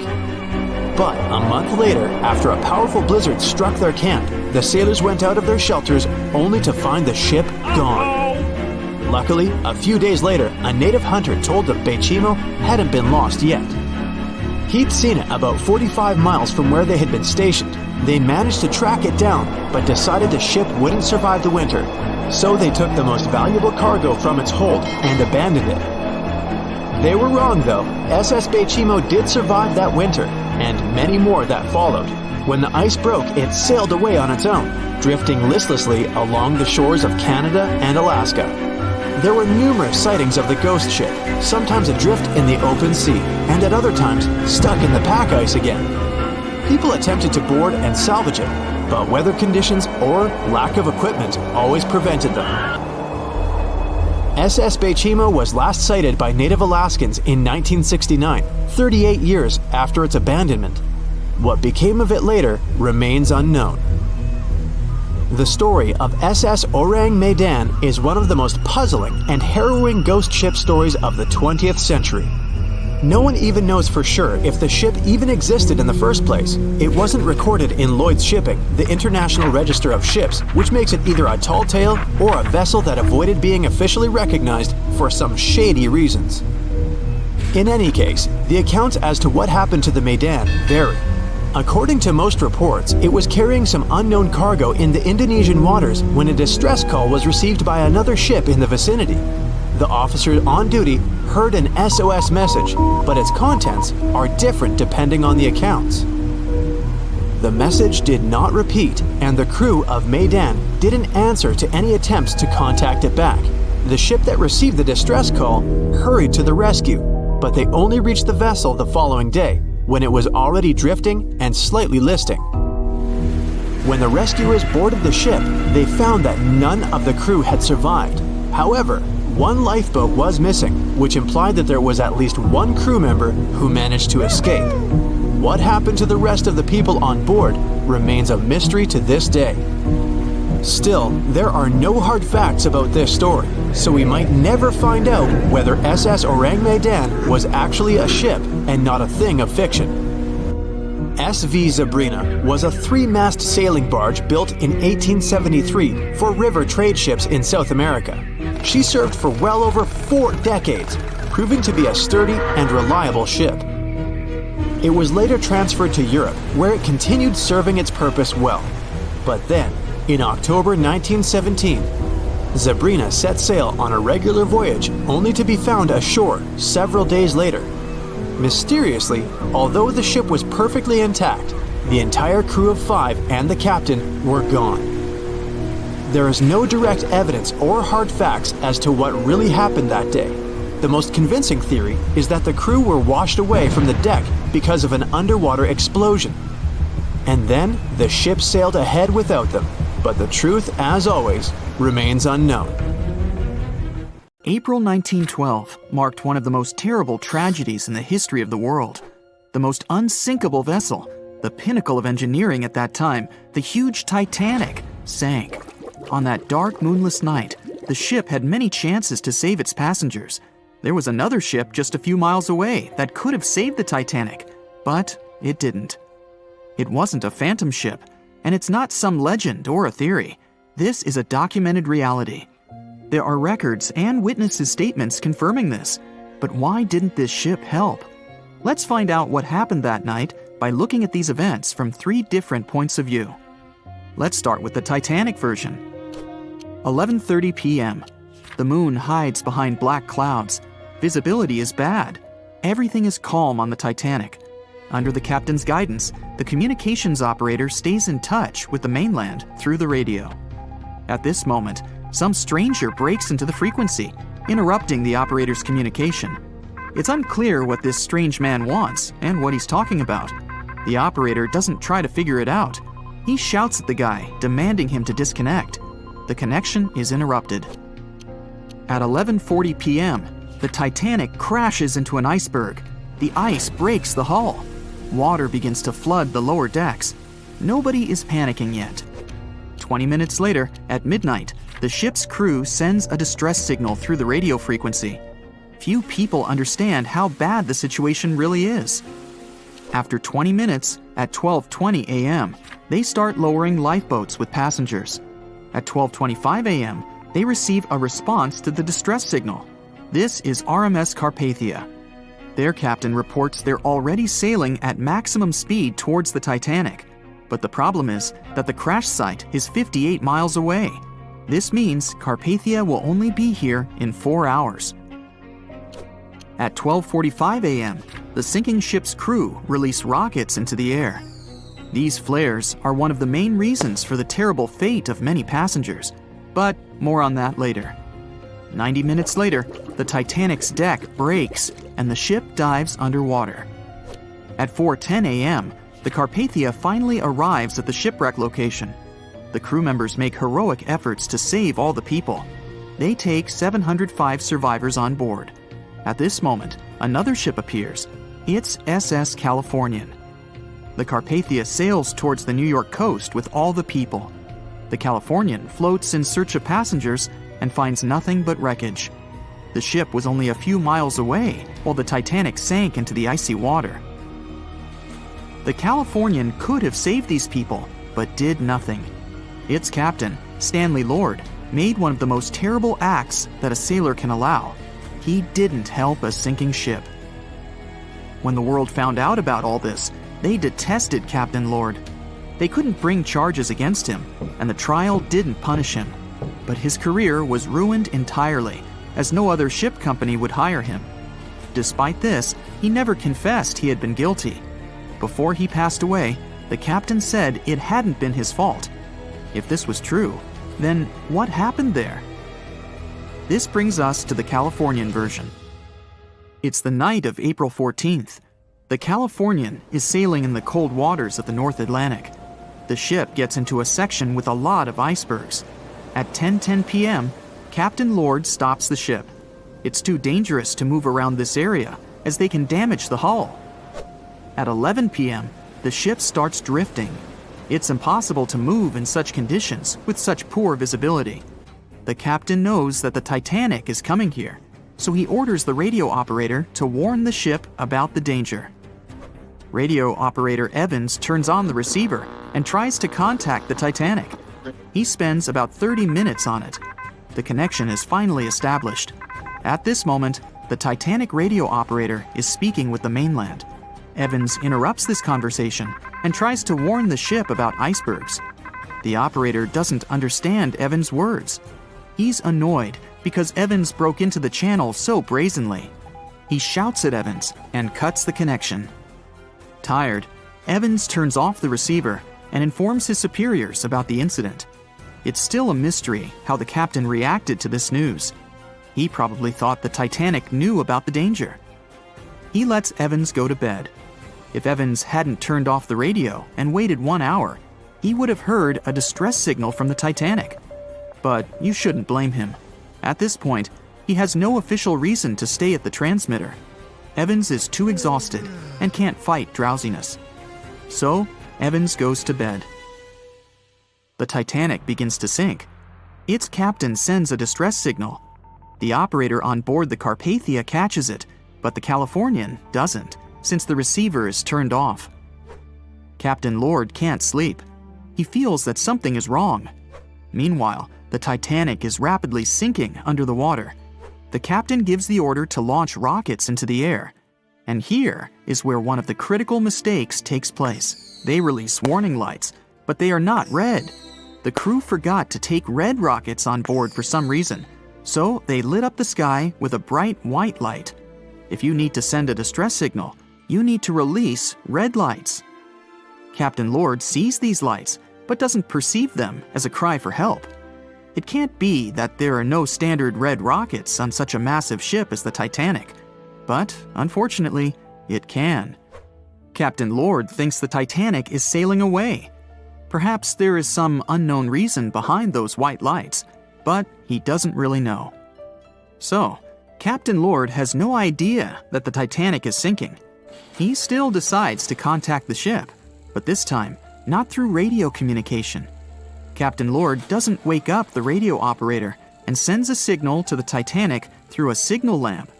But a month later, after a powerful blizzard struck their camp, the sailors went out of their shelters only to find the ship gone. Luckily, a few days later, a native hunter told that Beimo hadn't been lost yet. He'd seen it about 45 miles from where they had been stationed. They managed to track it down, but decided the ship wouldn't survive the winter. So they took the most valuable cargo from its hold and abandoned it. They were wrong though. SS Beimo did survive that winter, and many more that followed. When the ice broke, it sailed away on its own, drifting listlessly along the shores of Canada and Alaska. There were numerous sightings of the ghost ship, sometimes adrift in the open sea, and at other times stuck in the pack ice again. People attempted to board and salvage it, but weather conditions or lack of equipment always prevented them. SS Beimo was last sighted by native Alaskans in 1969, 38 years after its abandonment. What became of it later remains unknown. The story of SS Orang Maidan is one of the most puzzling and harrowing ghost ship stories of the 20th century. No one even knows for sure if the ship even existed in the first place. It wasn't recorded in Lloyd's Shipping, the International Register of Ships, which makes it either a tall tale or a vessel that avoided being officially recognized for some shady reasons. In any case, the accounts as to what happened to the Maidan vary. According to most reports, it was carrying some unknown cargo in the Indonesian waters when a distress call was received by another ship in the vicinity. The officer on duty heard an SOS message, but its contents are different depending on the accounts. The message did not repeat, and the crew of Maidan didn't answer to any attempts to contact it back. The ship that received the distress call hurried to the rescue, but they only reached the vessel the following day, when it was already drifting and slightly listing. When the rescuers boarded the ship, they found that none of the crew had survived. However, one lifeboat was missing, which implied that there was at least one crew member who managed to escape. What happened to the rest of the people on board remains a mystery to this day. Still, there are no hard facts about this story, so we might never find out whether SS Orang Maidan was actually a ship and not a thing of fiction. SV Zabrina was a 3-mast sailing barge built in 1873 for river trade ships in South America. She served for well over 4 decades, proving to be a sturdy and reliable ship. It was later transferred to Europe, where it continued serving its purpose well. But then, in October 1917, Zabrina set sail on a regular voyage only to be found ashore several days later. Mysteriously, although the ship was perfectly intact, the entire crew of 5 and the captain were gone. There is no direct evidence or hard facts as to what really happened that day. The most convincing theory is that the crew were washed away from the deck because of an underwater explosion. And then the ship sailed ahead without them. But the truth, as always, remains unknown. April 1912 marked one of the most terrible tragedies in the history of the world. The most unsinkable vessel, the pinnacle of engineering at that time, the huge Titanic, sank. On that dark, moonless night, the ship had many chances to save its passengers. There was another ship just a few miles away that could have saved the Titanic, but it didn't. It wasn't a phantom ship, and it's not some legend or a theory. This is a documented reality. There are records and witnesses' statements confirming this. But why didn't this ship help? Let's find out what happened that night by looking at these events from 3 different points of view. Let's start with the Titanic version. 11:30 p.m. The moon hides behind black clouds. Visibility is bad. Everything is calm on the Titanic. Under the captain's guidance, the communications operator stays in touch with the mainland through the radio. At this moment, some stranger breaks into the frequency, interrupting the operator's communication. It's unclear what this strange man wants and what he's talking about. The operator doesn't try to figure it out. He shouts at the guy, demanding him to disconnect. The connection is interrupted. At 11:40 p.m., the Titanic crashes into an iceberg. The ice breaks the hull. Water begins to flood the lower decks. Nobody is panicking yet. 20 minutes later, at midnight, the ship's crew sends a distress signal through the radio frequency. Few people understand how bad the situation really is. After 20 minutes, at 12:20 a.m., they start lowering lifeboats with passengers. At 12:25 a.m., they receive a response to the distress signal. This is RMS Carpathia. Their captain reports they're already sailing at maximum speed towards the Titanic. But the problem is that the crash site is 58 miles away. This means Carpathia will only be here in 4 hours. At 12:45 a.m., the sinking ship's crew release rockets into the air. These flares are one of the main reasons for the terrible fate of many passengers, but more on that later. 90 minutes later, the Titanic's deck breaks and the ship dives underwater. At 4:10 a.m., the Carpathia finally arrives at the shipwreck location. The crew members make heroic efforts to save all the people. They take 705 survivors on board. At this moment, another ship appears. It's SS Californian. The Carpathia sails towards the New York coast with all the people. The Californian floats in search of passengers and finds nothing but wreckage. The ship was only a few miles away while the Titanic sank into the icy water. The Californian could have saved these people, but did nothing. Its captain, Stanley Lord, made one of the most terrible acts that a sailor can allow. He didn't help a sinking ship. When the world found out about all this, they detested Captain Lord. They couldn't bring charges against him, and the trial didn't punish him. But his career was ruined entirely, as no other ship company would hire him. Despite this, he never confessed he had been guilty. Before he passed away, the captain said it hadn't been his fault. If this was true, then what happened there? This brings us to the Californian version. It's the night of April 14th. The Californian is sailing in the cold waters of the North Atlantic. The ship gets into a section with a lot of icebergs. At 10:10 p.m., Captain Lord stops the ship. It's too dangerous to move around this area, as they can damage the hull. At 11 p.m., the ship starts drifting. It's impossible to move in such conditions with such poor visibility. The captain knows that the Titanic is coming here, so he orders the radio operator to warn the ship about the danger. Radio operator Evans turns on the receiver and tries to contact the Titanic. He spends about 30 minutes on it. The connection is finally established. At this moment, the Titanic radio operator is speaking with the mainland. Evans interrupts this conversation and tries to warn the ship about icebergs. The operator doesn't understand Evans' words. He's annoyed because Evans broke into the channel so brazenly. He shouts at Evans and cuts the connection. Tired, Evans turns off the receiver and informs his superiors about the incident. It's still a mystery how the captain reacted to this news. He probably thought the Titanic knew about the danger. He lets Evans go to bed. If Evans hadn't turned off the radio and waited 1 hour, he would have heard a distress signal from the Titanic. But you shouldn't blame him. At this point, he has no official reason to stay at the transmitter. Evans is too exhausted and can't fight drowsiness. So, Evans goes to bed. The Titanic begins to sink. Its captain sends a distress signal. The operator on board the Carpathia catches it, but the Californian doesn't, since the receiver is turned off. Captain Lord can't sleep. He feels that something is wrong. Meanwhile, the Titanic is rapidly sinking under the water. The captain gives the order to launch rockets into the air. And here is where one of the critical mistakes takes place. They release warning lights, but they are not red. The crew forgot to take red rockets on board for some reason, so they lit up the sky with a bright white light. If you need to send a distress signal, you need to release red lights. Captain Lord sees these lights, but doesn't perceive them as a cry for help. It can't be that there are no standard red rockets on such a massive ship as the Titanic. But, unfortunately, it can. Captain Lord thinks the Titanic is sailing away. Perhaps there is some unknown reason behind those white lights, but he doesn't really know. So, Captain Lord has no idea that the Titanic is sinking. He still decides to contact the ship, but this time, not through radio communication. Captain Lord doesn't wake up the radio operator and sends a signal to the Titanic through a signal lamp.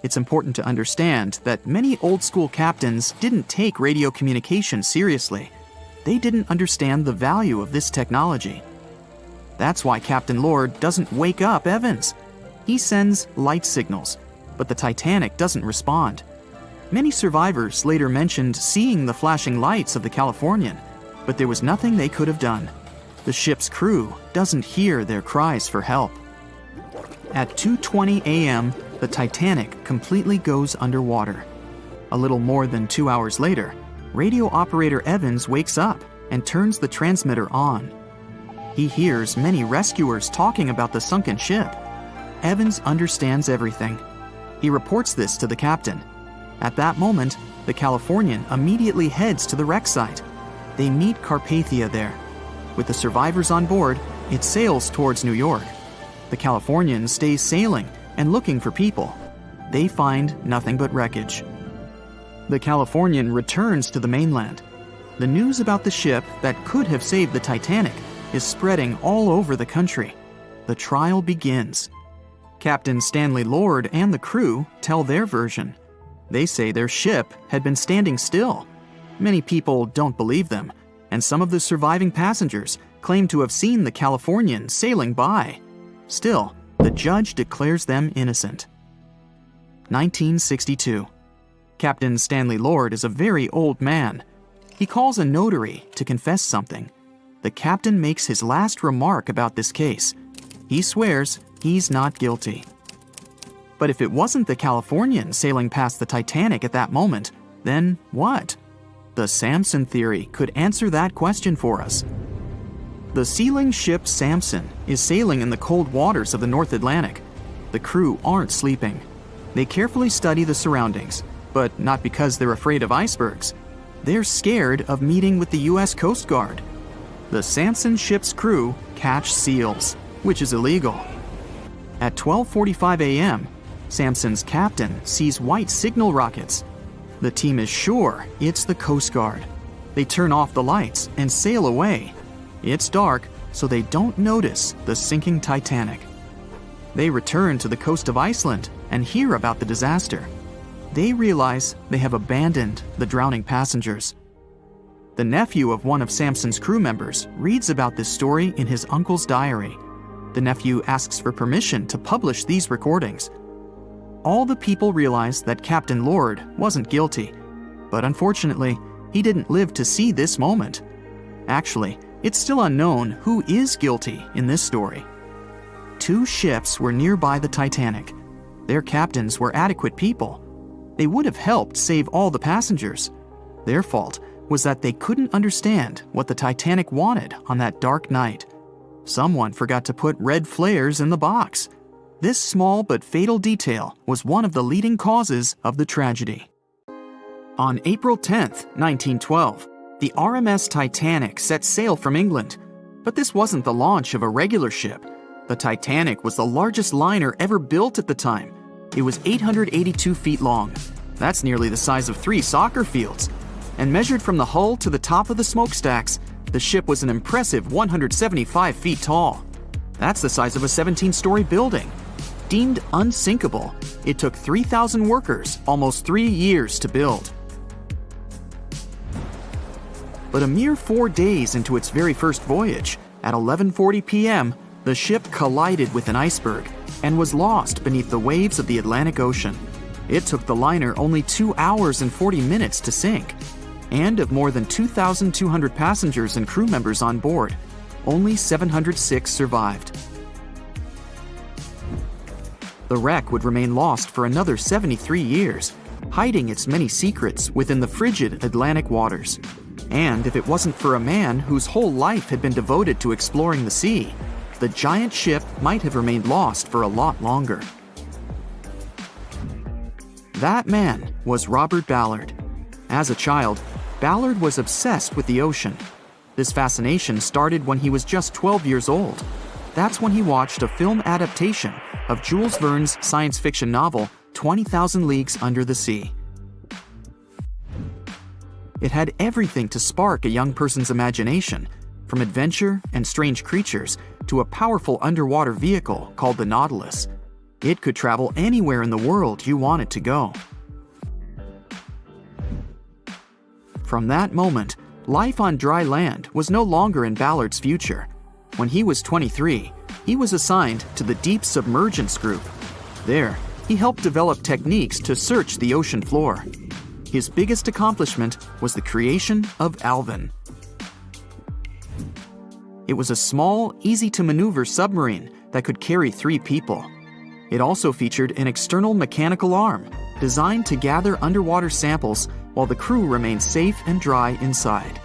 It's important to understand that many old-school captains didn't take radio communication seriously. They didn't understand the value of this technology. That's why Captain Lord doesn't wake up Evans. He sends light signals, but the Titanic doesn't respond. Many survivors later mentioned seeing the flashing lights of the Californian, but there was nothing they could have done. The ship's crew doesn't hear their cries for help. At 2:20 a.m., the Titanic completely goes underwater. A little more than 2 hours later, radio operator Evans wakes up and turns the transmitter on. He hears many rescuers talking about the sunken ship. Evans understands everything. He reports this to the captain. At that moment, the Californian immediately heads to the wreck site. They meet Carpathia there. With the survivors on board, it sails towards New York. The Californian stays sailing and looking for people. They find nothing but wreckage. The Californian returns to the mainland. The news about the ship that could have saved the Titanic is spreading all over the country. The trial begins. Captain Stanley Lord and the crew tell their version. They say their ship had been standing still. Many people don't believe them, and some of the surviving passengers claim to have seen the Californian sailing by. Still, the judge declares them innocent. 1962. Captain Stanley Lord is a very old man. He calls a notary to confess something. The captain makes his last remark about this case. He swears he's not guilty. But if it wasn't the Californian sailing past the Titanic at that moment, then what? The Samson theory could answer that question for us. The sealing ship Samson is sailing in the cold waters of the North Atlantic. The crew aren't sleeping. They carefully study the surroundings, but not because they're afraid of icebergs. They're scared of meeting with the U.S. Coast Guard. The Samson ship's crew catch seals, which is illegal. At 12:45 a.m., Samson's captain sees white signal rockets. The team is sure it's the Coast Guard. They turn off the lights and sail away. It's dark, so they don't notice the sinking Titanic. They return to the coast of Iceland and hear about the disaster. They realize they have abandoned the drowning passengers. The nephew of one of Samson's crew members reads about this story in his uncle's diary. The nephew asks for permission to publish these recordings. All the people realize that Captain Lord wasn't guilty, but unfortunately, he didn't live to see this moment. Actually, it's still unknown who is guilty in this story. 2 ships were nearby the Titanic. Their captains were adequate people. They would have helped save all the passengers. Their fault was that they couldn't understand what the Titanic wanted on that dark night. Someone forgot to put red flares in the box. This small but fatal detail was one of the leading causes of the tragedy. On April 10, 1912, the RMS Titanic set sail from England. But this wasn't the launch of a regular ship. The Titanic was the largest liner ever built at the time. It was 882 feet long. That's nearly the size of 3 soccer fields. And measured from the hull to the top of the smokestacks, the ship was an impressive 175 feet tall. That's the size of a 17-story building. Deemed unsinkable, it took 3,000 workers almost 3 years to build. But a mere 4 days into its very first voyage, at 11:40 p.m., the ship collided with an iceberg and was lost beneath the waves of the Atlantic Ocean. It took the liner only 2 hours and 40 minutes to sink. And of more than 2,200 passengers and crew members on board, only 706 survived. The wreck would remain lost for another 73 years, hiding its many secrets within the frigid Atlantic waters. And if it wasn't for a man whose whole life had been devoted to exploring the sea, the giant ship might have remained lost for a lot longer. That man was Robert Ballard. As a child, Ballard was obsessed with the ocean. This fascination started when he was just 12 years old. That's when he watched a film adaptation of Jules Verne's science fiction novel, 20,000 Leagues Under the Sea. It had everything to spark a young person's imagination, from adventure and strange creatures to a powerful underwater vehicle called the Nautilus. It could travel anywhere in the world you wanted to go. From that moment, life on dry land was no longer in Ballard's future. When he was 23, he was assigned to the Deep Submergence Group. There, he helped develop techniques to search the ocean floor. His biggest accomplishment was the creation of Alvin. It was a small, easy-to-maneuver submarine that could carry 3 people. It also featured an external mechanical arm designed to gather underwater samples while the crew remained safe and dry inside.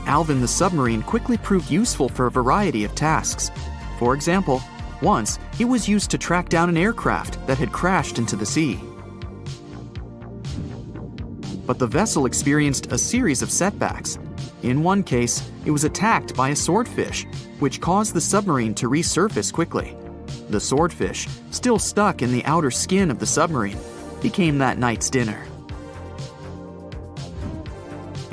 Alvin the submarine quickly proved useful for a variety of tasks. For example, once it was used to track down an aircraft that had crashed into the sea. But the vessel experienced a series of setbacks. In one case, it was attacked by a swordfish, which caused the submarine to resurface quickly. The swordfish, still stuck in the outer skin of the submarine, became that night's dinner.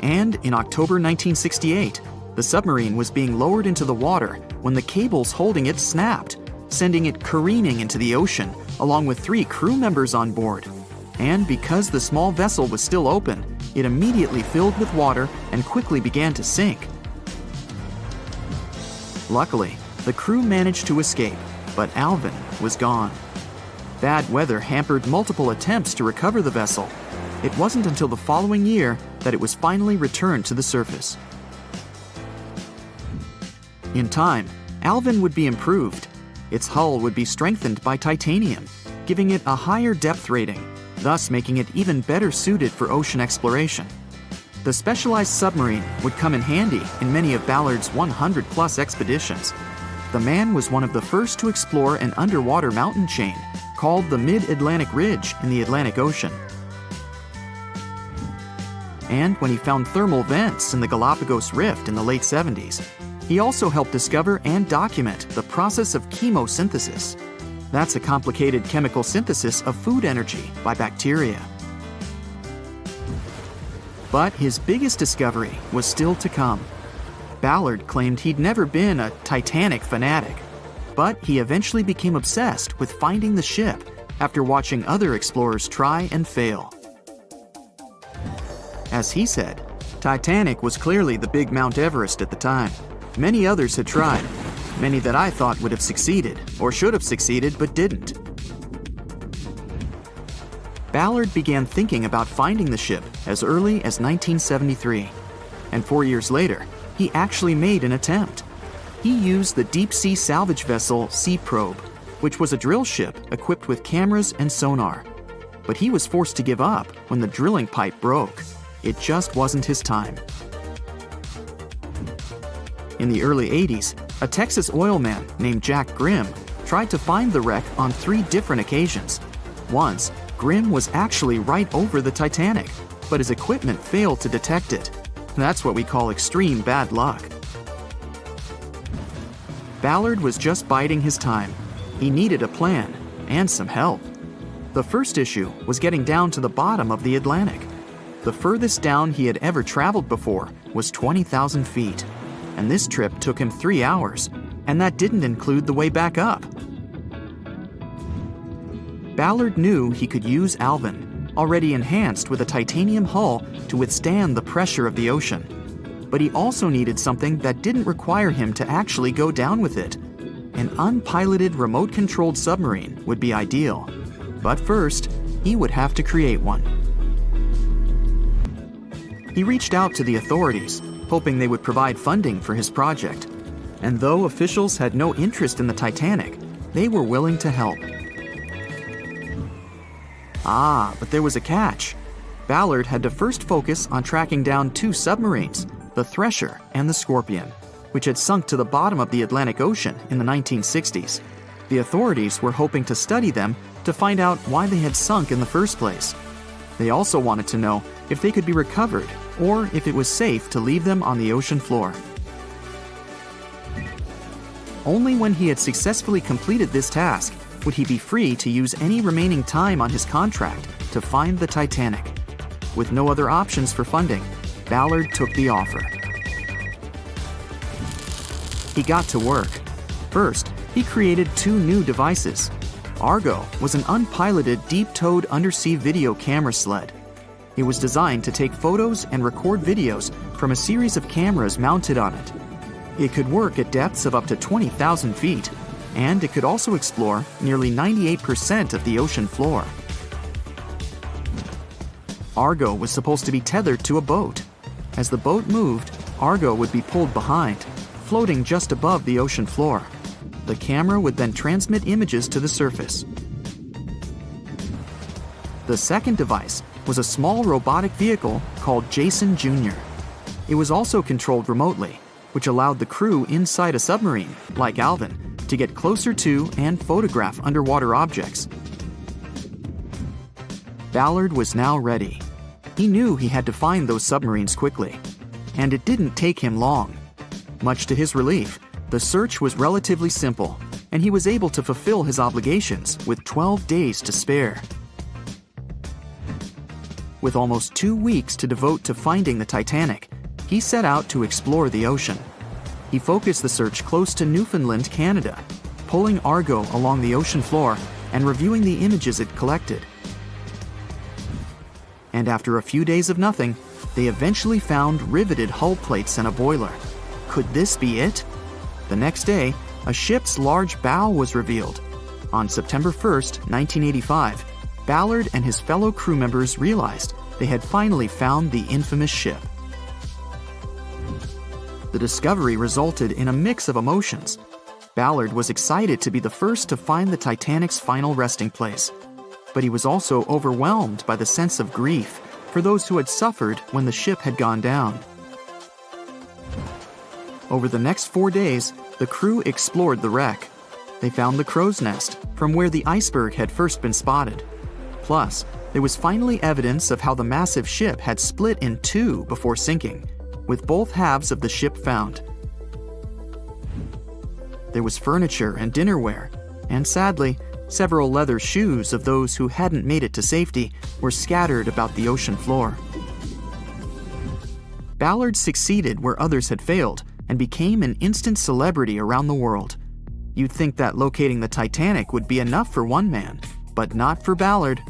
And in October 1968, the submarine was being lowered into the water when the cables holding it snapped, sending it careening into the ocean along with 3 crew members on board. And because the small vessel was still open, it immediately filled with water and quickly began to sink. Luckily, the crew managed to escape, but Alvin was gone. Bad weather hampered multiple attempts to recover the vessel. It wasn't until the following year that it was finally returned to the surface. In time, Alvin would be improved. Its hull would be strengthened by titanium, giving it a higher depth rating, thus making it even better suited for ocean exploration. The specialized submarine would come in handy in many of Ballard's 100-plus expeditions. The man was one of the first to explore an underwater mountain chain called the Mid-Atlantic Ridge in the Atlantic Ocean. And when he found thermal vents in the Galapagos Rift in the late 70s, he also helped discover and document the process of chemosynthesis. That's a complicated chemical synthesis of food energy by bacteria. But his biggest discovery was still to come. Ballard claimed he'd never been a Titanic fanatic, but he eventually became obsessed with finding the ship after watching other explorers try and fail. As he said, Titanic was clearly the big Mount Everest at the time. Many others had tried, many that I thought would have succeeded, or should have succeeded but didn't. Ballard began thinking about finding the ship as early as 1973, and 4 years later, he actually made an attempt. He used the deep-sea salvage vessel Sea Probe, which was a drill ship equipped with cameras and sonar. But he was forced to give up when the drilling pipe broke. It just wasn't his time. In the early 80s, a Texas oil man named Jack Grimm tried to find the wreck on 3 different occasions. Once, Grimm was actually right over the Titanic, but his equipment failed to detect it. That's what we call extreme bad luck. Ballard was just biding his time. He needed a plan and some help. The first issue was getting down to the bottom of the Atlantic. The furthest down he had ever traveled before was 20,000 feet, and this trip took him 3 hours, and that didn't include the way back up. Ballard knew he could use Alvin, already enhanced with a titanium hull to withstand the pressure of the ocean. But he also needed something that didn't require him to actually go down with it. An unpiloted remote-controlled submarine would be ideal. But first, he would have to create one. He reached out to the authorities, hoping they would provide funding for his project. And though officials had no interest in the Titanic, they were willing to help. But there was a catch. Ballard had to first focus on tracking down 2 submarines, the Thresher and the Scorpion, which had sunk to the bottom of the Atlantic Ocean in the 1960s. The authorities were hoping to study them to find out why they had sunk in the first place. They also wanted to know if they could be recovered or if it was safe to leave them on the ocean floor. Only when he had successfully completed this task would he be free to use any remaining time on his contract to find the Titanic. With no other options for funding, Ballard took the offer. He got to work. First, he created 2 new devices. Argo was an unpiloted deep-towed undersea video camera sled. It was designed to take photos and record videos from a series of cameras mounted on it. It could work at depths of up to 20,000 feet, and it could also explore nearly 98% of the ocean floor. Argo was supposed to be tethered to a boat. As the boat moved, Argo would be pulled behind, floating just above the ocean floor. The camera would then transmit images to the surface. The second device was a small robotic vehicle called Jason Jr. It was also controlled remotely, which allowed the crew inside a submarine, like Alvin, to get closer to and photograph underwater objects. Ballard was now ready. He knew he had to find those submarines quickly, and it didn't take him long. Much to his relief, the search was relatively simple, and he was able to fulfill his obligations with 12 days to spare. With almost 2 weeks to devote to finding the Titanic, he set out to explore the ocean. He focused the search close to Newfoundland, Canada, pulling Argo along the ocean floor and reviewing the images it collected. And after a few days of nothing, they eventually found riveted hull plates and a boiler. Could this be it? The next day, a ship's large bow was revealed. On September 1st, 1985, Ballard and his fellow crew members realized they had finally found the infamous ship. The discovery resulted in a mix of emotions. Ballard was excited to be the first to find the Titanic's final resting place, but he was also overwhelmed by the sense of grief for those who had suffered when the ship had gone down. Over the next 4 days, the crew explored the wreck. They found the crow's nest, from where the iceberg had first been spotted. Plus, there was finally evidence of how the massive ship had split in two before sinking, with both halves of the ship found. There was furniture and dinnerware, and sadly, several leather shoes of those who hadn't made it to safety were scattered about the ocean floor. Ballard succeeded where others had failed and became an instant celebrity around the world. You'd think that locating the Titanic would be enough for one man, but not for Ballard.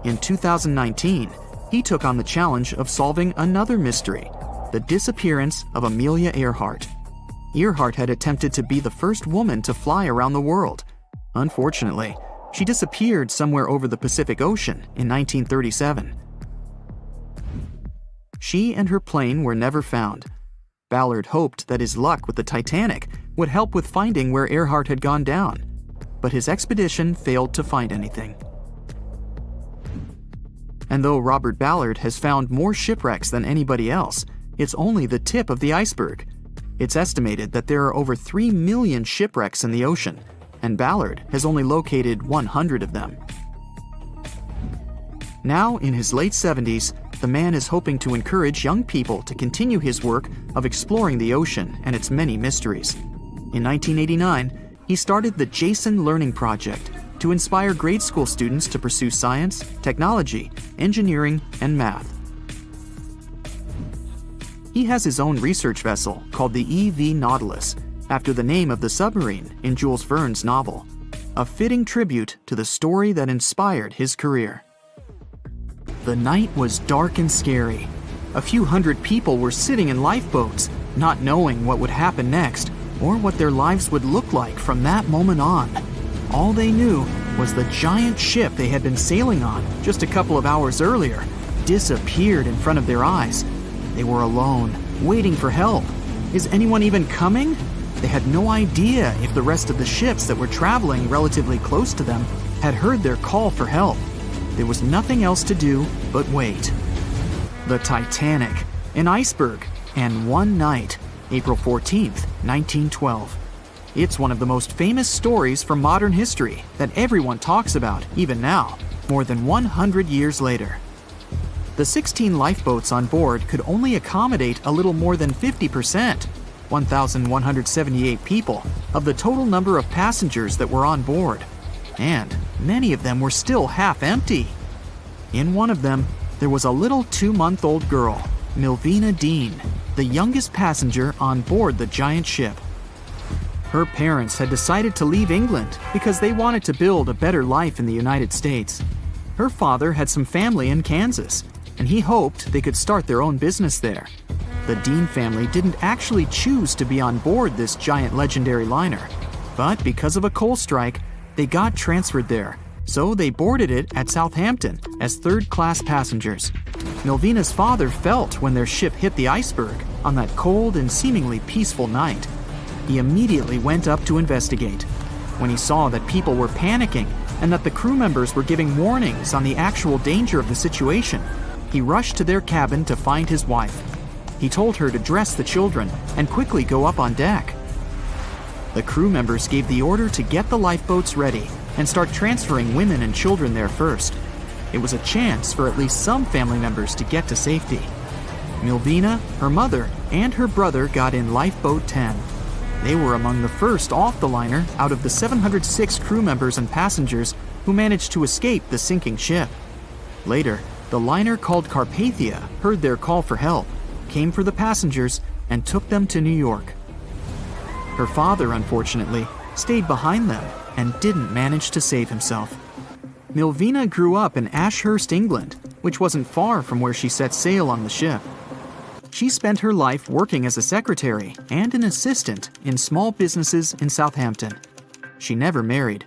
In 2019, he took on the challenge of solving another mystery, the disappearance of Amelia Earhart. Earhart had attempted to be the first woman to fly around the world. Unfortunately, she disappeared somewhere over the Pacific Ocean in 1937. She and her plane were never found. Ballard hoped that his luck with the Titanic would help with finding where Earhart had gone down, but his expedition failed to find anything. And though Robert Ballard has found more shipwrecks than anybody else, it's only the tip of the iceberg. It's estimated that there are over 3 million shipwrecks in the ocean, and Ballard has only located 100 of them. Now, in his late 70s, the man is hoping to encourage young people to continue his work of exploring the ocean and its many mysteries. In 1989, he started the Jason Learning Project to inspire grade school students to pursue science, technology, engineering, and math. He has his own research vessel called the EV Nautilus, after the name of the submarine in Jules Verne's novel, a fitting tribute to the story that inspired his career. The night was dark and scary. A few hundred people were sitting in lifeboats, not knowing what would happen next or what their lives would look like from that moment on. All they knew was the giant ship they had been sailing on just a couple of hours earlier disappeared in front of their eyes. They were alone, waiting for help. Is anyone even coming? They had no idea if the rest of the ships that were traveling relatively close to them had heard their call for help. There was nothing else to do but wait. The Titanic, an iceberg, and one night, April 14th, 1912. It's one of the most famous stories from modern history that everyone talks about, even now, more than 100 years later. The 16 lifeboats on board could only accommodate a little more than 50%, 1,178 people, of the total number of passengers that were on board. And many of them were still half empty. In one of them, there was a little 2-month-old girl, Milvina Dean, the youngest passenger on board the giant ship. Her parents had decided to leave England because they wanted to build a better life in the United States. Her father had some family in Kansas, and he hoped they could start their own business there. The Dean family didn't actually choose to be on board this giant legendary liner, but because of a coal strike, they got transferred there, so they boarded it at Southampton as third-class passengers. Milvina's father felt when their ship hit the iceberg on that cold and seemingly peaceful night. He immediately went up to investigate. When he saw that people were panicking and that the crew members were giving warnings on the actual danger of the situation, he rushed to their cabin to find his wife. He told her to dress the children and quickly go up on deck. The crew members gave the order to get the lifeboats ready and start transferring women and children there first. It was a chance for at least some family members to get to safety. Milvina, her mother, and her brother got in Lifeboat 10. They were among the first off the liner out of the 706 crew members and passengers who managed to escape the sinking ship. Later, the liner called Carpathia heard their call for help, came for the passengers, and took them to New York. Her father, unfortunately, stayed behind them and didn't manage to save himself. Milvina grew up in Ashurst, England, which wasn't far from where she set sail on the ship. She spent her life working as a secretary and an assistant in small businesses in Southampton. She never married.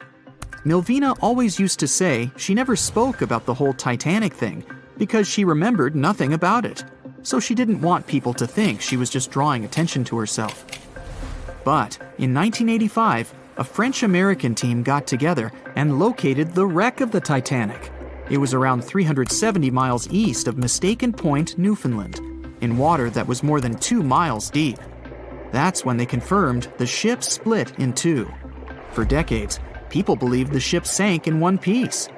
Milvina always used to say she never spoke about the whole Titanic thing because she remembered nothing about it, so she didn't want people to think she was just drawing attention to herself. But in 1985, a French-American team got together and located the wreck of the Titanic. It was around 370 miles east of Mistaken Point, Newfoundland, in water that was more than 2 miles deep. That's when they confirmed the ship split in two. For decades, people believed the ship sank in one piece.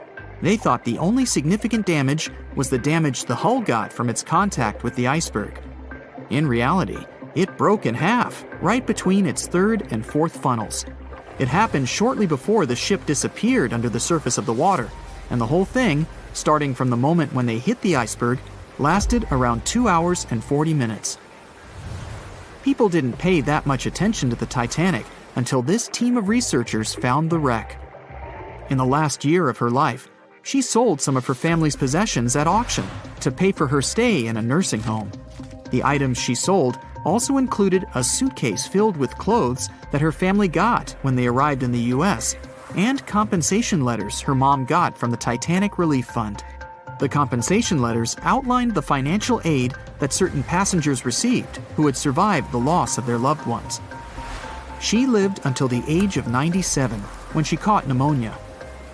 They thought the only significant damage was the damage the hull got from its contact with the iceberg. In reality, it broke in half, right between its third and fourth funnels. It happened shortly before the ship disappeared under the surface of the water, and the whole thing, starting from the moment when they hit the iceberg, lasted around 2 hours and 40 minutes. People didn't pay that much attention to the Titanic until this team of researchers found the wreck. In the last year of her life, she sold some of her family's possessions at auction to pay for her stay in a nursing home. The items she sold also included a suitcase filled with clothes that her family got when they arrived in the US, and compensation letters her mom got from the Titanic Relief Fund. The compensation letters outlined the financial aid that certain passengers received who had survived the loss of their loved ones. She lived until the age of 97 when she caught pneumonia.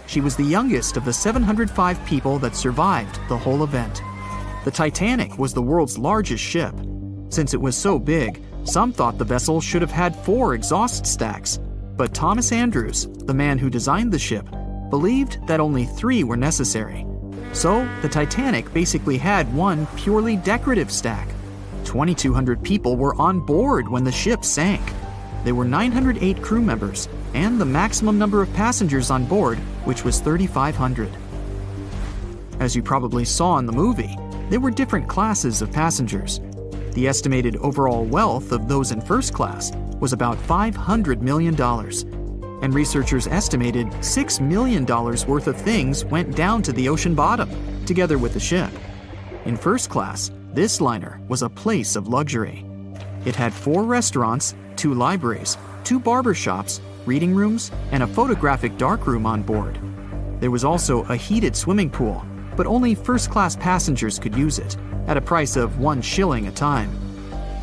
She was the youngest of the 705 people that survived the whole event. The Titanic was the world's largest ship. Since it was so big, some thought the vessel should have had 4 exhaust stacks. But Thomas Andrews, the man who designed the ship, believed that only 3 were necessary. So, the Titanic basically had one purely decorative stack. 2,200 people were on board when the ship sank. There were 908 crew members, and the maximum number of passengers on board, which was 3,500. As you probably saw in the movie, there were different classes of passengers. The estimated overall wealth of those in first class was about $500 million. And researchers estimated $6 million worth of things went down to the ocean bottom, together with the ship. In first class, this liner was a place of luxury. It had 4 restaurants, 2 libraries, 2 barber shops, reading rooms, and a photographic darkroom on board. There was also a heated swimming pool, but only first-class passengers could use it, at a price of 1 shilling a time.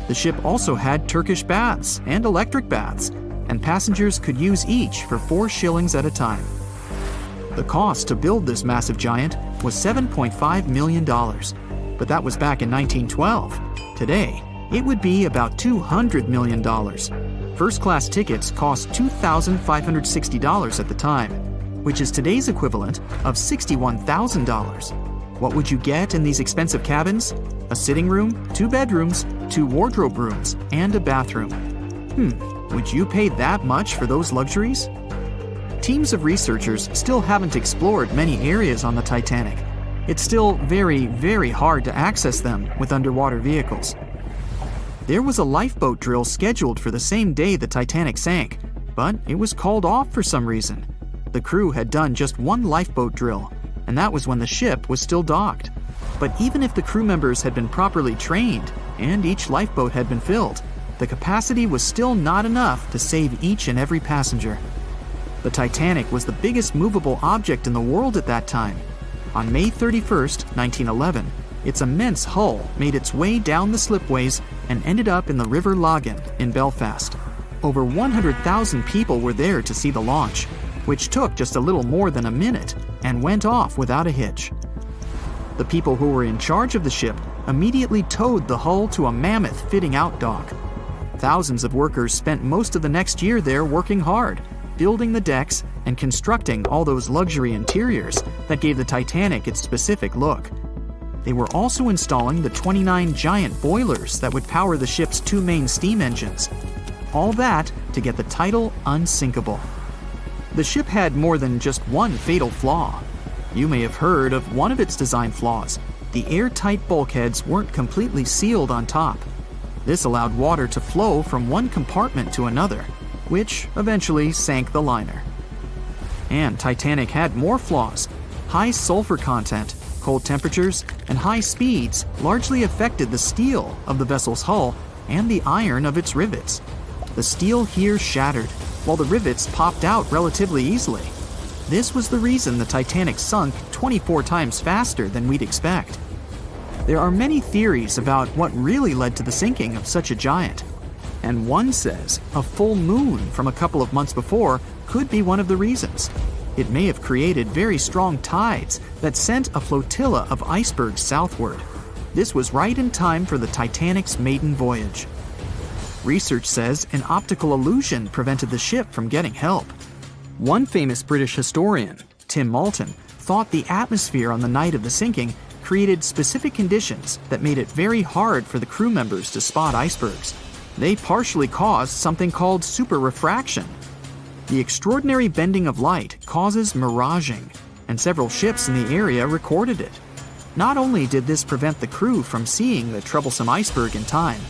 The ship also had Turkish baths and electric baths, and passengers could use each for 4 shillings at a time. The cost to build this massive giant was $7.5 million, but that was back in 1912. Today, it would be about $200 million. First-class tickets cost $2,560 at the time, which is today's equivalent of $61,000. What would you get in these expensive cabins? A sitting room, 2 bedrooms, 2 wardrobe rooms, and a bathroom. Would you pay that much for those luxuries? Teams of researchers still haven't explored many areas on the Titanic. It's still very, very hard to access them with underwater vehicles. There was a lifeboat drill scheduled for the same day the Titanic sank, but it was called off for some reason. The crew had done just 1 lifeboat drill, and that was when the ship was still docked. But even if the crew members had been properly trained and each lifeboat had been filled, the capacity was still not enough to save each and every passenger. The Titanic was the biggest movable object in the world at that time. On May 31st, 1911, its immense hull made its way down the slipways and ended up in the River Lagan in Belfast. Over 100,000 people were there to see the launch, which took just a little more than a minute and went off without a hitch. The people who were in charge of the ship immediately towed the hull to a mammoth fitting-out dock. Thousands of workers spent most of the next year there working hard, building the decks and constructing all those luxury interiors that gave the Titanic its specific look. They were also installing the 29 giant boilers that would power the ship's 2 main steam engines. All that to get the title Unsinkable. The ship had more than just one fatal flaw. You may have heard of one of its design flaws. The airtight bulkheads weren't completely sealed on top. This allowed water to flow from one compartment to another, which eventually sank the liner. And Titanic had more flaws. High sulfur content, cold temperatures, and high speeds largely affected the steel of the vessel's hull and the iron of its rivets. The steel here shattered, while the rivets popped out relatively easily. This was the reason the Titanic sunk 24 times faster than we'd expect. There are many theories about what really led to the sinking of such a giant. And one says a full moon from a couple of months before could be one of the reasons. It may have created very strong tides that sent a flotilla of icebergs southward. This was right in time for the Titanic's maiden voyage. Research says an optical illusion prevented the ship from getting help. One famous British historian, Tim Moulton, thought the atmosphere on the night of the sinking created specific conditions that made it very hard for the crew members to spot icebergs. They partially caused something called superrefraction. The extraordinary bending of light causes miraging, and several ships in the area recorded it. Not only did this prevent the crew from seeing the troublesome iceberg in time,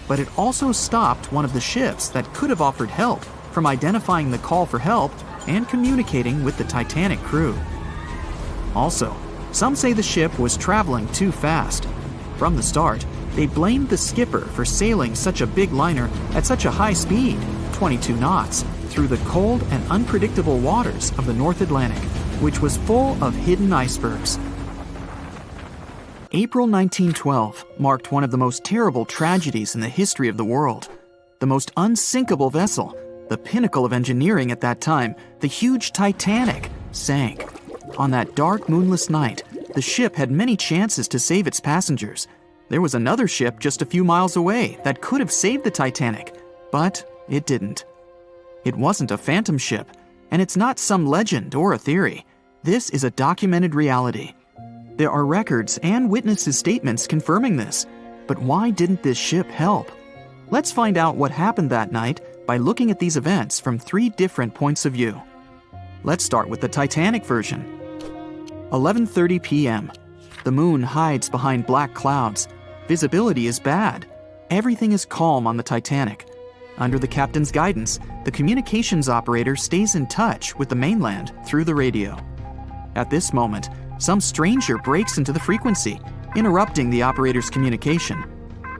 but it also stopped one of the ships that could have offered help from identifying the call for help and communicating with the Titanic crew. Also, some say the ship was traveling too fast. From the start, they blamed the skipper for sailing such a big liner at such a high speed, 22 knots, through the cold and unpredictable waters of the North Atlantic, which was full of hidden icebergs. April 1912 marked one of the most terrible tragedies in the history of the world. The most unsinkable vessel, the pinnacle of engineering at that time, the huge Titanic, sank. On that dark, moonless night, the ship had many chances to save its passengers. There was another ship just a few miles away that could have saved the Titanic, but it didn't. It wasn't a phantom ship, and it's not some legend or a theory. This is a documented reality. There are records and witnesses' statements confirming this, but why didn't this ship help? Let's find out what happened that night by looking at these events from 3 different points of view. Let's start with the Titanic version. 11:30 p.m. The moon hides behind black clouds. Visibility is bad. Everything is calm on the Titanic. Under the captain's guidance, the communications operator stays in touch with the mainland through the radio. At this moment, some stranger breaks into the frequency, interrupting the operator's communication.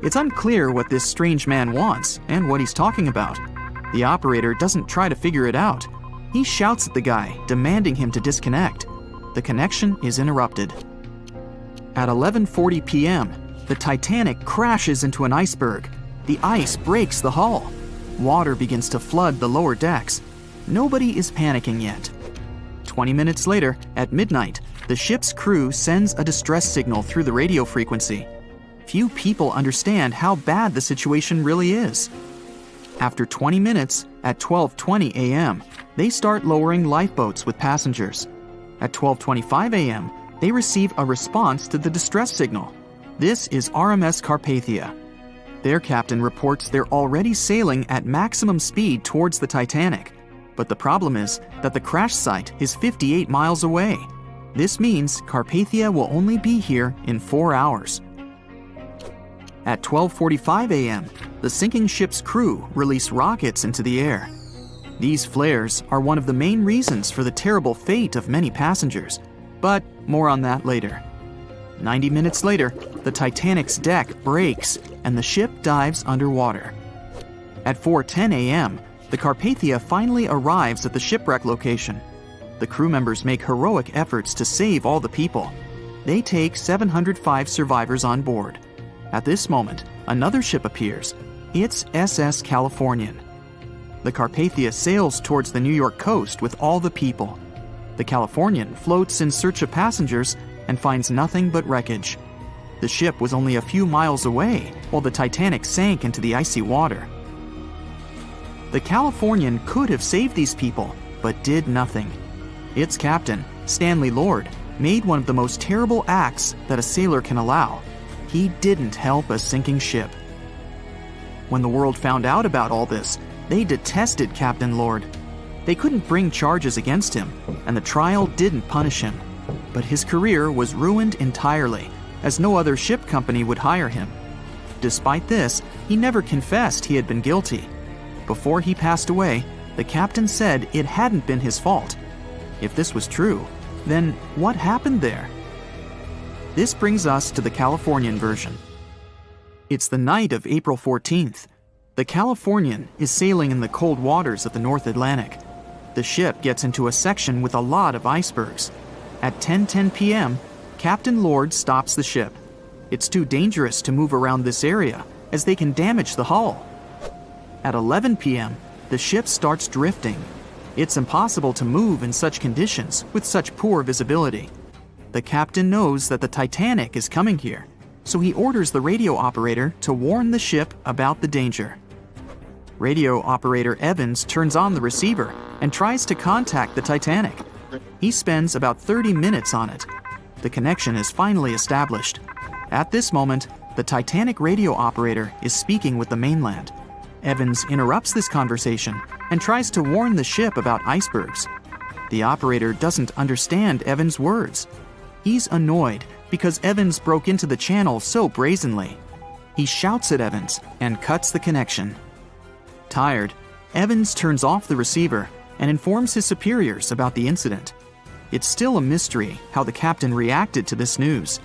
It's unclear what this strange man wants and what he's talking about. The operator doesn't try to figure it out. He shouts at the guy, demanding him to disconnect. The connection is interrupted. At 11:40 p.m., the Titanic crashes into an iceberg. The ice breaks the hull. Water begins to flood the lower decks. Nobody is panicking yet. 20 minutes later, at midnight, the ship's crew sends a distress signal through the radio frequency. Few people understand how bad the situation really is. After 20 minutes, at 12:20 a.m., they start lowering lifeboats with passengers. At 12:25 a.m., they receive a response to the distress signal. This is RMS Carpathia. Their captain reports they're already sailing at maximum speed towards the Titanic. But the problem is that the crash site is 58 miles away. This means Carpathia will only be here in 4 hours. At 12:45 a.m., the sinking ship's crew release rockets into the air. These flares are one of the main reasons for the terrible fate of many passengers, but more on that later. 90 minutes later, the Titanic's deck breaks and the ship dives underwater. At 4:10 a.m., the Carpathia finally arrives at the shipwreck location. The crew members make heroic efforts to save all the people. They take 705 survivors on board. At this moment, another ship appears. It's SS Californian. The Carpathia sails towards the New York coast with all the people. The Californian floats in search of passengers and finds nothing but wreckage. The ship was only a few miles away while the Titanic sank into the icy water. The Californian could have saved these people, but did nothing. Its captain, Stanley Lord, made one of the most terrible acts that a sailor can allow. He didn't help a sinking ship. When the world found out about all this, they detested Captain Lord. They couldn't bring charges against him, and the trial didn't punish him. But his career was ruined entirely, as no other ship company would hire him. Despite this, he never confessed he had been guilty. Before he passed away, the captain said it hadn't been his fault. If this was true, then what happened there? This brings us to the Californian version. It's the night of April 14th. The Californian is sailing in the cold waters of the North Atlantic. The ship gets into a section with a lot of icebergs. At 10:10 p.m., Captain Lord stops the ship. It's too dangerous to move around this area, as they can damage the hull. At 11 p.m., the ship starts drifting. It's impossible to move in such conditions with such poor visibility. The captain knows that the Titanic is coming here, so he orders the radio operator to warn the ship about the danger. Radio operator Evans turns on the receiver and tries to contact the Titanic. He spends about 30 minutes on it. The connection is finally established. At this moment, the Titanic radio operator is speaking with the mainland. Evans interrupts this conversation and tries to warn the ship about icebergs. The operator doesn't understand Evans' words. He's annoyed because Evans broke into the channel so brazenly. He shouts at Evans and cuts the connection. Tired, Evans turns off the receiver and informs his superiors about the incident. It's still a mystery how the captain reacted to this news.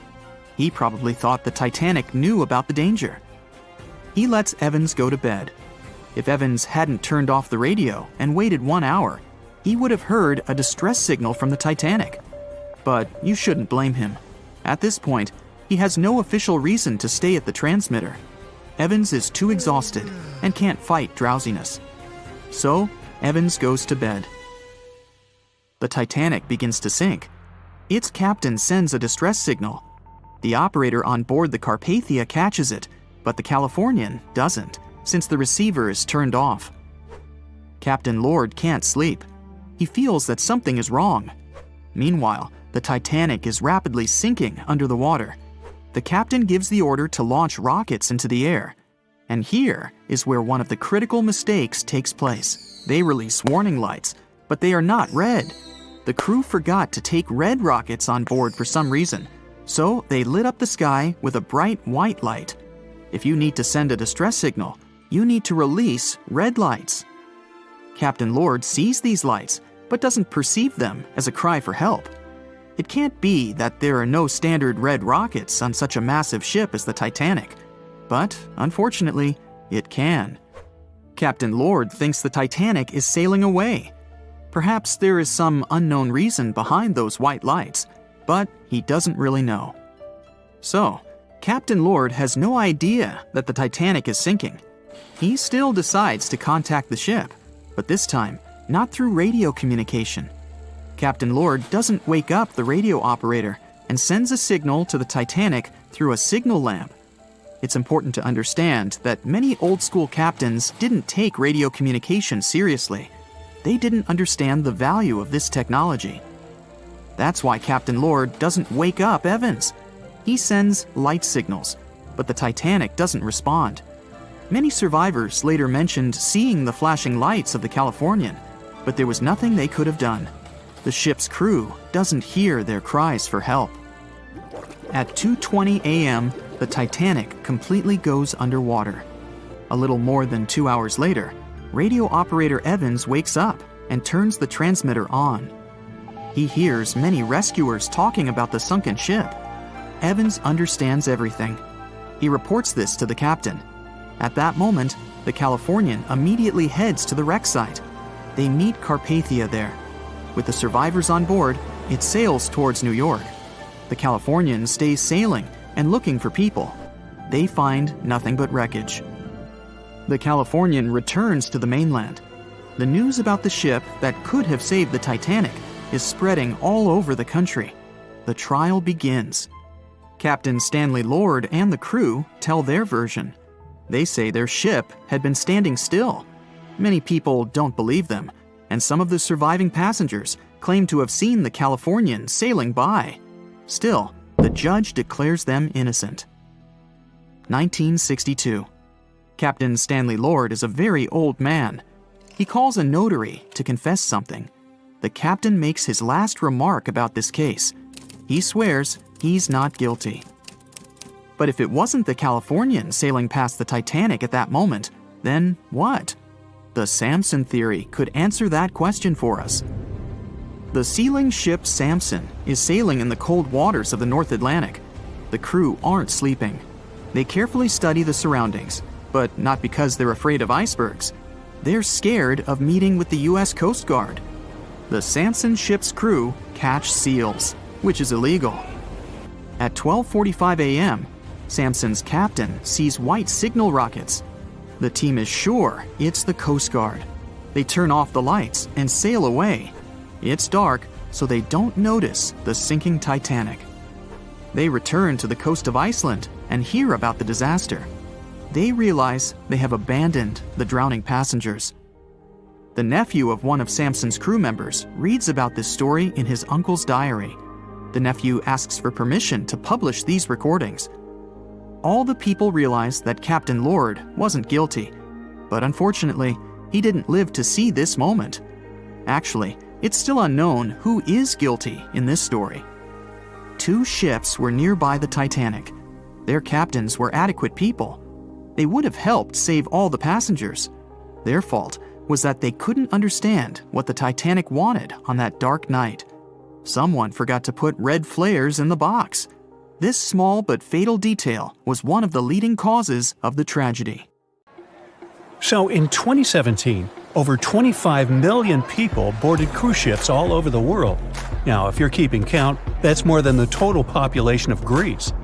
He probably thought the Titanic knew about the danger. He lets Evans go to bed. If Evans hadn't turned off the radio and waited 1 hour, he would have heard a distress signal from the Titanic. But you shouldn't blame him. At this point, he has no official reason to stay at the transmitter. Evans is too exhausted and can't fight drowsiness. So, Evans goes to bed. The Titanic begins to sink. Its captain sends a distress signal. The operator on board the Carpathia catches it, but the Californian doesn't, since the receiver is turned off. Captain Lord can't sleep. He feels that something is wrong. Meanwhile, the Titanic is rapidly sinking under the water. The captain gives the order to launch rockets into the air. And here is where one of the critical mistakes takes place. They release warning lights, but they are not red. The crew forgot to take red rockets on board for some reason, so they lit up the sky with a bright white light. If you need to send a distress signal, you need to release red lights. Captain Lord sees these lights, but doesn't perceive them as a cry for help. It can't be that there are no standard red rockets on such a massive ship as the Titanic. But, unfortunately, it can. Captain Lord thinks the Titanic is sailing away. Perhaps there is some unknown reason behind those white lights, but he doesn't really know. So, Captain Lord has no idea that the Titanic is sinking. He still decides to contact the ship, but this time, not through radio communication. Captain Lord doesn't wake up the radio operator and sends a signal to the Titanic through a signal lamp. It's important to understand that many old-school captains didn't take radio communication seriously. They didn't understand the value of this technology. That's why Captain Lord doesn't wake up Evans. He sends light signals, but the Titanic doesn't respond. Many survivors later mentioned seeing the flashing lights of the Californian, but there was nothing they could have done. The ship's crew doesn't hear their cries for help. At 2:20 a.m., the Titanic completely goes underwater. A little more than 2 hours later, radio operator Evans wakes up and turns the transmitter on. He hears many rescuers talking about the sunken ship. Evans understands everything. He reports this to the captain. At that moment, the Californian immediately heads to the wreck site. They meet Carpathia there. With the survivors on board, it sails towards New York. The Californian stays sailing and looking for people. They find nothing but wreckage. The Californian returns to the mainland. The news about the ship that could have saved the Titanic is spreading all over the country. The trial begins. Captain Stanley Lord and the crew tell their version. They say their ship had been standing still. Many people don't believe them, and some of the surviving passengers claim to have seen the Californian sailing by. Still, the judge declares them innocent. 1962. Captain Stanley Lord is a very old man. He calls a notary to confess something. The captain makes his last remark about this case. He swears he's not guilty. But if it wasn't the Californian sailing past the Titanic at that moment, then what? The Samson theory could answer that question for us. The sealing ship Samson is sailing in the cold waters of the North Atlantic. The crew aren't sleeping. They carefully study the surroundings, but not because they're afraid of icebergs. They're scared of meeting with the U.S. Coast Guard. The Samson ship's crew catch seals, which is illegal. At 12:45 a.m., Samson's captain sees white signal rockets. The team is sure it's the Coast Guard. They turn off the lights and sail away. It's dark, so they don't notice the sinking Titanic. They return to the coast of Iceland and hear about the disaster. They realize they have abandoned the drowning passengers. The nephew of one of Samson's crew members reads about this story in his uncle's diary. The nephew asks for permission to publish these recordings. All the people realize that Captain Lord wasn't guilty, but unfortunately, he didn't live to see this moment. Actually, it's still unknown who is guilty in this story. 2 ships were nearby the Titanic. Their captains were adequate people. They would have helped save all the passengers. Their fault was that they couldn't understand what the Titanic wanted on that dark night. Someone forgot to put red flares in the box. This small but fatal detail was one of the leading causes of the tragedy. So in 2017, over 25 million people boarded cruise ships all over the world. Now, if you're keeping count, that's more than the total population of Greece.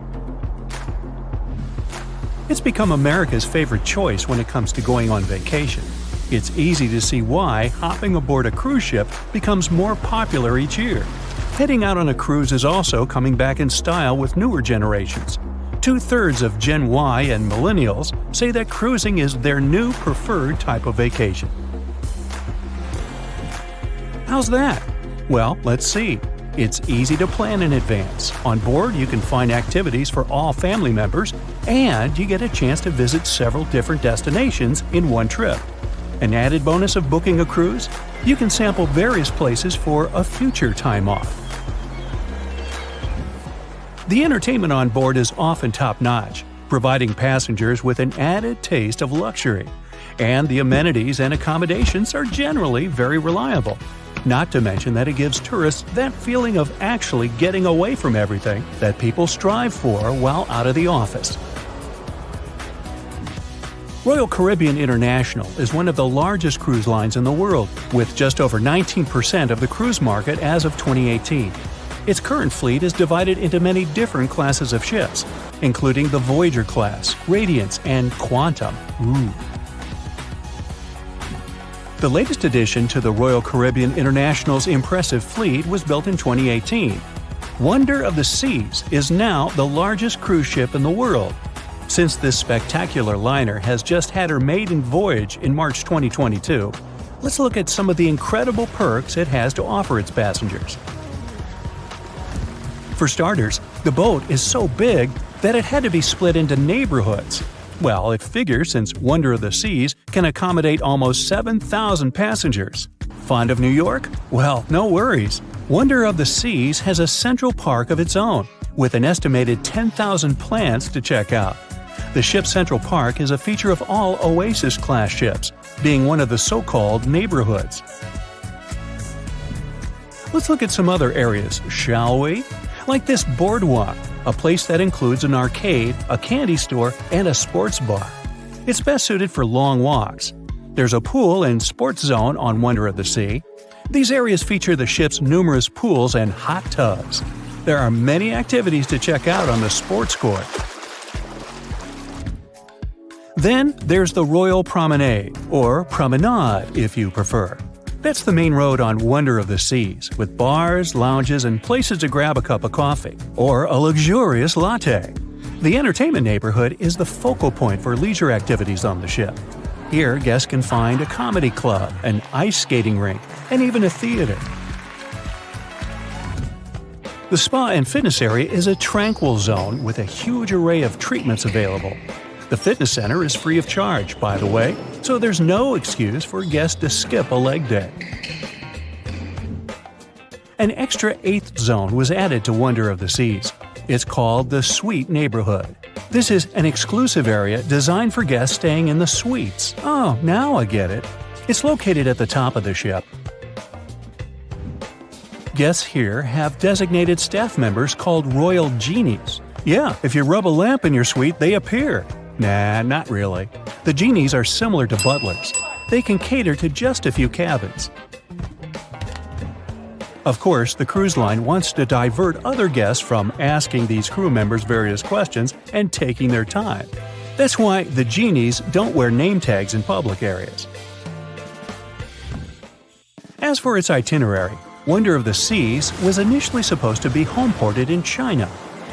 It's become America's favorite choice when it comes to going on vacation. It's easy to see why hopping aboard a cruise ship becomes more popular each year. Heading out on a cruise is also coming back in style with newer generations. 2/3 of Gen Y and millennials say that cruising is their new preferred type of vacation. How's that? Well, let's see. It's easy to plan in advance. On board, you can find activities for all family members, and you get a chance to visit several different destinations in one trip. An added bonus of booking a cruise? You can sample various places for a future time off. The entertainment on board is often top-notch, providing passengers with an added taste of luxury. And the amenities and accommodations are generally very reliable. Not to mention that it gives tourists that feeling of actually getting away from everything that people strive for while out of the office. Royal Caribbean International is one of the largest cruise lines in the world, with just over 19% of the cruise market as of 2018. Its current fleet is divided into many different classes of ships, including the Voyager class, Radiance, and Quantum. The latest addition to the Royal Caribbean International's impressive fleet was built in 2018. Wonder of the Seas is now the largest cruise ship in the world. Since this spectacular liner has just had her maiden voyage in March 2022, let's look at some of the incredible perks it has to offer its passengers. For starters, the boat is so big that it had to be split into neighborhoods. Well, it figures since Wonder of the Seas can accommodate almost 7,000 passengers. Fond of New York? Well, no worries. Wonder of the Seas has a central park of its own, with an estimated 10,000 plants to check out. The ship's central park is a feature of all Oasis-class ships, being one of the so-called neighborhoods. Let's look at some other areas, shall we? Like this boardwalk, a place that includes an arcade, a candy store, and a sports bar. It's best suited for long walks. There's a pool and sports zone on Wonder of the Sea. These areas feature the ship's numerous pools and hot tubs. There are many activities to check out on the sports court. Then there's the Royal Promenade, or Promenade if you prefer. That's the main road on Wonder of the Seas, with bars, lounges, and places to grab a cup of coffee, or a luxurious latte. The entertainment neighborhood is the focal point for leisure activities on the ship. Here, guests can find a comedy club, an ice skating rink, and even a theater. The spa and fitness area is a tranquil zone with a huge array of treatments available. The fitness center is free of charge, by the way, so there's no excuse for guests to skip a leg day. An extra eighth zone was added to Wonder of the Seas. It's called the Suite Neighborhood. This is an exclusive area designed for guests staying in the suites. Oh, now I get it. It's located at the top of the ship. Guests here have designated staff members called Royal Genies. Yeah, if you rub a lamp in your suite, they appear. Nah, not really. The genies are similar to butlers. They can cater to just a few cabins. Of course, the cruise line wants to divert other guests from asking these crew members various questions and taking their time. That's why the genies don't wear name tags in public areas. As for its itinerary, Wonder of the Seas was initially supposed to be homeported in China,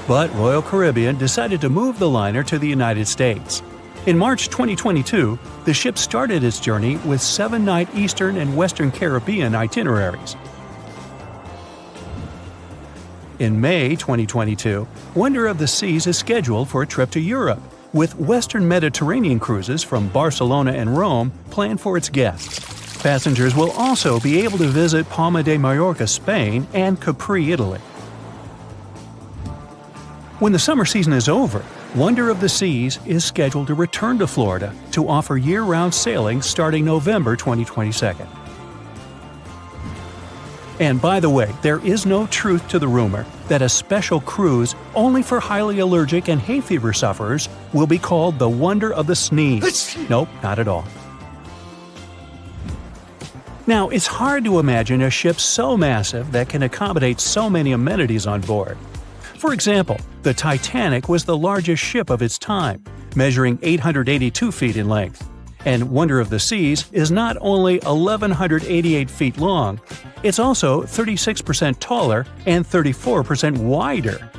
but Royal Caribbean decided to move the liner to the United States. In March 2022, the ship started its journey with 7-night Eastern and Western Caribbean itineraries. In May 2022, Wonder of the Seas is scheduled for a trip to Europe, with Western Mediterranean cruises from Barcelona and Rome planned for its guests. Passengers will also be able to visit Palma de Mallorca, Spain, and Capri, Italy. When the summer season is over, Wonder of the Seas is scheduled to return to Florida to offer year-round sailing starting November 2022. And by the way, there is no truth to the rumor that a special cruise only for highly allergic and hay fever sufferers will be called the Wonder of the Sneeze. Nope, not at all. Now, it's hard to imagine a ship so massive that can accommodate so many amenities on board. For example, the Titanic was the largest ship of its time, measuring 882 feet in length. And Wonder of the Seas is not only 1,188 feet long, it's also 36% taller and 34% wider.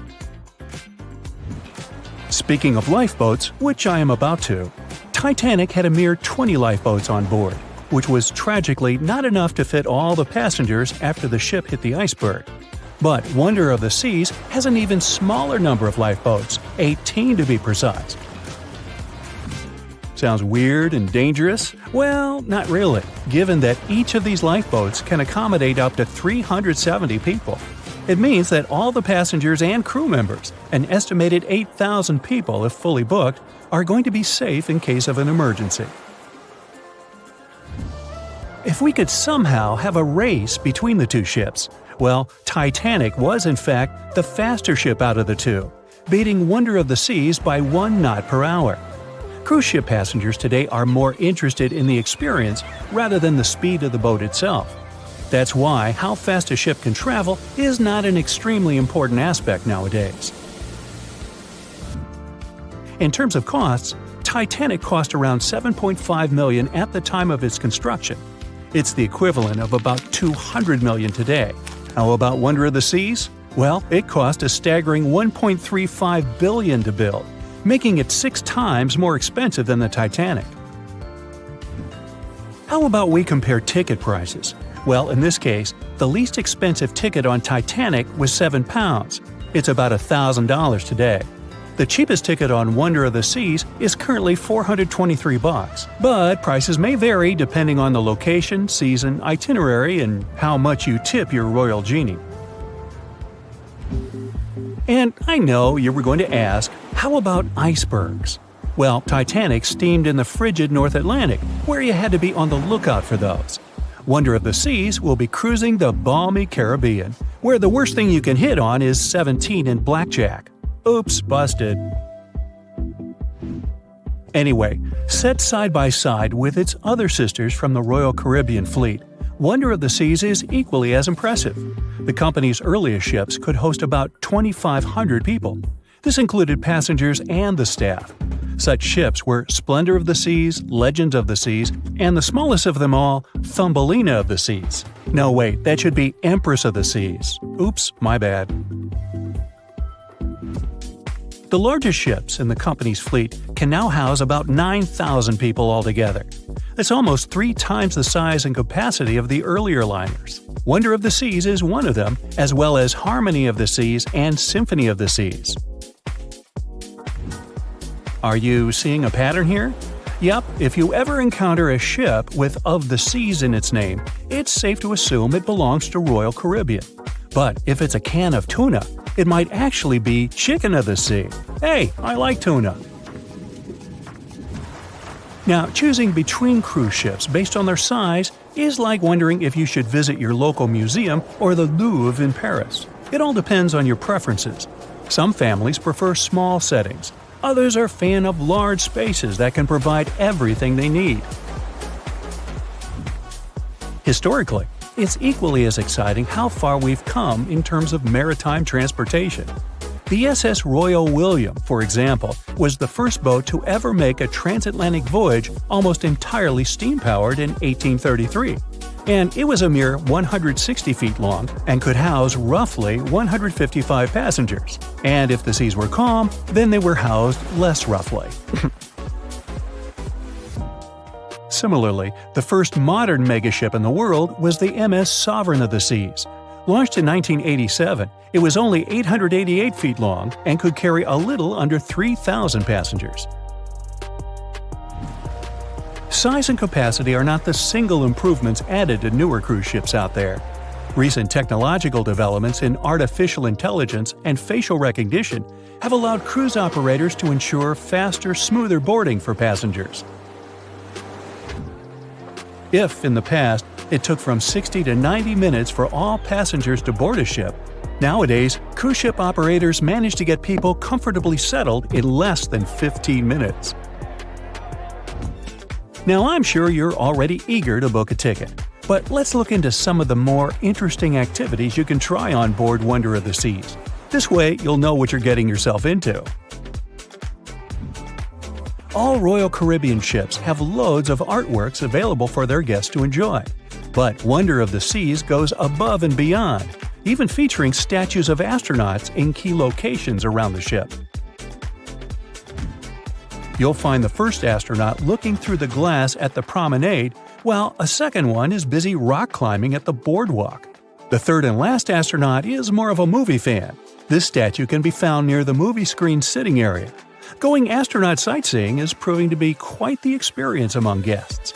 Speaking of lifeboats, which I am about to, Titanic had a mere 20 lifeboats on board, which was tragically not enough to fit all the passengers after the ship hit the iceberg. But Wonder of the Seas has an even smaller number of lifeboats, 18 to be precise. Sounds weird and dangerous? Well, not really, given that each of these lifeboats can accommodate up to 370 people. It means that all the passengers and crew members, an estimated 8,000 people if fully booked, are going to be safe in case of an emergency. If we could somehow have a race between the two ships, well, Titanic was in fact the faster ship out of the two, beating Wonder of the Seas by 1 knot per hour. Cruise ship passengers today are more interested in the experience rather than the speed of the boat itself. That's why how fast a ship can travel is not an extremely important aspect nowadays. In terms of costs, Titanic cost around $7.5 million at the time of its construction. It's the equivalent of about $200 million today. How about Wonder of the Seas? Well, it cost a staggering $1.35 billion to build, making it 6 times more expensive than the Titanic. How about we compare ticket prices? Well, in this case, the least expensive ticket on Titanic was £7. It's about $1,000 today. The cheapest ticket on Wonder of the Seas is currently $423, but prices may vary depending on the location, season, itinerary, and how much you tip your Royal Genie. And I know you were going to ask, how about icebergs? Well, Titanic steamed in the frigid North Atlantic, where you had to be on the lookout for those. Wonder of the Seas will be cruising the balmy Caribbean, where the worst thing you can hit on is 17 and blackjack. Oops, busted. Anyway, set side by side with its other sisters from the Royal Caribbean fleet, Wonder of the Seas is equally as impressive. The company's earliest ships could host about 2,500 people. This included passengers and the staff. Such ships were Splendor of the Seas, Legend of the Seas, and the smallest of them all, Thumbelina of the Seas. No, wait, that should be Empress of the Seas. Oops, my bad. The largest ships in the company's fleet can now house about 9,000 people altogether. That's almost 3 times the size and capacity of the earlier liners. Wonder of the Seas is one of them, as well as Harmony of the Seas and Symphony of the Seas. Are you seeing a pattern here? Yep, if you ever encounter a ship with "of the Seas" in its name, it's safe to assume it belongs to Royal Caribbean. But if it's a can of tuna, it might actually be Chicken of the Sea. Hey, I like tuna. Now, choosing between cruise ships based on their size is like wondering if you should visit your local museum or the Louvre in Paris. It all depends on your preferences. Some families prefer small settings. Others are fan of large spaces that can provide everything they need. Historically, it's equally as exciting how far we've come in terms of maritime transportation. The SS Royal William, for example, was the first boat to ever make a transatlantic voyage almost entirely steam-powered in 1833. And it was a mere 160 feet long and could house roughly 155 passengers. And if the seas were calm, then they were housed less roughly. Similarly, the first modern megaship in the world was the MS Sovereign of the Seas. Launched in 1987, it was only 888 feet long and could carry a little under 3,000 passengers. Size and capacity are not the single improvements added to newer cruise ships out there. Recent technological developments in artificial intelligence and facial recognition have allowed cruise operators to ensure faster, smoother boarding for passengers. If, in the past, it took from 60 to 90 minutes for all passengers to board a ship, nowadays, cruise ship operators manage to get people comfortably settled in less than 15 minutes. Now, I'm sure you're already eager to book a ticket, but let's look into some of the more interesting activities you can try on board Wonder of the Seas. This way, you'll know what you're getting yourself into. All Royal Caribbean ships have loads of artworks available for their guests to enjoy. But Wonder of the Seas goes above and beyond, even featuring statues of astronauts in key locations around the ship. You'll find the first astronaut looking through the glass at the promenade, while a second one is busy rock climbing at the boardwalk. The third and last astronaut is more of a movie fan. This statue can be found near the movie screen sitting area. Going astronaut sightseeing is proving to be quite the experience among guests.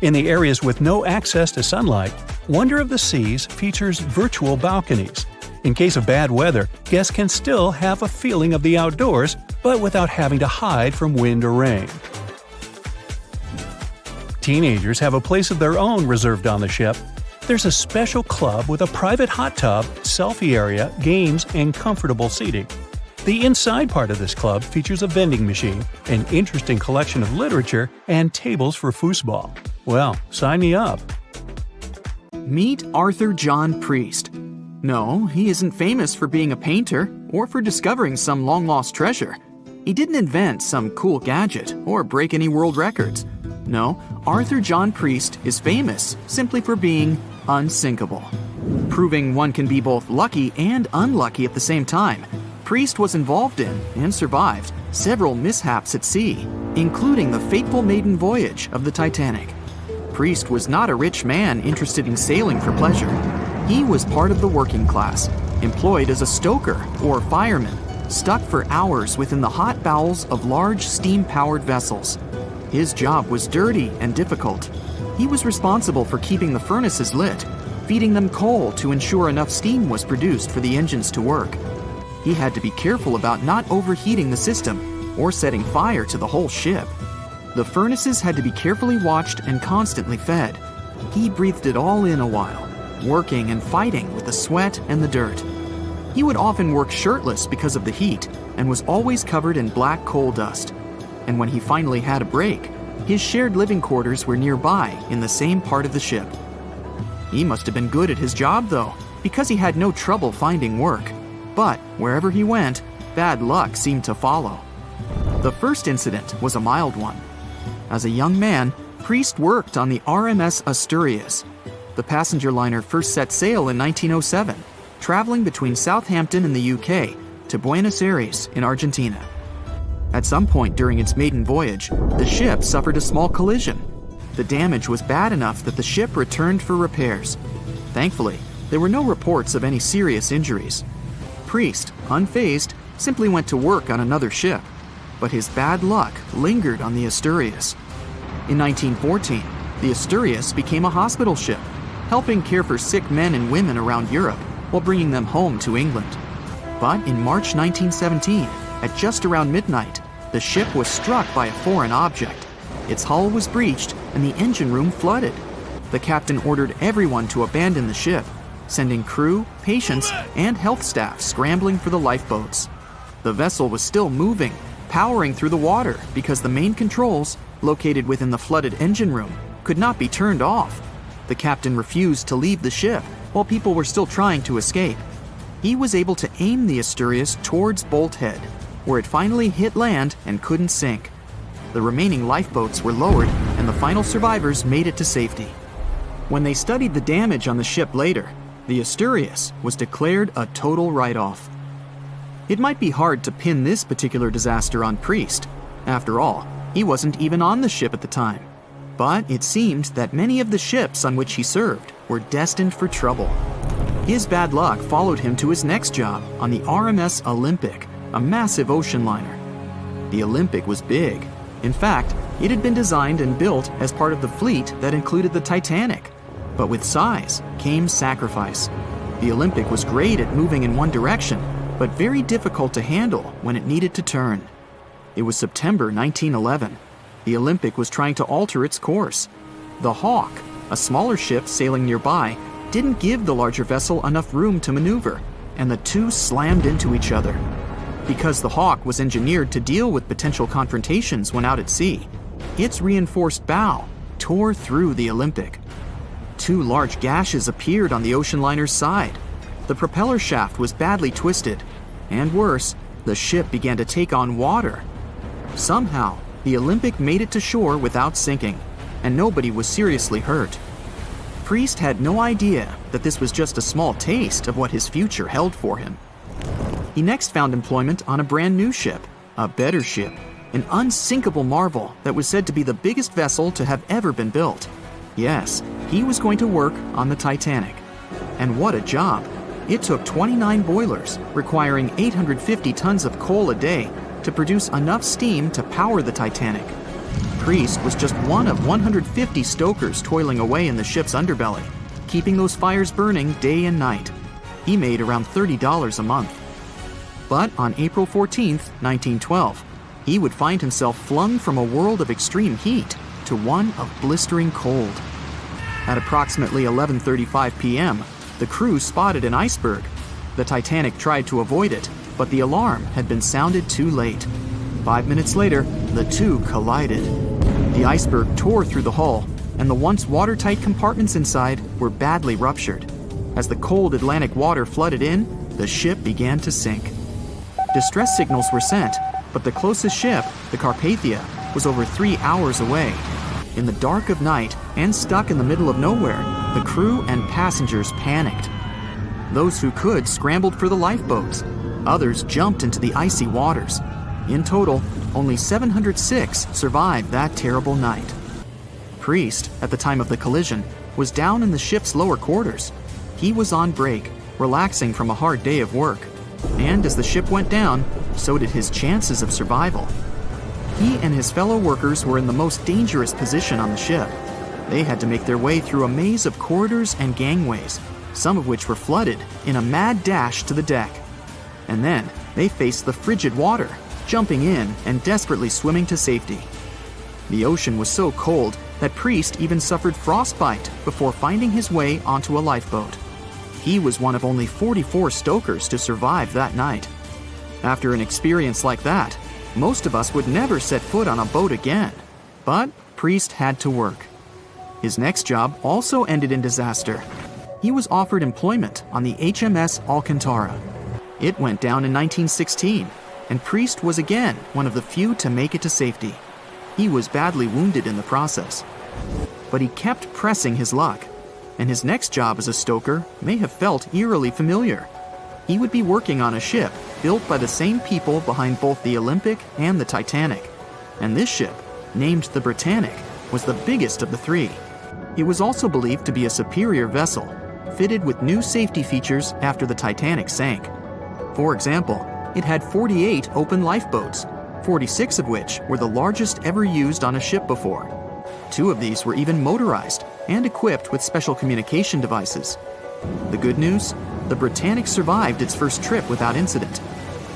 In the areas with no access to sunlight, Wonder of the Seas features virtual balconies. In case of bad weather, guests can still have a feeling of the outdoors, but without having to hide from wind or rain. Teenagers have a place of their own reserved on the ship. There's a special club with a private hot tub, selfie area, games, and comfortable seating. The inside part of this club features a vending machine, an interesting collection of literature, and tables for foosball. Well, sign me up. Meet Arthur John Priest. No, he isn't famous for being a painter or for discovering some long-lost treasure. He didn't invent some cool gadget or break any world records. No, Arthur John Priest is famous simply for being unsinkable. Proving one can be both lucky and unlucky at the same time, Priest was involved in, and survived, several mishaps at sea, including the fateful maiden voyage of the Titanic. Priest was not a rich man interested in sailing for pleasure. He was part of the working class, employed as a stoker or fireman, stuck for hours within the hot bowels of large steam-powered vessels. His job was dirty and difficult. He was responsible for keeping the furnaces lit, feeding them coal to ensure enough steam was produced for the engines to work. He had to be careful about not overheating the system or setting fire to the whole ship. The furnaces had to be carefully watched and constantly fed. He breathed it all in a while, working and fighting with the sweat and the dirt. He would often work shirtless because of the heat, and was always covered in black coal dust. And when he finally had a break, his shared living quarters were nearby in the same part of the ship. He must have been good at his job, though, because he had no trouble finding work. But wherever he went, bad luck seemed to follow. The first incident was a mild one. As a young man, Priest worked on the RMS Asturias. The passenger liner first set sail in 1907, traveling between Southampton in the UK to Buenos Aires in Argentina. At some point during its maiden voyage, the ship suffered a small collision. The damage was bad enough that the ship returned for repairs. Thankfully, there were no reports of any serious injuries. Priest, unfazed, simply went to work on another ship, but his bad luck lingered on the Asturias. In 1914, the Asturias became a hospital ship, helping care for sick men and women around Europe while bringing them home to England. But in March 1917, at just around midnight, the ship was struck by a foreign object. Its hull was breached and the engine room flooded. The captain ordered everyone to abandon the ship, sending crew, patients, and health staff scrambling for the lifeboats. The vessel was still moving, powering through the water because the main controls, located within the flooded engine room, could not be turned off. The captain refused to leave the ship while people were still trying to escape. He was able to aim the Asturias towards Bolt Head, where it finally hit land and couldn't sink. The remaining lifeboats were lowered and the final survivors made it to safety. When they studied the damage on the ship later, the Asturias was declared a total write-off. It might be hard to pin this particular disaster on Priest. After all, he wasn't even on the ship at the time. But it seemed that many of the ships on which he served were destined for trouble. His bad luck followed him to his next job on the RMS Olympic, a massive ocean liner. The Olympic was big. In fact, it had been designed and built as part of the fleet that included the Titanic. But with size came sacrifice. The Olympic was great at moving in one direction, but very difficult to handle when it needed to turn. It was September 1911. The Olympic was trying to alter its course. The Hawk, a smaller ship sailing nearby, didn't give the larger vessel enough room to maneuver, and the two slammed into each other. Because the Hawk was engineered to deal with potential confrontations when out at sea, its reinforced bow tore through the Olympic. Two large gashes appeared on the ocean liner's side. The propeller shaft was badly twisted, and worse, the ship began to take on water. Somehow, the Olympic made it to shore without sinking, and nobody was seriously hurt. Priest had no idea that this was just a small taste of what his future held for him. He next found employment on a brand new ship, a better ship, an unsinkable marvel that was said to be the biggest vessel to have ever been built. Yes, he was going to work on the Titanic. And what a job! It took 29 boilers, requiring 850 tons of coal a day to produce enough steam to power the Titanic. Priest was just one of 150 stokers toiling away in the ship's underbelly, keeping those fires burning day and night. He made around $30 a month. But on April 14th, 1912, he would find himself flung from a world of extreme heat to one of blistering cold. At approximately 11:35 p.m., the crew spotted an iceberg. The Titanic tried to avoid it, but the alarm had been sounded too late. 5 minutes later, the two collided. The iceberg tore through the hull, and the once watertight compartments inside were badly ruptured. As the cold Atlantic water flooded in, the ship began to sink. Distress signals were sent, but the closest ship, the Carpathia, was over 3 hours away. In the dark of night and stuck in the middle of nowhere, the crew and passengers panicked. Those who could scrambled for the lifeboats. Others jumped into the icy waters. In total, only 706 survived that terrible night. Priest, at the time of the collision, was down in the ship's lower quarters. He was on break, relaxing from a hard day of work. And as the ship went down, so did his chances of survival. He and his fellow workers were in the most dangerous position on the ship. They had to make their way through a maze of corridors and gangways, some of which were flooded, in a mad dash to the deck. And then they faced the frigid water, jumping in and desperately swimming to safety. The ocean was so cold that Priest even suffered frostbite before finding his way onto a lifeboat. He was one of only 44 stokers to survive that night. After an experience like that, most of us would never set foot on a boat again. But Priest had to work. His next job also ended in disaster. He was offered employment on the HMS Alcantara. It went down in 1916, and Priest was again one of the few to make it to safety. He was badly wounded in the process. But he kept pressing his luck, and his next job as a stoker may have felt eerily familiar. He would be working on a ship built by the same people behind both the Olympic and the Titanic. And this ship, named the Britannic, was the biggest of the three. It was also believed to be a superior vessel, fitted with new safety features after the Titanic sank. For example, it had 48 open lifeboats, 46 of which were the largest ever used on a ship before. 2 of these were even motorized and equipped with special communication devices. The good news? The Britannic survived its first trip without incident.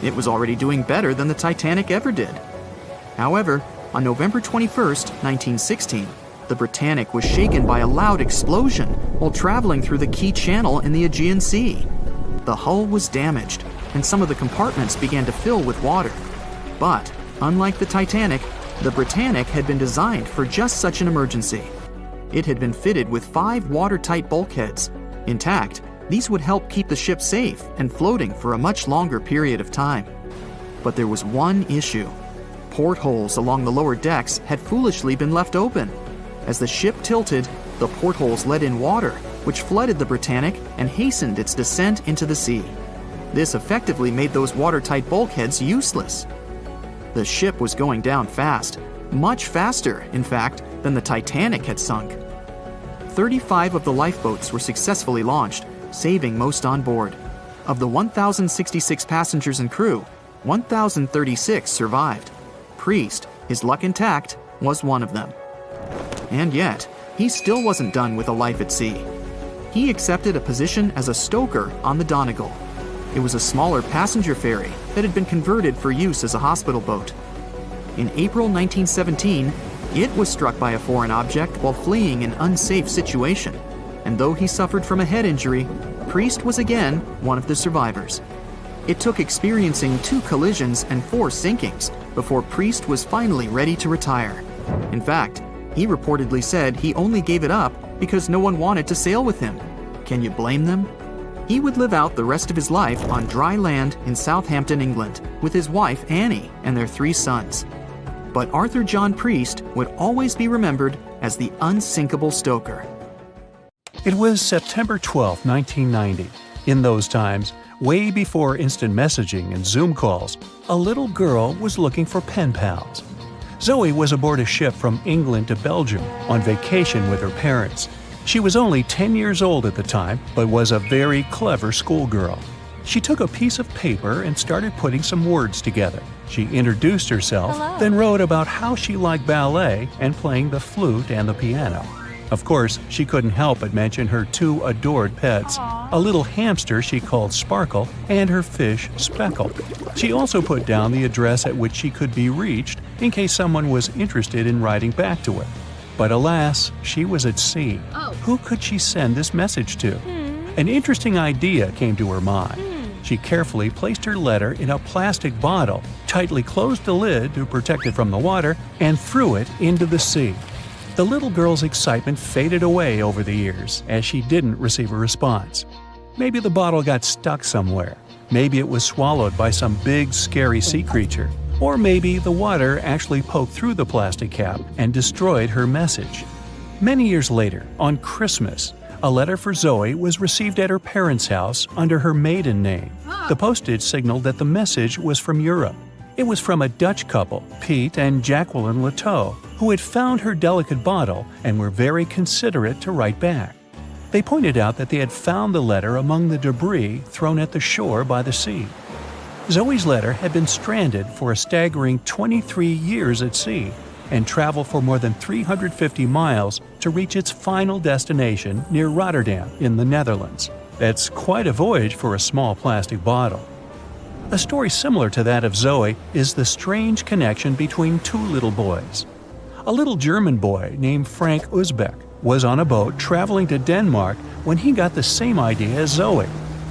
It was already doing better than the Titanic ever did. However, on November 21st, 1916, the Britannic was shaken by a loud explosion while traveling through the key channel in the Aegean Sea. The hull was damaged, and some of the compartments began to fill with water. But, unlike the Titanic, the Britannic had been designed for just such an emergency. It had been fitted with 5 watertight bulkheads. Intact, these would help keep the ship safe and floating for a much longer period of time. But there was one issue. Portholes along the lower decks had foolishly been left open. As the ship tilted, the portholes let in water, which flooded the Britannic and hastened its descent into the sea. This effectively made those watertight bulkheads useless. The ship was going down fast, much faster, in fact, than the Titanic had sunk. 35 of the lifeboats were successfully launched, saving most on board. Of the 1,066 passengers and crew, 1,036 survived. Priest, his luck intact, was one of them. And yet, he still wasn't done with a life at sea. He accepted a position as a stoker on the Donegal. It was a smaller passenger ferry that had been converted for use as a hospital boat. In April 1917, it was struck by a foreign object while fleeing an unsafe situation, and though he suffered from a head injury, Priest was again one of the survivors. It took experiencing 2 collisions and 4 sinkings before Priest was finally ready to retire. In fact, he reportedly said he only gave it up because no one wanted to sail with him. Can you blame them? He would live out the rest of his life on dry land in Southampton, England, with his wife Annie and their 3 sons. But Arthur John Priest would always be remembered as the unsinkable stoker. It was September 12, 1990. In those times, way before instant messaging and Zoom calls, a little girl was looking for pen pals. Zoe was aboard a ship from England to Belgium on vacation with her parents. She was only 10 years old at the time, but was a very clever schoolgirl. She took a piece of paper and started putting some words together. She introduced herself, then wrote about how she liked ballet and playing the flute and the piano. Of course, she couldn't help but mention her 2 adored pets, a little hamster she called Sparkle and her fish Speckle. She also put down the address at which she could be reached in case someone was interested in writing back to her. But alas, she was at sea. Who could she send this message to? An interesting idea came to her mind. She carefully placed her letter in a plastic bottle, tightly closed the lid to protect it from the water, and threw it into the sea. The little girl's excitement faded away over the years as she didn't receive a response. Maybe the bottle got stuck somewhere. Maybe it was swallowed by some big, scary sea creature. Or maybe the water actually poked through the plastic cap and destroyed her message. Many years later, on Christmas, a letter for Zoe was received at her parents' house under her maiden name. The postage signaled that the message was from Europe. It was from a Dutch couple, Piet and Jacqueline Leteau, who had found her delicate bottle and were very considerate to write back. They pointed out that they had found the letter among the debris thrown at the shore by the sea. Zoe's letter had been stranded for a staggering 23 years at sea and traveled for more than 350 miles to reach its final destination near Rotterdam in the Netherlands. That's quite a voyage for a small plastic bottle. A story similar to that of Zoe is the strange connection between 2 little boys. A little German boy named Frank Uzbek was on a boat traveling to Denmark when he got the same idea as Zoe.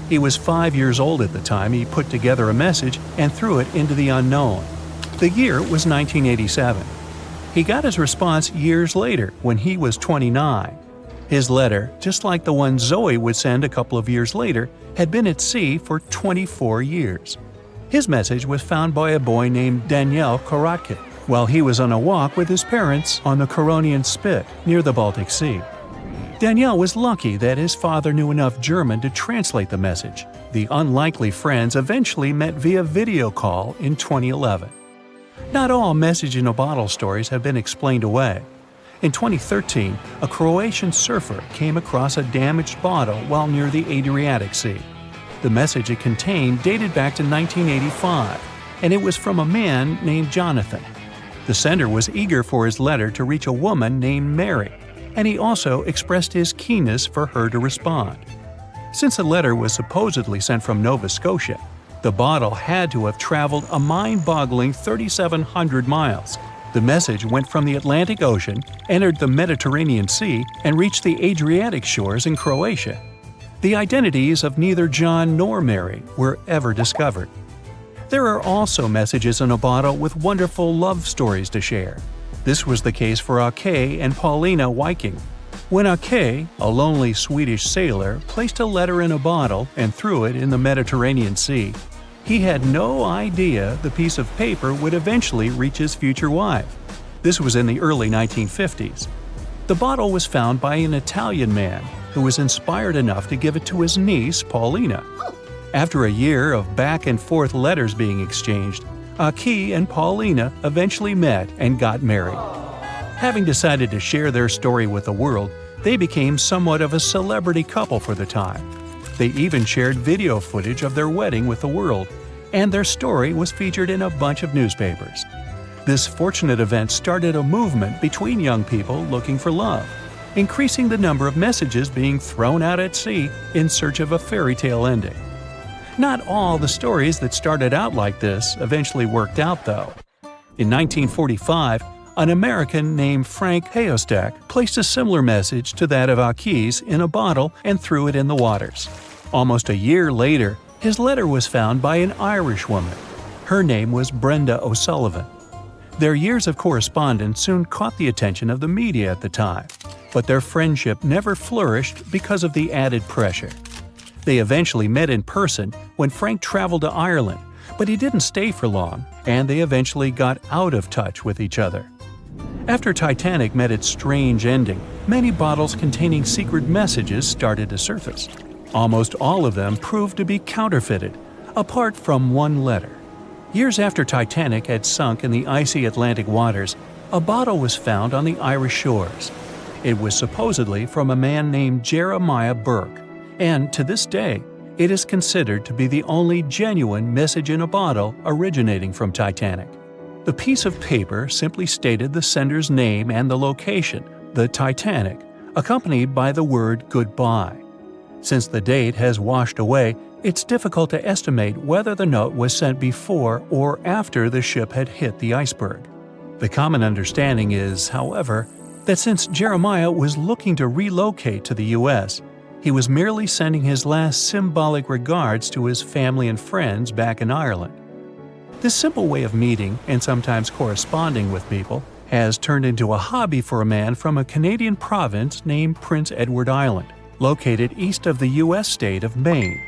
He was 5 years old at the time he put together a message and threw it into the unknown. The year was 1987. He got his response years later when he was 29. His letter, just like the one Zoe would send a couple of years later, had been at sea for 24 years. His message was found by a boy named Daniel Korotkin while he was on a walk with his parents on the Californian Spit near the Baltic Sea. Daniel was lucky that his father knew enough German to translate the message. The unlikely friends eventually met via video call in 2011. Not all message-in-a-bottle stories have been explained away. In 2013, a Croatian surfer came across a damaged bottle while near the Adriatic Sea. The message it contained dated back to 1985, and it was from a man named Jonathan. The sender was eager for his letter to reach a woman named Mary, and he also expressed his keenness for her to respond. Since the letter was supposedly sent from Nova Scotia, the bottle had to have traveled a mind-boggling 3,700 miles. The message went from the Atlantic Ocean, entered the Mediterranean Sea, and reached the Adriatic shores in Croatia. The identities of neither John nor Mary were ever discovered. There are also messages in a bottle with wonderful love stories to share. This was the case for Ake and Paulina Viking. When Ake, a lonely Swedish sailor, placed a letter in a bottle and threw it in the Mediterranean Sea, he had no idea the piece of paper would eventually reach his future wife. This was in the early 1950s. The bottle was found by an Italian man who was inspired enough to give it to his niece, Paulina. After a year of back-and-forth letters being exchanged, Ake and Paulina eventually met and got married. Having decided to share their story with the world, they became somewhat of a celebrity couple for the time. They even shared video footage of their wedding with the world, and their story was featured in a bunch of newspapers. This fortunate event started a movement between young people looking for love, increasing the number of messages being thrown out at sea in search of a fairy tale ending. Not all the stories that started out like this eventually worked out, though. In 1945, an American named Frank Hayostak placed a similar message to that of Ake's in a bottle and threw it in the waters. Almost a year later, his letter was found by an Irish woman. Her name was Brenda O'Sullivan. Their years of correspondence soon caught the attention of the media at the time, but their friendship never flourished because of the added pressure. They eventually met in person when Frank traveled to Ireland, but he didn't stay for long, and they eventually got out of touch with each other. After Titanic met its strange ending, many bottles containing secret messages started to surface. Almost all of them proved to be counterfeited, apart from one letter. Years after Titanic had sunk in the icy Atlantic waters, a bottle was found on the Irish shores. It was supposedly from a man named Jeremiah Burke, and to this day, it is considered to be the only genuine message in a bottle originating from Titanic. The piece of paper simply stated the sender's name and the location, the Titanic, accompanied by the word goodbye. Since the date has washed away, it's difficult to estimate whether the note was sent before or after the ship had hit the iceberg. The common understanding is, however, that since Jeremiah was looking to relocate to the U.S., he was merely sending his last symbolic regards to his family and friends back in Ireland. This simple way of meeting and sometimes corresponding with people has turned into a hobby for a man from a Canadian province named Prince Edward Island, located east of the U.S. state of Maine.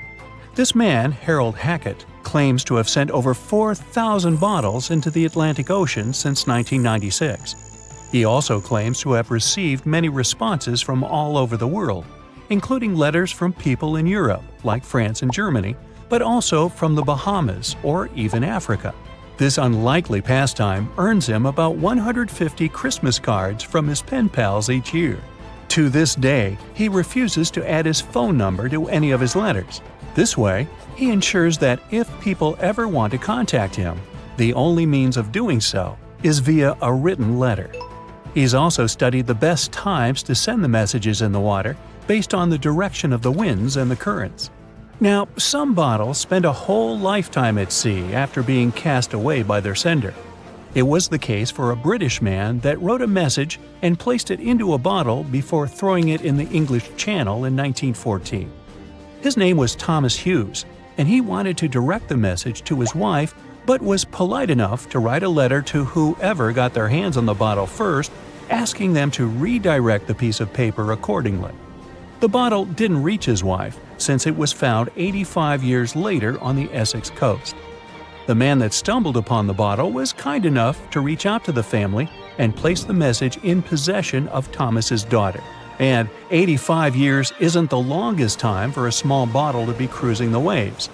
This man, Harold Hackett, claims to have sent over 4,000 bottles into the Atlantic Ocean since 1996. He also claims to have received many responses from all over the world, including letters from people in Europe, like France and Germany, but also from the Bahamas or even Africa. This unlikely pastime earns him about 150 Christmas cards from his pen pals each year. To this day, he refuses to add his phone number to any of his letters. This way, he ensures that if people ever want to contact him, the only means of doing so is via a written letter. He's also studied the best times to send the messages in the water based on the direction of the winds and the currents. Now, some bottles spend a whole lifetime at sea after being cast away by their sender. It was the case for a British man that wrote a message and placed it into a bottle before throwing it in the English Channel in 1914. His name was Thomas Hughes, and he wanted to direct the message to his wife, but was polite enough to write a letter to whoever got their hands on the bottle first, asking them to redirect the piece of paper accordingly. The bottle didn't reach his wife, since it was found 85 years later on the Essex coast. The man that stumbled upon the bottle was kind enough to reach out to the family and place the message in possession of Thomas's daughter. And 85 years isn't the longest time for a small bottle to be cruising the waves.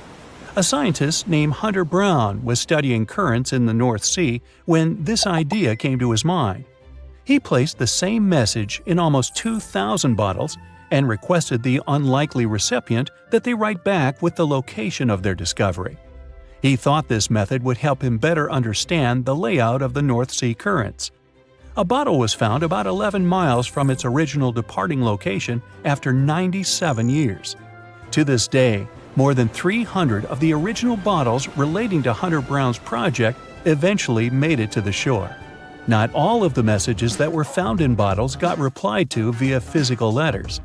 A scientist named Hunter Brown was studying currents in the North Sea when this idea came to his mind. He placed the same message in almost 2,000 bottles and requested the unlikely recipient that they write back with the location of their discovery. He thought this method would help him better understand the layout of the North Sea currents. A bottle was found about 11 miles from its original departing location after 97 years. To this day, more than 300 of the original bottles relating to Hunter Brown's project eventually made it to the shore. Not all of the messages that were found in bottles got replied to via physical letters.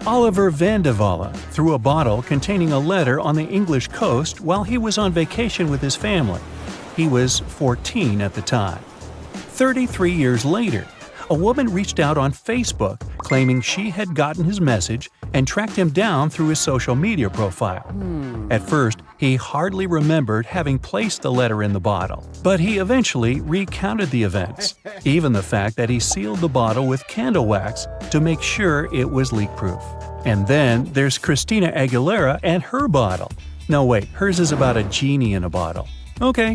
Oliver van de Walle threw a bottle containing a letter on the English coast while he was on vacation with his family. He was 14 at the time. 33 years later, a woman reached out on Facebook claiming she had gotten his message and tracked him down through his social media profile. At first, he hardly remembered having placed the letter in the bottle, but he eventually recounted the events, even the fact that he sealed the bottle with candle wax to make sure it was leak-proof. And then there's Christina Aguilera and her bottle. No wait, hers is about a genie in a bottle. Okay,